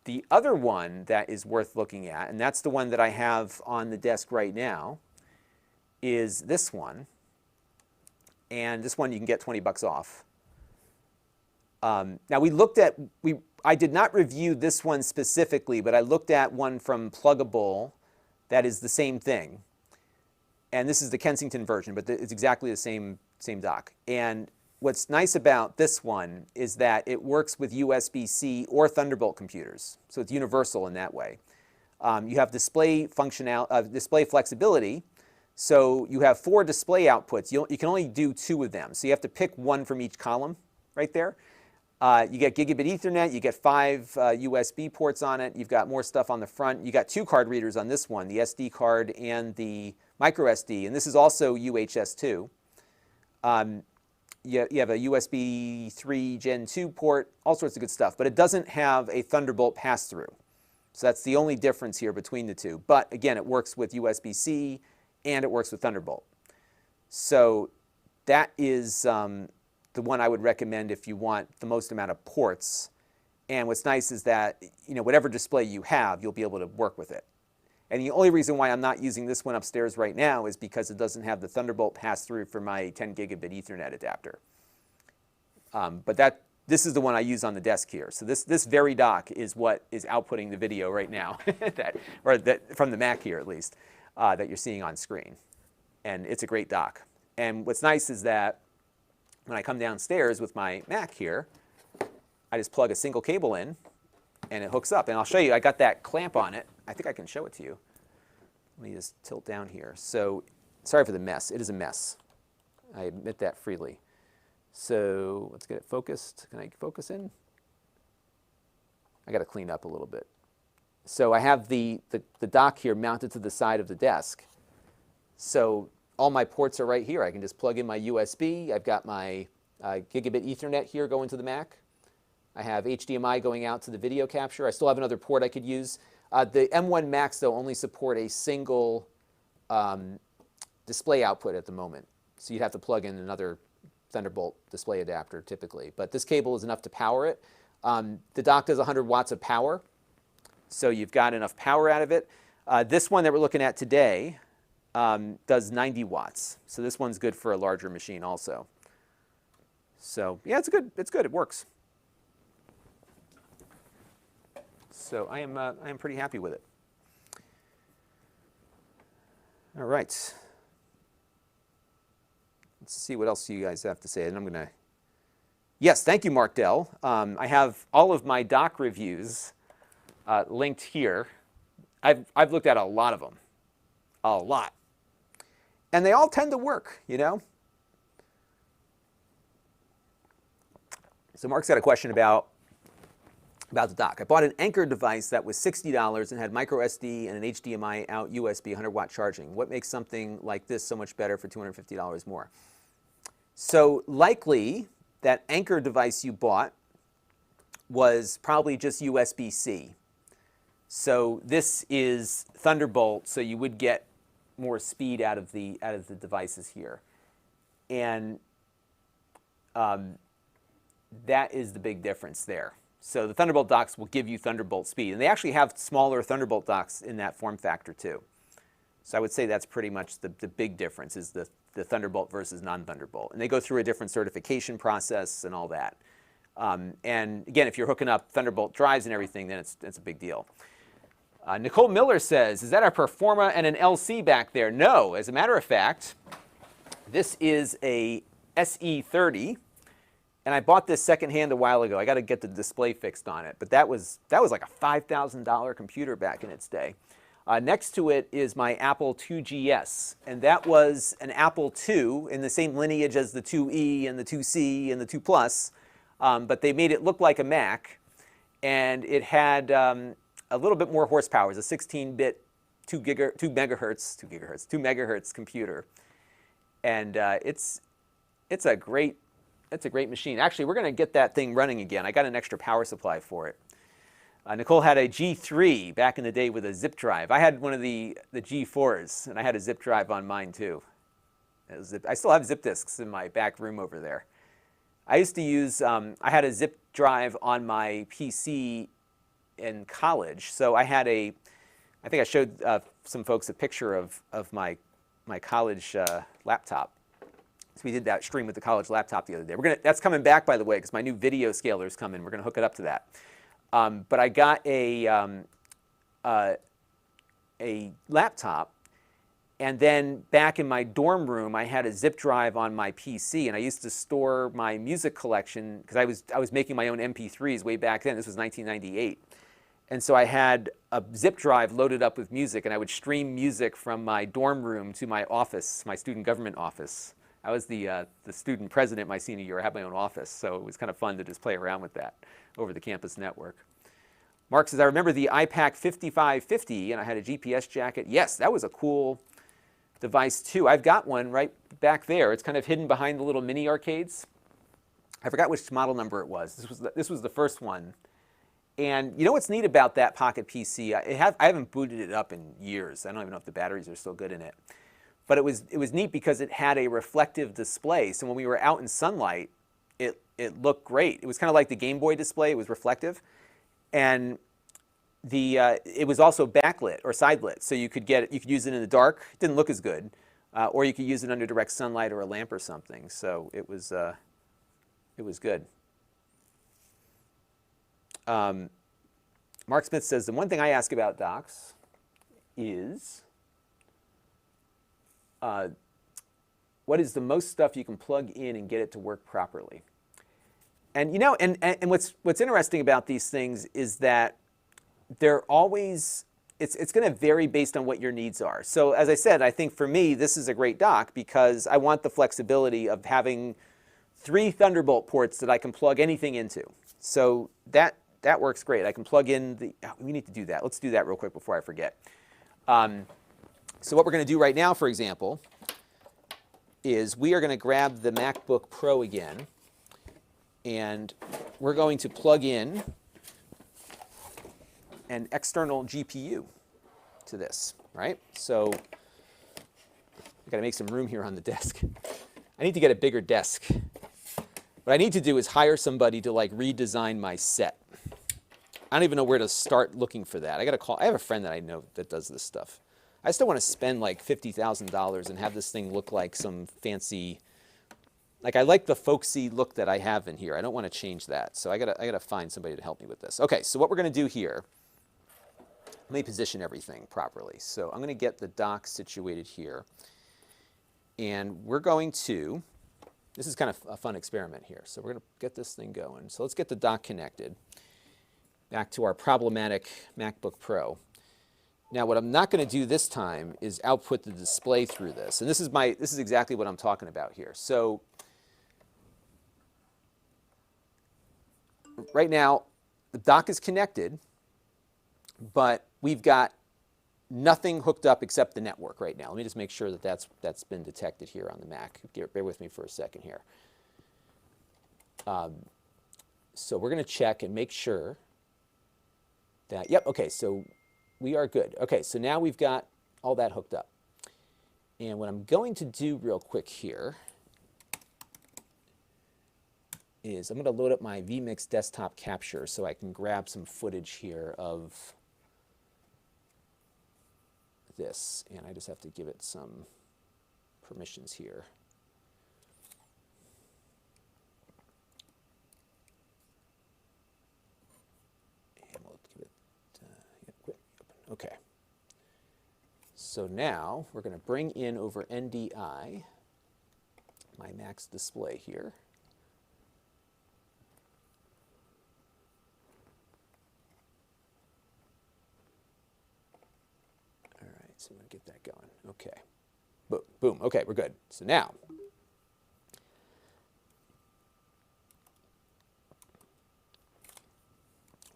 The other one that is worth looking at, and that's the one that I have on the desk right now, is this one. And this one you can get 20 bucks off. Now I did not review this one specifically, but I looked at one from Pluggable that is the same thing. And this is the Kensington version, but it's exactly the same dock. And what's nice about this one is that it works with USB-C or Thunderbolt computers, so it's universal in that way. You have display flexibility, so you have 4 display outputs. You can only do 2 of them, so you have to pick 1 from each column right there. You get gigabit Ethernet, you get 5 USB ports on it, you've got more stuff on the front. You got 2 card readers on this one, the SD card and the micro SD, and this is also UHS-2. You have a USB 3 Gen 2 port, all sorts of good stuff, but it doesn't have a Thunderbolt pass-through. So that's the only difference here between the two. But again, it works with USB-C and it works with Thunderbolt. So that is the one I would recommend if you want the most amount of ports. And what's nice is that, you know, whatever display you have, you'll be able to work with it. And the only reason why I'm not using this one upstairs right now is because it doesn't have the Thunderbolt pass-through for my 10 gigabit Ethernet adapter. But this is the one I use on the desk here. So this very dock is what is outputting the video right now, from the Mac here at least, that you're seeing on screen. And it's a great dock. And what's nice is that when I come downstairs with my Mac here, I just plug a single cable in and it hooks up. And I'll show you, I got that clamp on it. I think I can show it to you. Let me just tilt down here. So, sorry for the mess. It is a mess. I admit that freely. So, let's get it focused. Can I focus in? I got to clean up a little bit. So, I have the dock here mounted to the side of the desk. So, all my ports are right here. I can just plug in my USB. I've got my gigabit Ethernet here going to the Mac. I have HDMI going out to the video capture. I still have another port I could use. The M1 Macs, though, only support a single display output at the moment. So you'd have to plug in another Thunderbolt display adapter typically. But this cable is enough to power it. The dock does 100 watts of power. So you've got enough power out of it. This one that we're looking at today does 90 watts. So this one's good for a larger machine also. So yeah, it's good. It's good. It works. So I am pretty happy with it. All right. Let's see what else you guys have to say. And I'm going to... Yes, thank you, Mark Dell. I have all of my dock reviews linked here. I've looked at a lot of them. A lot. And they all tend to work, you know? So Mark's got a question about the dock. I bought an Anchor device that was $60 and had micro SD and an HDMI out USB 100-watt charging. What makes something like this so much better for $250 more? So likely that Anchor device you bought was probably just USB-C. So this is Thunderbolt, so you would get more speed out of the devices here. And that is the big difference there. So the Thunderbolt docks will give you Thunderbolt speed. And they actually have smaller Thunderbolt docks in that form factor too. So I would say that's pretty much the big difference is the Thunderbolt versus non-Thunderbolt. And they go through a different certification process and all that. And again, if you're hooking up Thunderbolt drives and everything, then it's a big deal. Nicole Miller says, is that a Performa and an LC back there? No, as a matter of fact, this is a SE30. And I bought this secondhand a while ago. I got to get the display fixed on it. But that was like a $5,000 computer back in its day. Next to it is my Apple IIgs. And that was an Apple II in the same lineage as the IIe and the IIc and the II Plus. But they made it look like a Mac. And it had a little bit more horsepower. It was a 16-bit 2 megahertz computer. And it's a great machine. Actually, we're going to get that thing running again. I got an extra power supply for it. Nicole had a G3 back in the day with a zip drive. I had one of the G4s, and I had a zip drive on mine too. I still have zip disks in my back room over there. I used to use, I had a zip drive on my PC in college. So I had I think I showed some folks a picture of my college laptop. So we did that stream with the college laptop the other day. That's coming back, by the way, because my new video scaler's coming. We're going to hook it up to that. But I got a laptop, and then back in my dorm room, I had a zip drive on my PC, and I used to store my music collection because I was making my own MP3s way back then. This was 1998. And so I had a zip drive loaded up with music, and I would stream music from my dorm room to my office, my student government office. I was the student president my senior year. I had my own office, so it was kind of fun to just play around with that over the campus network. Mark says, I remember the iPac 5550, and I had a GPS jacket. Yes, that was a cool device too. I've got one right back there. It's kind of hidden behind the little mini arcades. I forgot which model number it was. This was the first one. And you know what's neat about that Pocket PC? I haven't booted it up in years. I don't even know if the batteries are still good in it. But it was neat because it had a reflective display. So when we were out in sunlight, it looked great. It was kind of like the Game Boy display. It was reflective. And it was also backlit or side lit. So you could use it in the dark. It didn't look as good. Or you could use it under direct sunlight or a lamp or something. So it was good. Mark Smith says, the one thing I ask about docks is, what is the most stuff you can plug in and get it to work properly? And you know, and what's interesting about these things is that they're always, it's going to vary based on what your needs are. So as I said, I think for me, this is a great dock because I want the flexibility of having 3 Thunderbolt ports that I can plug anything into. So that works great. I can plug in we need to do that. Let's do that real quick before I forget. So what we're going to do right now, for example, is we are going to grab the MacBook Pro again, and we're going to plug in an external GPU to this, right? So I've got to make some room here on the desk. I need to get a bigger desk. What I need to do is hire somebody to like redesign my set. I don't even know where to start looking for that. I have a friend that I know that does this stuff. I still want to spend like $50,000 and have this thing look like some fancy, like I like the folksy look that I have in here. I don't want to change that. So I gotta find somebody to help me with this. Okay, so what we're going to do here, let me position everything properly. So I'm going to get the dock situated here. And we're going to, this is kind of a fun experiment here. So we're going to get this thing going. So let's get the dock connected. Back to our problematic MacBook Pro. Now what I'm not going to do this time is output the display through this. And this is exactly what I'm talking about here. So right now the dock is connected, but we've got nothing hooked up except the network right now. Let me just make sure that that's been detected here on the Mac. Bear with me for a second here. So we're going to check and make sure that, yep, okay, so we are good. Okay, so now we've got all that hooked up. And what I'm going to do real quick here is I'm going to load up my vMix desktop capture so I can grab some footage here of this. And I just have to give it some permissions here. Okay, so now we're going to bring in over NDI my Mac's display here. All right, so I'm going to get that going. Okay, boom, okay, we're good. So now,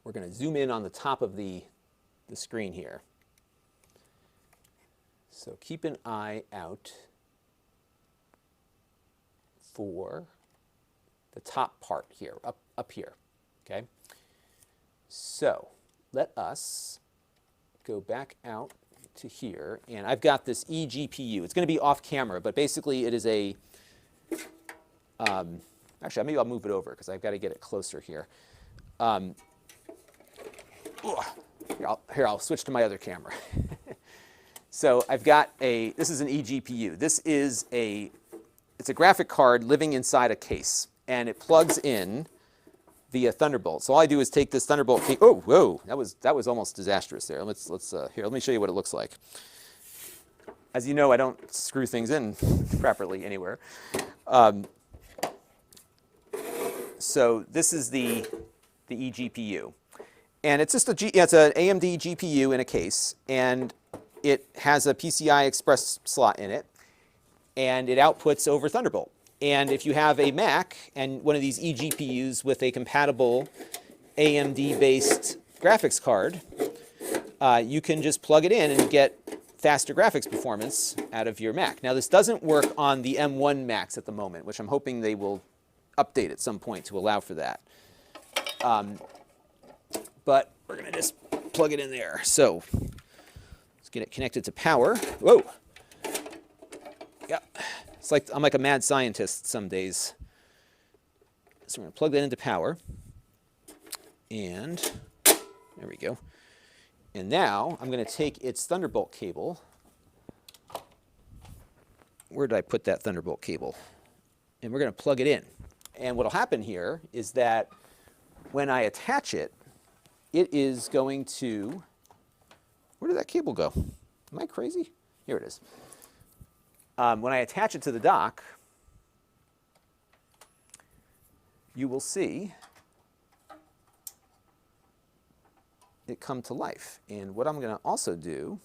we're going to zoom in on the top of the screen here. So keep an eye out for the top part here, up here, okay? So let us go back out to here, and I've got this eGPU. It's going to be off camera, but basically it is a, actually maybe I'll move it over because I've got to get it closer here. Here, I'll switch to my other camera. So I've got this is an eGPU. This is it's a graphic card living inside a case, and it plugs in via Thunderbolt. So all I do is take this Thunderbolt. Oh, whoa, that was almost disastrous there. Here, let me show you what it looks like. As you know, I don't screw things in properly anywhere. So this is the eGPU. And it's just it's an AMD GPU in a case, and it has a PCI Express slot in it, and it outputs over Thunderbolt. And if you have a Mac and one of these eGPUs with a compatible AMD-based graphics card, you can just plug it in and get faster graphics performance out of your Mac. Now, this doesn't work on the M1 Macs at the moment, which I'm hoping they will update at some point to allow for that. But we're going to just plug it in there. So let's get it connected to power. Whoa. Yep. It's like I'm like a mad scientist some days. So we're going to plug that into power. And there we go. And now I'm going to take its Thunderbolt cable. Where did I put that Thunderbolt cable? And we're going to plug it in. And what will happen here is that when I attach it, it is going to, where did that cable go? Am I crazy? Here it is. When I attach it to the dock, you will see it come to life. And what I'm going to also do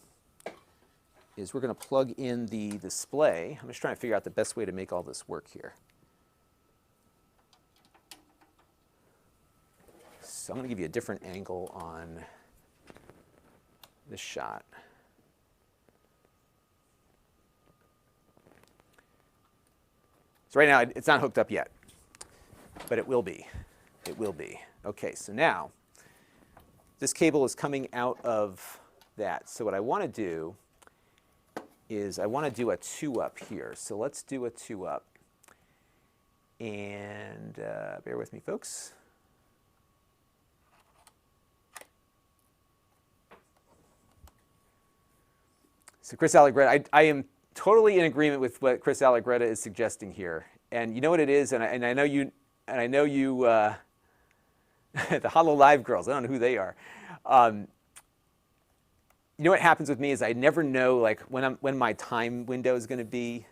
is we're going to plug in the display. I'm just trying to figure out the best way to make all this work here. So I'm going to give you a different angle on this shot. So right now it's not hooked up yet, but it will be. It will be. Okay, so now this cable is coming out of that. So what I want to do is I want to do a 2-up here. So let's do a 2-up. And bear with me, folks. So Chris Allegretta, I am totally in agreement with what Chris Allegretta is suggesting here. And you know what it is, and I know you, the Hollow Live girls, I don't know who they are. You know what happens with me is I never know like when my time window is going to be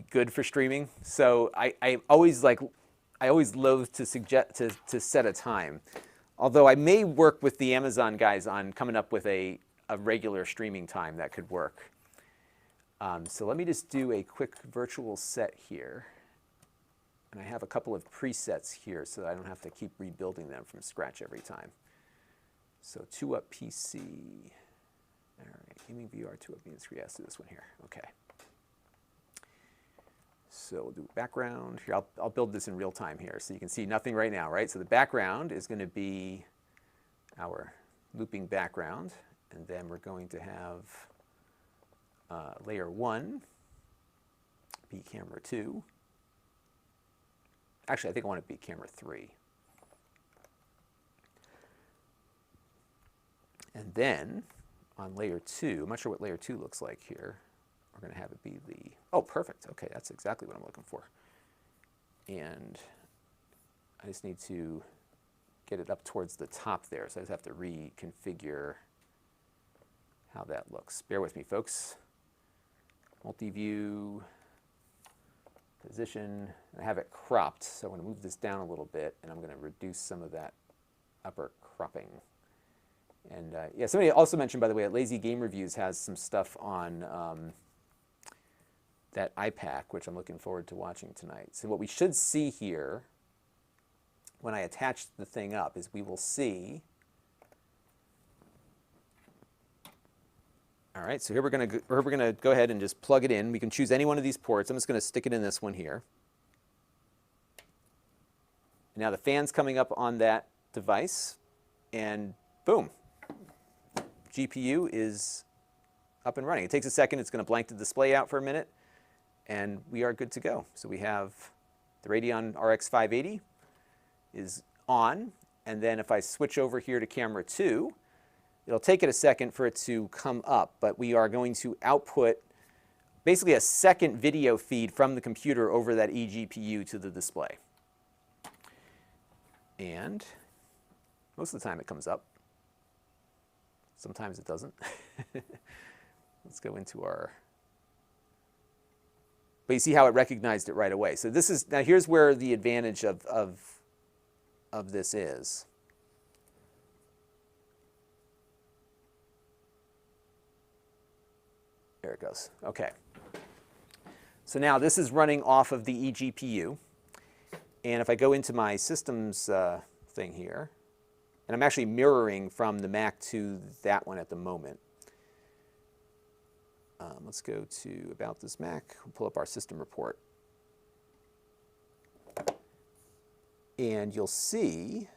good for streaming. So I always loathe to suggest to set a time. Although I may work with the Amazon guys on coming up with a regular streaming time that could work. So let me just do a quick virtual set here. And I have a couple of presets here so that I don't have to keep rebuilding them from scratch every time. So 2-up PC. All right, gaming VR 2-up means screen. Let's do this one here. Okay. So we'll do background. Here, I'll build this in real time here so you can see nothing right now, right? So the background is going to be our looping background. And then we're going to have layer 1 be camera 2. Actually, I think I want it to be camera 3. And then on layer 2, I'm not sure what layer 2 looks like here. We're going to have it be the, oh, perfect. Okay, that's exactly what I'm looking for. And I just need to get it up towards the top there. So I just have to reconfigure how that looks. Bear with me, folks. Multi-view, position. I have it cropped, so I'm going to move this down a little bit, and I'm going to reduce some of that upper cropping. And yeah, somebody also mentioned, by the way, that Lazy Game Reviews has some stuff on that iPack, which I'm looking forward to watching tonight. So what we should see here when I attach the thing up is we will see. All right, so here we're going to go ahead and just plug it in. We can choose any one of these ports. I'm just going to stick it in this one here. Now the fan's coming up on that device, and boom, GPU is up and running. It takes a second. It's going to blank the display out for a minute, and we are good to go. So we have the Radeon RX 580 is on, and then if I switch over here to camera 2, it'll take it a second for it to come up, but we are going to output basically a second video feed from the computer over that eGPU to the display. And most of the time it comes up. Sometimes it doesn't. Let's go into our, but you see how it recognized it right away. So this is, now here's where the advantage of this is. There it goes. Okay. So now this is running off of the eGPU. And if I go into my systems thing here, And I'm actually mirroring from the Mac to that one at the moment. Let's go to About This Mac. We'll pull up our system report. And you'll see,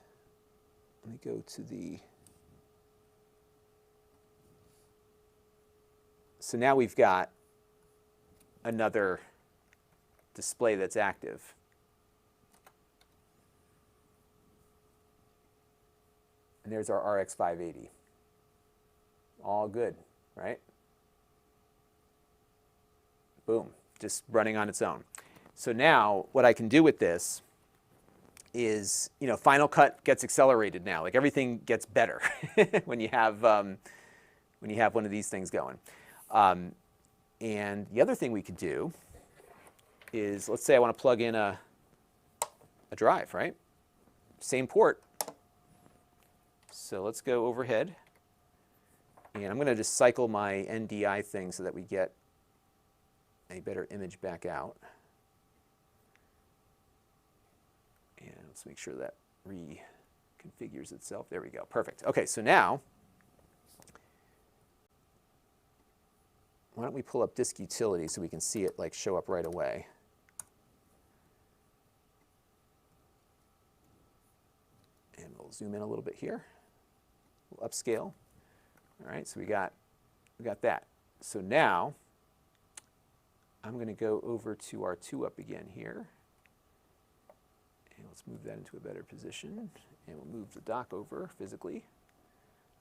let me go to the, so now we've got another display that's active. And there's our RX 580. All good, right? Boom, just running on its own. So now what I can do with this is, you know, Final Cut gets accelerated now. Like everything gets better when you have one of these things going. And the other thing we could do is, let's say I want to plug in a drive, right? Same port. So let's go overhead. And I'm going to just cycle my NDI thing so that we get a better image back out. And let's make sure that reconfigures itself. There we go. Perfect. Okay, so now, why don't we pull up Disk Utility so we can see it like show up right away. And we'll zoom in a little bit here. We'll upscale. All right, so we got that. So now, I'm going to go over to our 2-up again here. And let's move that into a better position. And we'll move the dock over physically.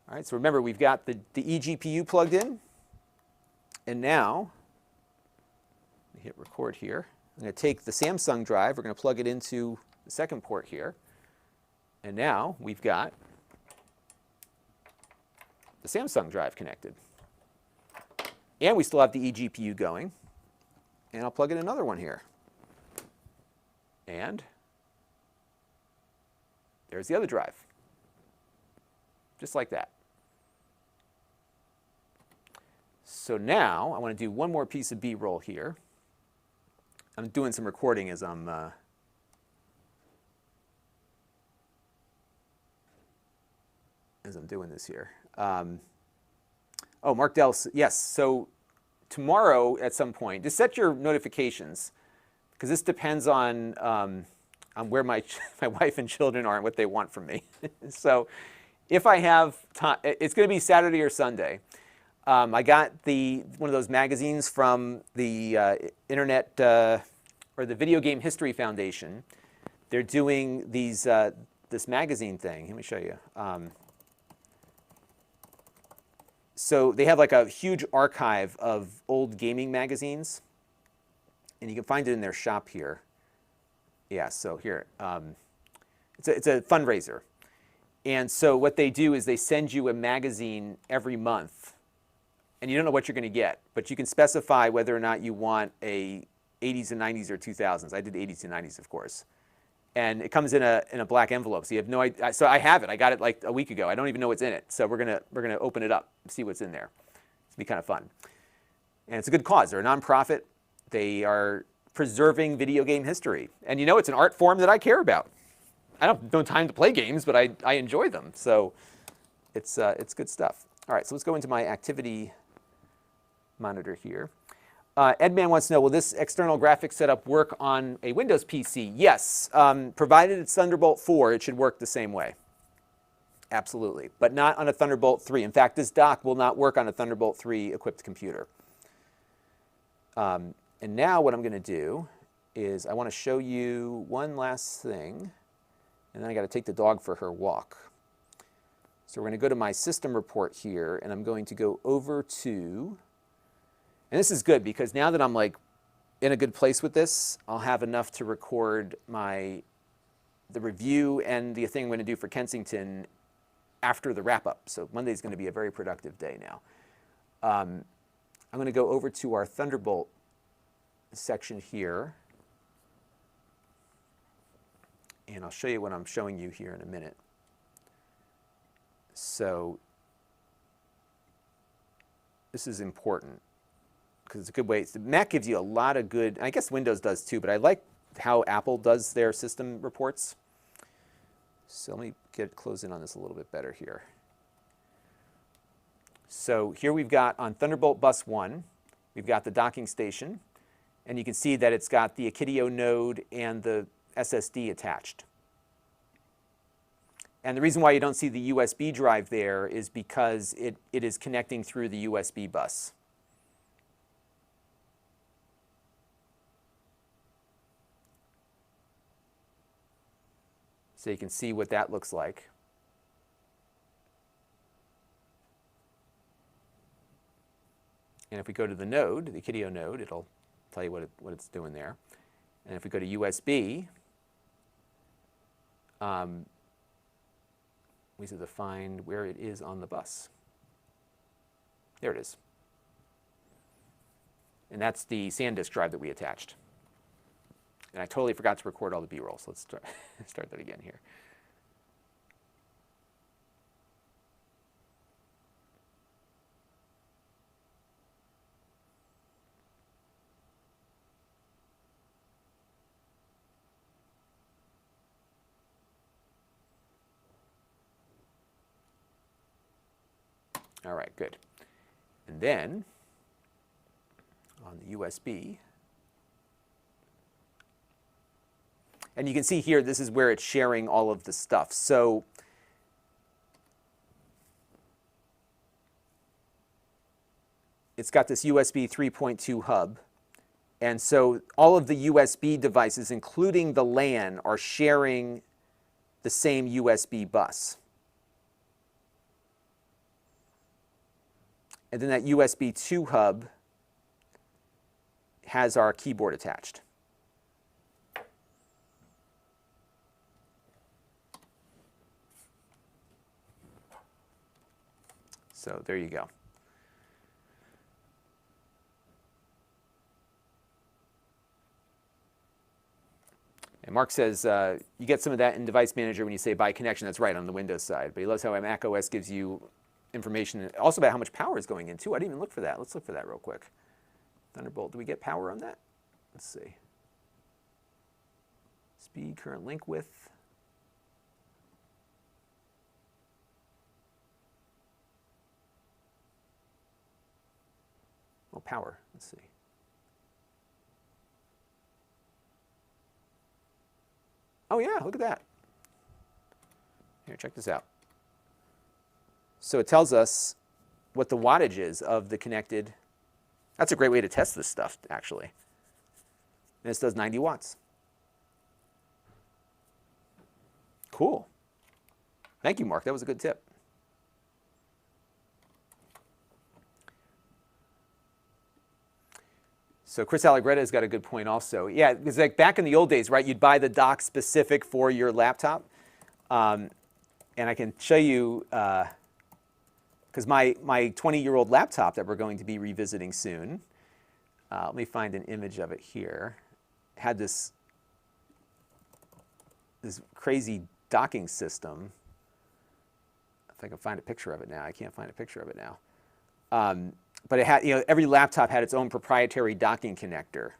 All right, so remember, we've got the eGPU plugged in. And now, let me hit record here. I'm going to take the Samsung drive. We're going to plug it into the second port here. And now we've got the Samsung drive connected. And we still have the eGPU going. And I'll plug in another one here. And there's the other drive. Just like that. So now I want to do one more piece of B-roll here. I'm doing some recording as I'm doing this here. Oh, Mark Dell, yes. So tomorrow at some point, just set your notifications, because this depends on where my wife and children are and what they want from me. So if I have time, it's going to be Saturday or Sunday. I got one of those magazines from the Internet or the Video Game History Foundation. They're doing this magazine thing. Let me show you. So they have like a huge archive of old gaming magazines, and you can find it in their shop here. Yeah, so here, it's a fundraiser. And so what they do is they send you a magazine every month, and you don't know what you're going to get, but you can specify whether or not you want a 80s and 90s or 2000s. I did 80s and 90s, of course. And it comes in a black envelope, so you have no idea. So I have it. I got it like a week ago. I don't even know what's in it. So we're gonna open it up and see what's in there. It's gonna be kind of fun. And it's a good cause. They're a nonprofit. They are preserving video game history, and you know, it's an art form that I care about. I don't have no time to play games, but I enjoy them. So it's good stuff. All right, so let's go into my activity monitor here. Edman wants to know, will this external graphics setup work on a Windows PC? Yes, provided it's Thunderbolt 4, it should work the same way. Absolutely, but not on a Thunderbolt 3. In fact, this dock will not work on a Thunderbolt 3 equipped computer. And now what I'm going to do is I want to show you one last thing, and then I got to take the dog for her walk. So we're going to go to my system report here, and I'm going to go over to, and this is good because now that I'm like in a good place with this, I'll have enough to record the review and the thing I'm going to do for Kensington after the wrap-up. So Monday's going to be a very productive day now. I'm going to go over to our Thunderbolt section here, and I'll show you what I'm showing you here in a minute. So this is important because it's a good way. The Mac gives you a lot of good, I guess Windows does too, but I like how Apple does their system reports. So let me close in on this a little bit better here. So here we've got on Thunderbolt bus 1, we've got the docking station, and you can see that it's got the Akidio node and the SSD attached. And the reason why you don't see the USB drive there is because it is connecting through the USB bus. So you can see what that looks like. And if we go to the node, the Akidio node, it'll tell you what it's doing there. And if we go to USB, we have to find where it is on the bus. There it is. And that's the SanDisk drive that we attached. And I totally forgot to record all the B-roll, so let's start that again here. All right, good. And then on the USB, and you can see here, this is where it's sharing all of the stuff. So it's got this USB 3.2 hub. And so all of the USB devices, including the LAN, are sharing the same USB bus. And then that USB 2 hub has our keyboard attached. So there you go. And Mark says, you get some of that in Device Manager when you say by connection. That's right, on the Windows side. But he loves how Mac OS gives you information also about how much power is going in, too. I didn't even look for that. Let's look for that real quick. Thunderbolt, do we get power on that? Let's see. Speed, current link width. Oh, power. Let's see. Oh, yeah, look at that. Here, check this out. So it tells us what the wattage is of the connected. That's a great way to test this stuff, actually. And this does 90 watts. Cool. Thank you, Mark. That was a good tip. So Chris Allegretta has got a good point also. Yeah, because like back in the old days, right, you'd buy the dock specific for your laptop. And I can show you, because my 20-year-old laptop that we're going to be revisiting soon, let me find an image of it here, had this crazy docking system. If I can find a picture of it now. I can't find a picture of it now. But it had, every laptop had its own proprietary docking connector.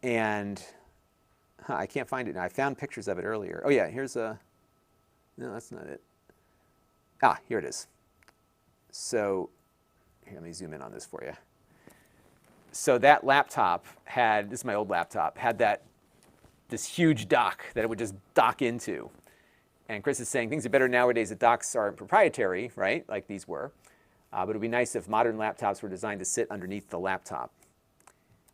And I can't find it now. I found pictures of it earlier. Oh yeah, here's a, no, that's not it. Ah, here it is. So here, let me zoom in on this for you. So that laptop had, this is my old laptop, had this huge dock that it would just dock into. And Chris is saying things are better nowadays that docks aren't proprietary, right, like these were. But it would be nice if modern laptops were designed to sit underneath the laptop.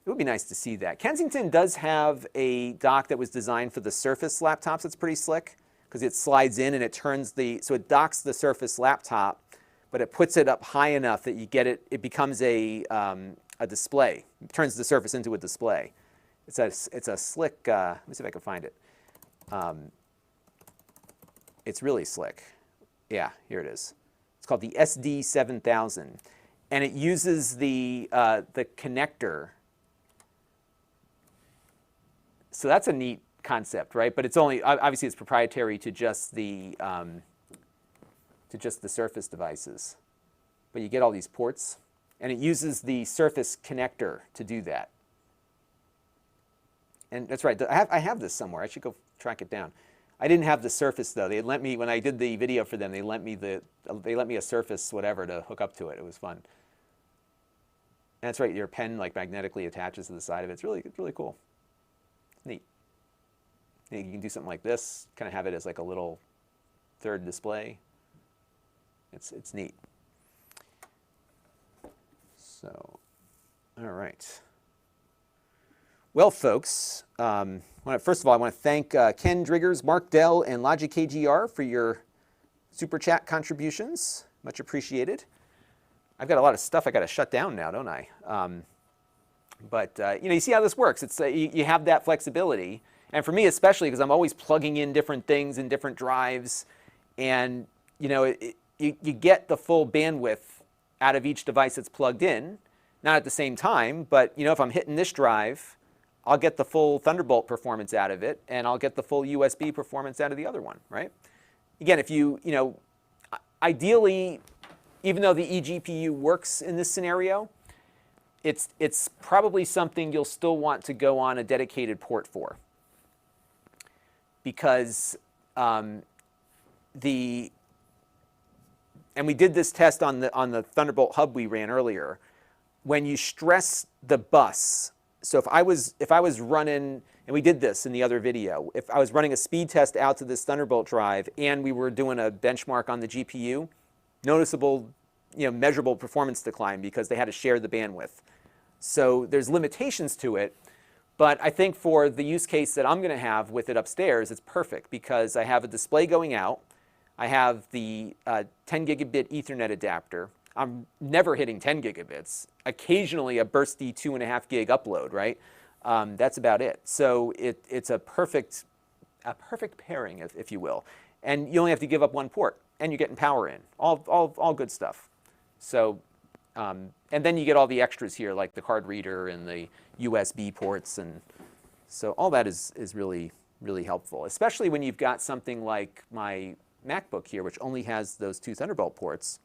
It would be nice to see that. Kensington does have a dock that was designed for the Surface laptops. It's pretty slick because it slides in and it turns so it docks the Surface laptop, but it puts it up high enough that you get it becomes a display. It turns the Surface into a display. It's a slick, let me see if I can find it. It's really slick. Yeah, here it is. It's called the SD5700, and it uses the connector. So that's a neat concept, right? But it's only, obviously it's proprietary to just the Surface devices. But you get all these ports, and it uses the Surface connector to do that. And that's right, I have this somewhere. I should go track it down. I didn't have the Surface though. They lent me, when I did the video for them, they lent me a Surface whatever to hook up to it. It was fun. And that's right, your pen like magnetically attaches to the side of it. It's really cool. Neat. You can do something like this, kind of have it as like a little third display. It's neat. So, all right. Well, folks, first of all, I want to thank Ken Driggers, Mark Dell, and Logic KGR for your Super Chat contributions. Much appreciated. I've got a lot of stuff I got to shut down now, don't I? You see how this works. It's you have that flexibility. And for me especially, because I'm always plugging in different things in different drives. And you get the full bandwidth out of each device that's plugged in. Not at the same time, but if I'm hitting this drive, I'll get the full Thunderbolt performance out of it, and I'll get the full USB performance out of the other one, right? Again, if ideally, even though the eGPU works in this scenario, it's probably something you'll still want to go on a dedicated port for. Because and we did this test on the Thunderbolt hub we ran earlier. When you stress the bus, so if I was running, and we did this in the other video, if I was running a speed test out to this Thunderbolt drive and we were doing a benchmark on the GPU, noticeable, measurable performance decline because they had to share the bandwidth. So there's limitations to it, but I think for the use case that I'm going to have with it upstairs, it's perfect because I have a display going out, I have the 10 gigabit Ethernet adapter. I'm never hitting 10 gigabits. Occasionally a bursty 2.5 gig upload, right? That's about it. So it's a perfect pairing, if you will. And you only have to give up one port, and you're getting power in. All good stuff. So, and then you get all the extras here, like the card reader and the USB ports, and so all that is really helpful, especially when you've got something like my MacBook here, which only has those 2 Thunderbolt ports.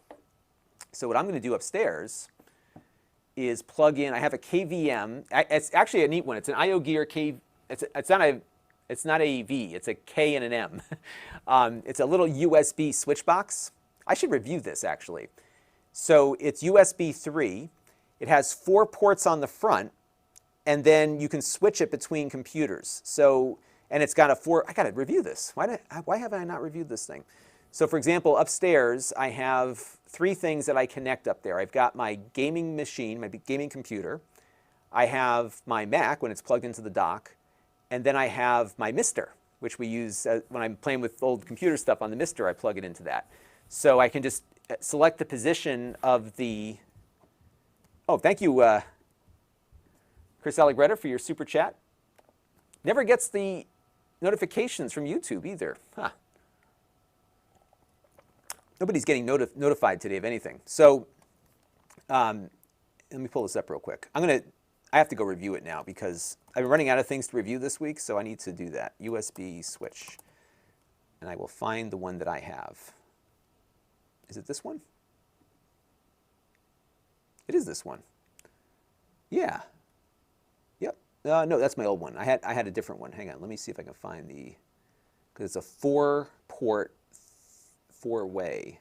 So what I'm going to do upstairs is plug in. I have a KVM. It's actually a neat one. It's an IO Gear K. It's not a V. It's a K and an M. It's a little USB switch box. I should review this actually. So it's USB 3. It has 4 ports on the front, and then you can switch it between computers. So, and it's got I got to review this. Why haven't I not reviewed this thing? So for example, upstairs, I have 3 things that I connect up there. I've got my gaming machine, my gaming computer. I have my Mac when it's plugged into the dock. And then I have my Mister, which we use when I'm playing with old computer stuff on the Mister, I plug it into that. So I can just select the position of the... Oh, thank you, Chris Allegretta, for your super chat. Never gets the notifications from YouTube either. Huh. Nobody's getting notified today of anything. So let me pull this up real quick. I have to go review it now because I've been running out of things to review this week, so I need to do that. USB switch. And I will find the one that I have. Is it this one? It is this one. Yeah. Yep. No, that's my old one. I had a different one. Hang on. Let me see if I can find the... Because it's a 4-port, 4-way.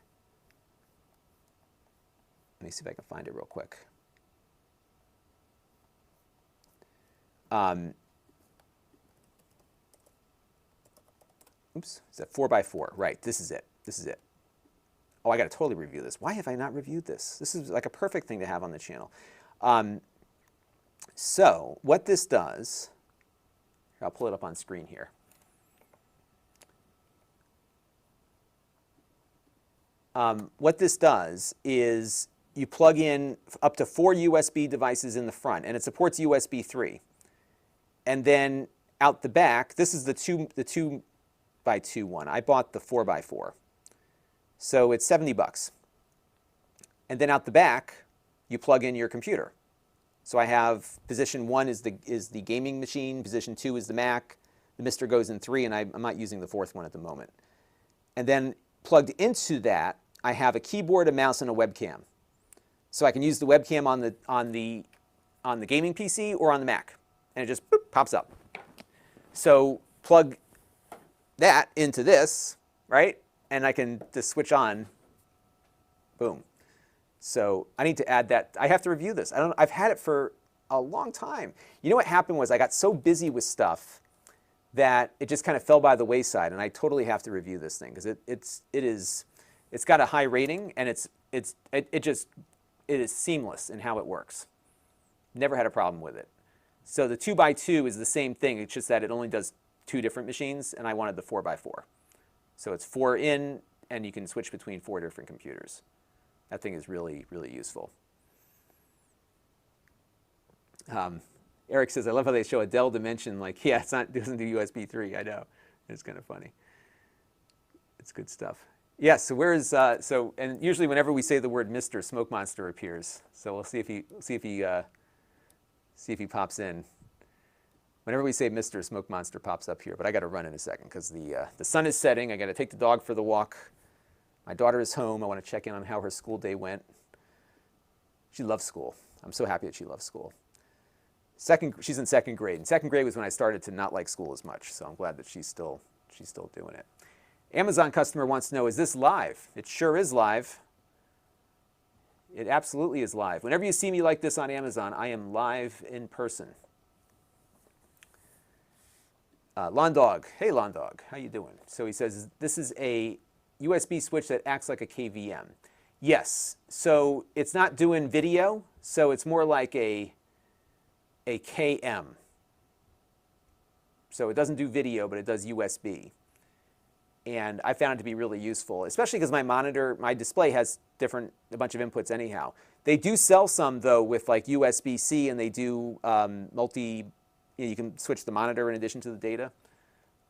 Let me see if I can find it real quick. Oops, it's a 4x4. Right, this is it. This is it. Oh, I got to totally review this. Why have I not reviewed this? This is like a perfect thing to have on the channel. So what this does, I'll pull it up on screen here. What this does is you plug in up to 4 USB devices in the front, and it supports USB 3. And then out the back, this is the 2x2 one. I bought the 4x4. So it's $70. And then out the back, you plug in your computer. So I have position 1 is the gaming machine, position 2 is the Mac, the Mister goes in 3, and I'm not using the 4th one at the moment. And then plugged into that, I have a keyboard, a mouse, and a webcam. So I can use the webcam on the gaming PC or on the Mac, and it just boop, pops up. So plug that into this, right? And I can just switch on, boom. So I need to add that. I have to review this. I've had it for a long time. You know what happened was I got so busy with stuff that it just kind of fell by the wayside, and I totally have to review this thing because it's got a high rating, and it is seamless in how it works. Never had a problem with it. So the 2x2 is the same thing. It's just that it only does 2 different machines, and I wanted the 4x4. So it's 4 in, and you can switch between 4 different computers. That thing is really, really useful. Eric says, I love how they show a Dell Dimension, like, yeah, it doesn't do USB 3. I know. It's kind of funny. It's good stuff. Yeah, so where's, and usually whenever we say the word Mr., Smoke Monster appears. So we'll see if he pops in. Whenever we say Mr., Smoke Monster pops up here, but I got to run in a second because the sun is setting. I got to take the dog for the walk. My daughter is home. I want to check in on how her school day went. She loves school. I'm so happy that she loves school. She's in 2nd grade. And 2nd grade was when I started to not like school as much. So I'm glad that she's still doing it. Amazon customer wants to know, is this live? It sure is live. It absolutely is live. Whenever you see me like this on Amazon, I am live in person. Lon Dog. Hey, Lon Dog. How you doing? So he says, this is a USB switch that acts like a KVM. Yes. So it's not doing video. So it's more like a KM. So it doesn't do video, but it does USB. And I found it to be really useful, especially because my display has a bunch of inputs anyhow. They do sell some, though, with like USB-C, and they do you can switch the monitor in addition to the data.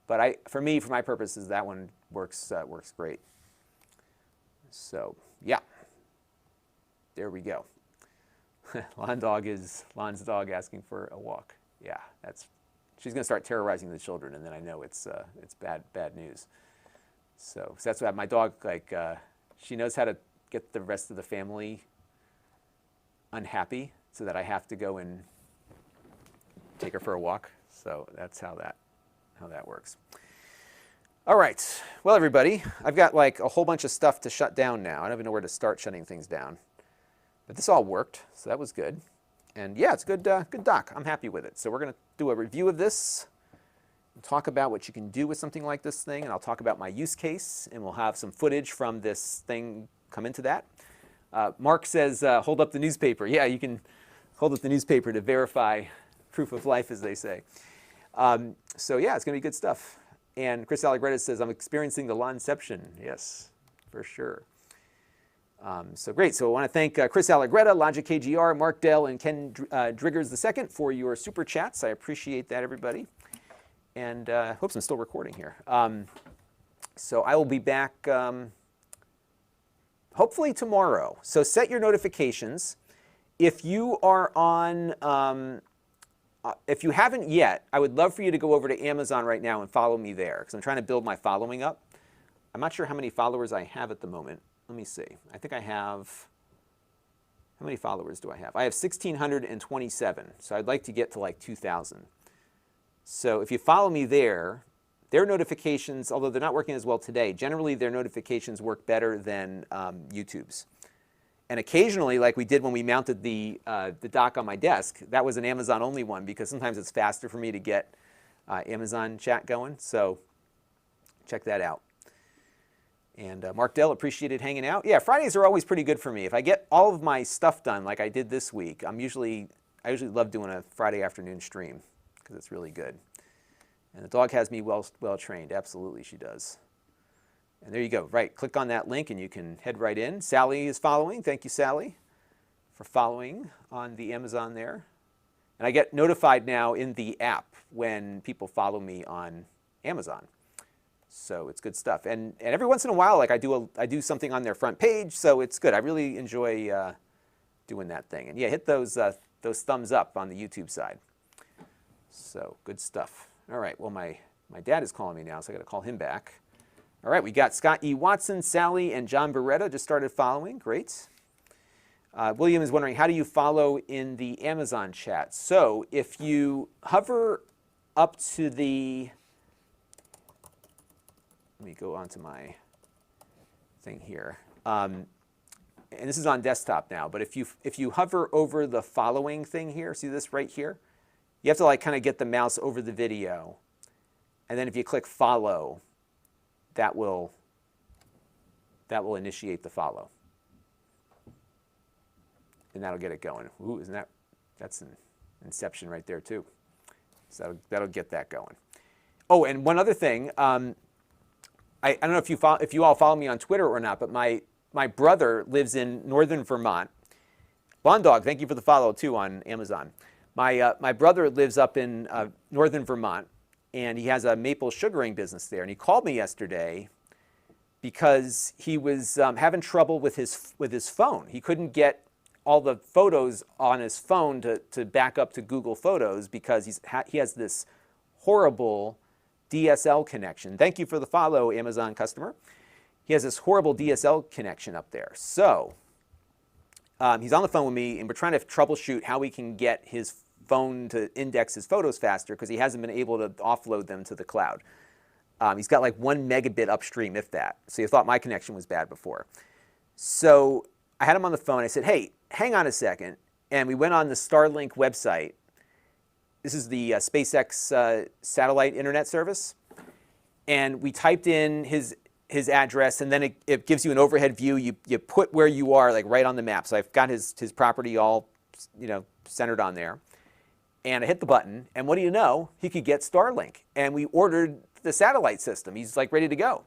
But for my purposes, that one works great. So, yeah. There we go. Lon's dog asking for a walk. Yeah, she's going to start terrorizing the children, and then I know it's bad news. So that's why my dog, she knows how to get the rest of the family unhappy, so that I have to go and take her for a walk. So that's how that works. All right. Well, everybody, I've got like a whole bunch of stuff to shut down now. I don't even know where to start shutting things down. But this all worked, so that was good. And yeah, it's good dock. I'm happy with it. So we're going to do a review of this and talk about what you can do with something like this thing. And I'll talk about my use case, and we'll have some footage from this thing come into that. Mark says, hold up the newspaper. Yeah, you can hold up the newspaper to verify proof of life, as they say. So yeah, it's going to be good stuff. And Chris Allegretta says, I'm experiencing the Lonception. Yes, for sure. So great. So I want to thank Chris Allegretta, Logic KGR, Mark Dell, and Ken Driggers II for your super chats. I appreciate that, everybody. And hopes I'm still recording here. So I will be back hopefully tomorrow. So set your notifications. If you are on, if you haven't yet, I would love for you to go over to Amazon right now and follow me there, because I'm trying to build my following up. I'm not sure how many followers I have at the moment. Let me see. I think I have, how many followers do I have? I have 1,627. So I'd like to get to like 2,000. So if you follow me there, their notifications, although they're not working as well today, generally their notifications work better than YouTube's. And occasionally, like we did when we mounted the dock on my desk, that was an Amazon-only one, because sometimes it's faster for me to get Amazon chat going. So check that out. And Mark Dell, appreciated hanging out. Yeah, Fridays are always pretty good for me. If I get all of my stuff done like I did this week, I usually love doing a Friday afternoon stream, because it's really good. And the dog has me well trained. Absolutely, she does. And there you go. Right, click on that link and you can head right in. Sally is following. Thank you, Sally, for following on the Amazon there. And I get notified now in the app when people follow me on Amazon. So it's good stuff. And every once in a while, like I do something on their front page, so it's good. I really enjoy doing that thing. And yeah, hit those thumbs up on the YouTube side. So good stuff. All right. Well, my dad is calling me now, so I got to call him back. All right. We got Scott E. Watson, Sally, and John Beretta just started following. Great. William is wondering, how do you follow in the Amazon chat? So if you hover up to the let me go onto my thing here. And this is on desktop now, but if you hover over the following thing here, see this right here? You have to like kind of get the mouse over the video. And then if you click follow, that will initiate the follow. And that'll get it going. Ooh, isn't that's an inception right there too. So that'll get that going. Oh, and one other thing, I don't know if you all follow me on Twitter or not, but my brother lives in northern Vermont. Lon Dog, thank you for the follow too on Amazon. My brother lives up in northern Vermont, and he has a maple sugaring business there. And he called me yesterday because he was having trouble with his phone. He couldn't get all the photos on his phone to back up to Google Photos because he has this horrible DSL connection. Thank you for the follow, Amazon customer. He has this horrible DSL connection up there. So he's on the phone with me, and we're trying to troubleshoot how we can get his phone to index his photos faster because he hasn't been able to offload them to the cloud. He's got like 1 megabit upstream, if that. So you thought my connection was bad before. So I had him on the phone. I said, hey, hang on a second. And we went on the Starlink website. This is the SpaceX satellite internet service. And we typed in his address, and then it gives you an overhead view. You put where you are, like right on the map. So I've got his property all, centered on there. And I hit the button, and what do you know? He could get Starlink. And we ordered the satellite system. He's like ready to go.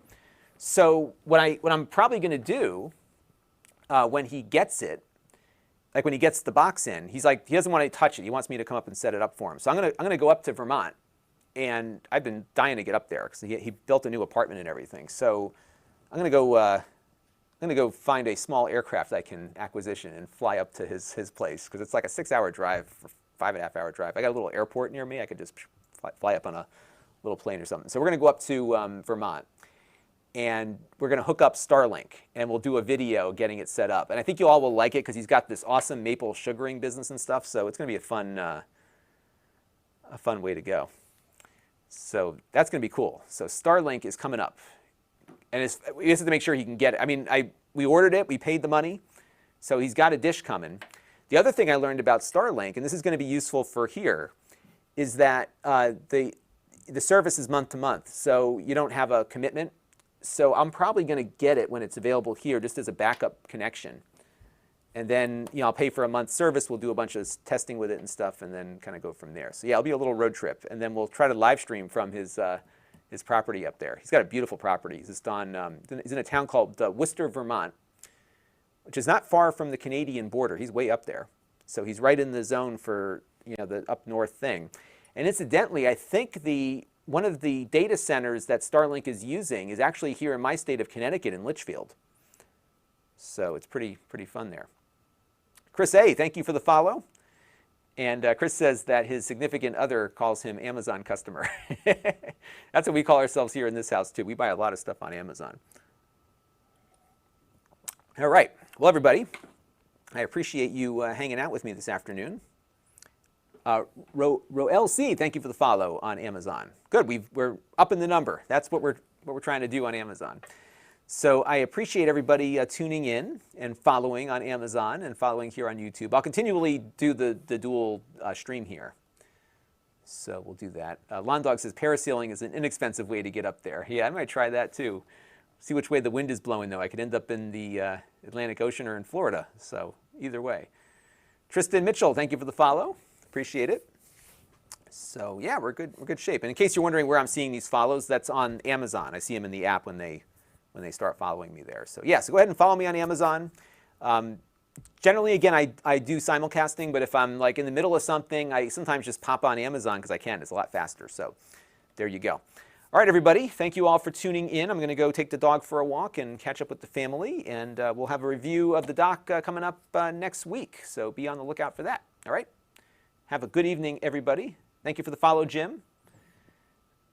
So what I'm probably going to do when he gets it, like when he gets the box in, he's like, he doesn't want to touch it. He wants me to come up and set it up for him. So I'm gonna go up to Vermont, and I've been dying to get up there because he built a new apartment and everything. So I'm gonna go find a small aircraft I can acquisition and fly up to his place because it's like a 6-hour drive, 5.5-hour drive. I got a little airport near me. I could just fly up on a little plane or something. So we're gonna go up to Vermont. And we're going to hook up Starlink, and we'll do a video getting it set up. And I think you all will like it because he's got this awesome maple sugaring business and stuff. So it's going to be a fun way to go. So that's going to be cool. So Starlink is coming up, and we just have to make sure he can get it. I mean, we ordered it, we paid the money, so he's got a dish coming. The other thing I learned about Starlink, and this is going to be useful for here, is that the service is month to month, so you don't have a commitment. So I'm probably going to get it when it's available here just as a backup connection. And then, I'll pay for a month's service. We'll do a bunch of testing with it and stuff and then kind of go from there. So yeah, it'll be a little road trip. And then we'll try to live stream from his property up there. He's got a beautiful property. He's just he's in a town called Worcester, Vermont, which is not far from the Canadian border. He's way up there. So he's right in the zone for, the up north thing. And incidentally, I think one of the data centers that Starlink is using is actually here in my state of Connecticut in Litchfield. So it's pretty fun there. Chris A., thank you for the follow. And Chris says that his significant other calls him Amazon customer. That's what we call ourselves here in this house too. We buy a lot of stuff on Amazon. All right. Well, everybody, I appreciate you hanging out with me this afternoon. LC, thank you for the follow on Amazon. Good, we're up in the number. That's what we're trying to do on Amazon. So I appreciate everybody tuning in and following on Amazon and following here on YouTube. I'll continually do the dual stream here. So we'll do that. Lon Dog says parasailing is an inexpensive way to get up there. Yeah, I might try that too. See which way the wind is blowing though. I could end up in the Atlantic Ocean or in Florida. So either way. Tristan Mitchell, thank you for the follow. Appreciate it. So yeah, we're good shape. And in case you're wondering where I'm seeing these follows, that's on Amazon. I see them in the app when they start following me there. So yeah, so go ahead and follow me on Amazon. Generally, again, I do simulcasting, but if I'm like in the middle of something, I sometimes just pop on Amazon because I can. It's a lot faster. So there you go. All right, everybody. Thank you all for tuning in. I'm going to go take the dog for a walk and catch up with the family, and we'll have a review of the doc coming up next week. So be on the lookout for that. All right. Have a good evening, everybody. Thank you for the follow, Jim.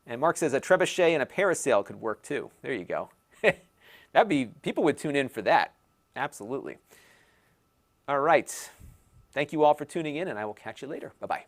And Mark says a trebuchet and a parasail could work too. There you go. People would tune in for that. Absolutely. All right. Thank you all for tuning in, and I will catch you later. Bye-bye.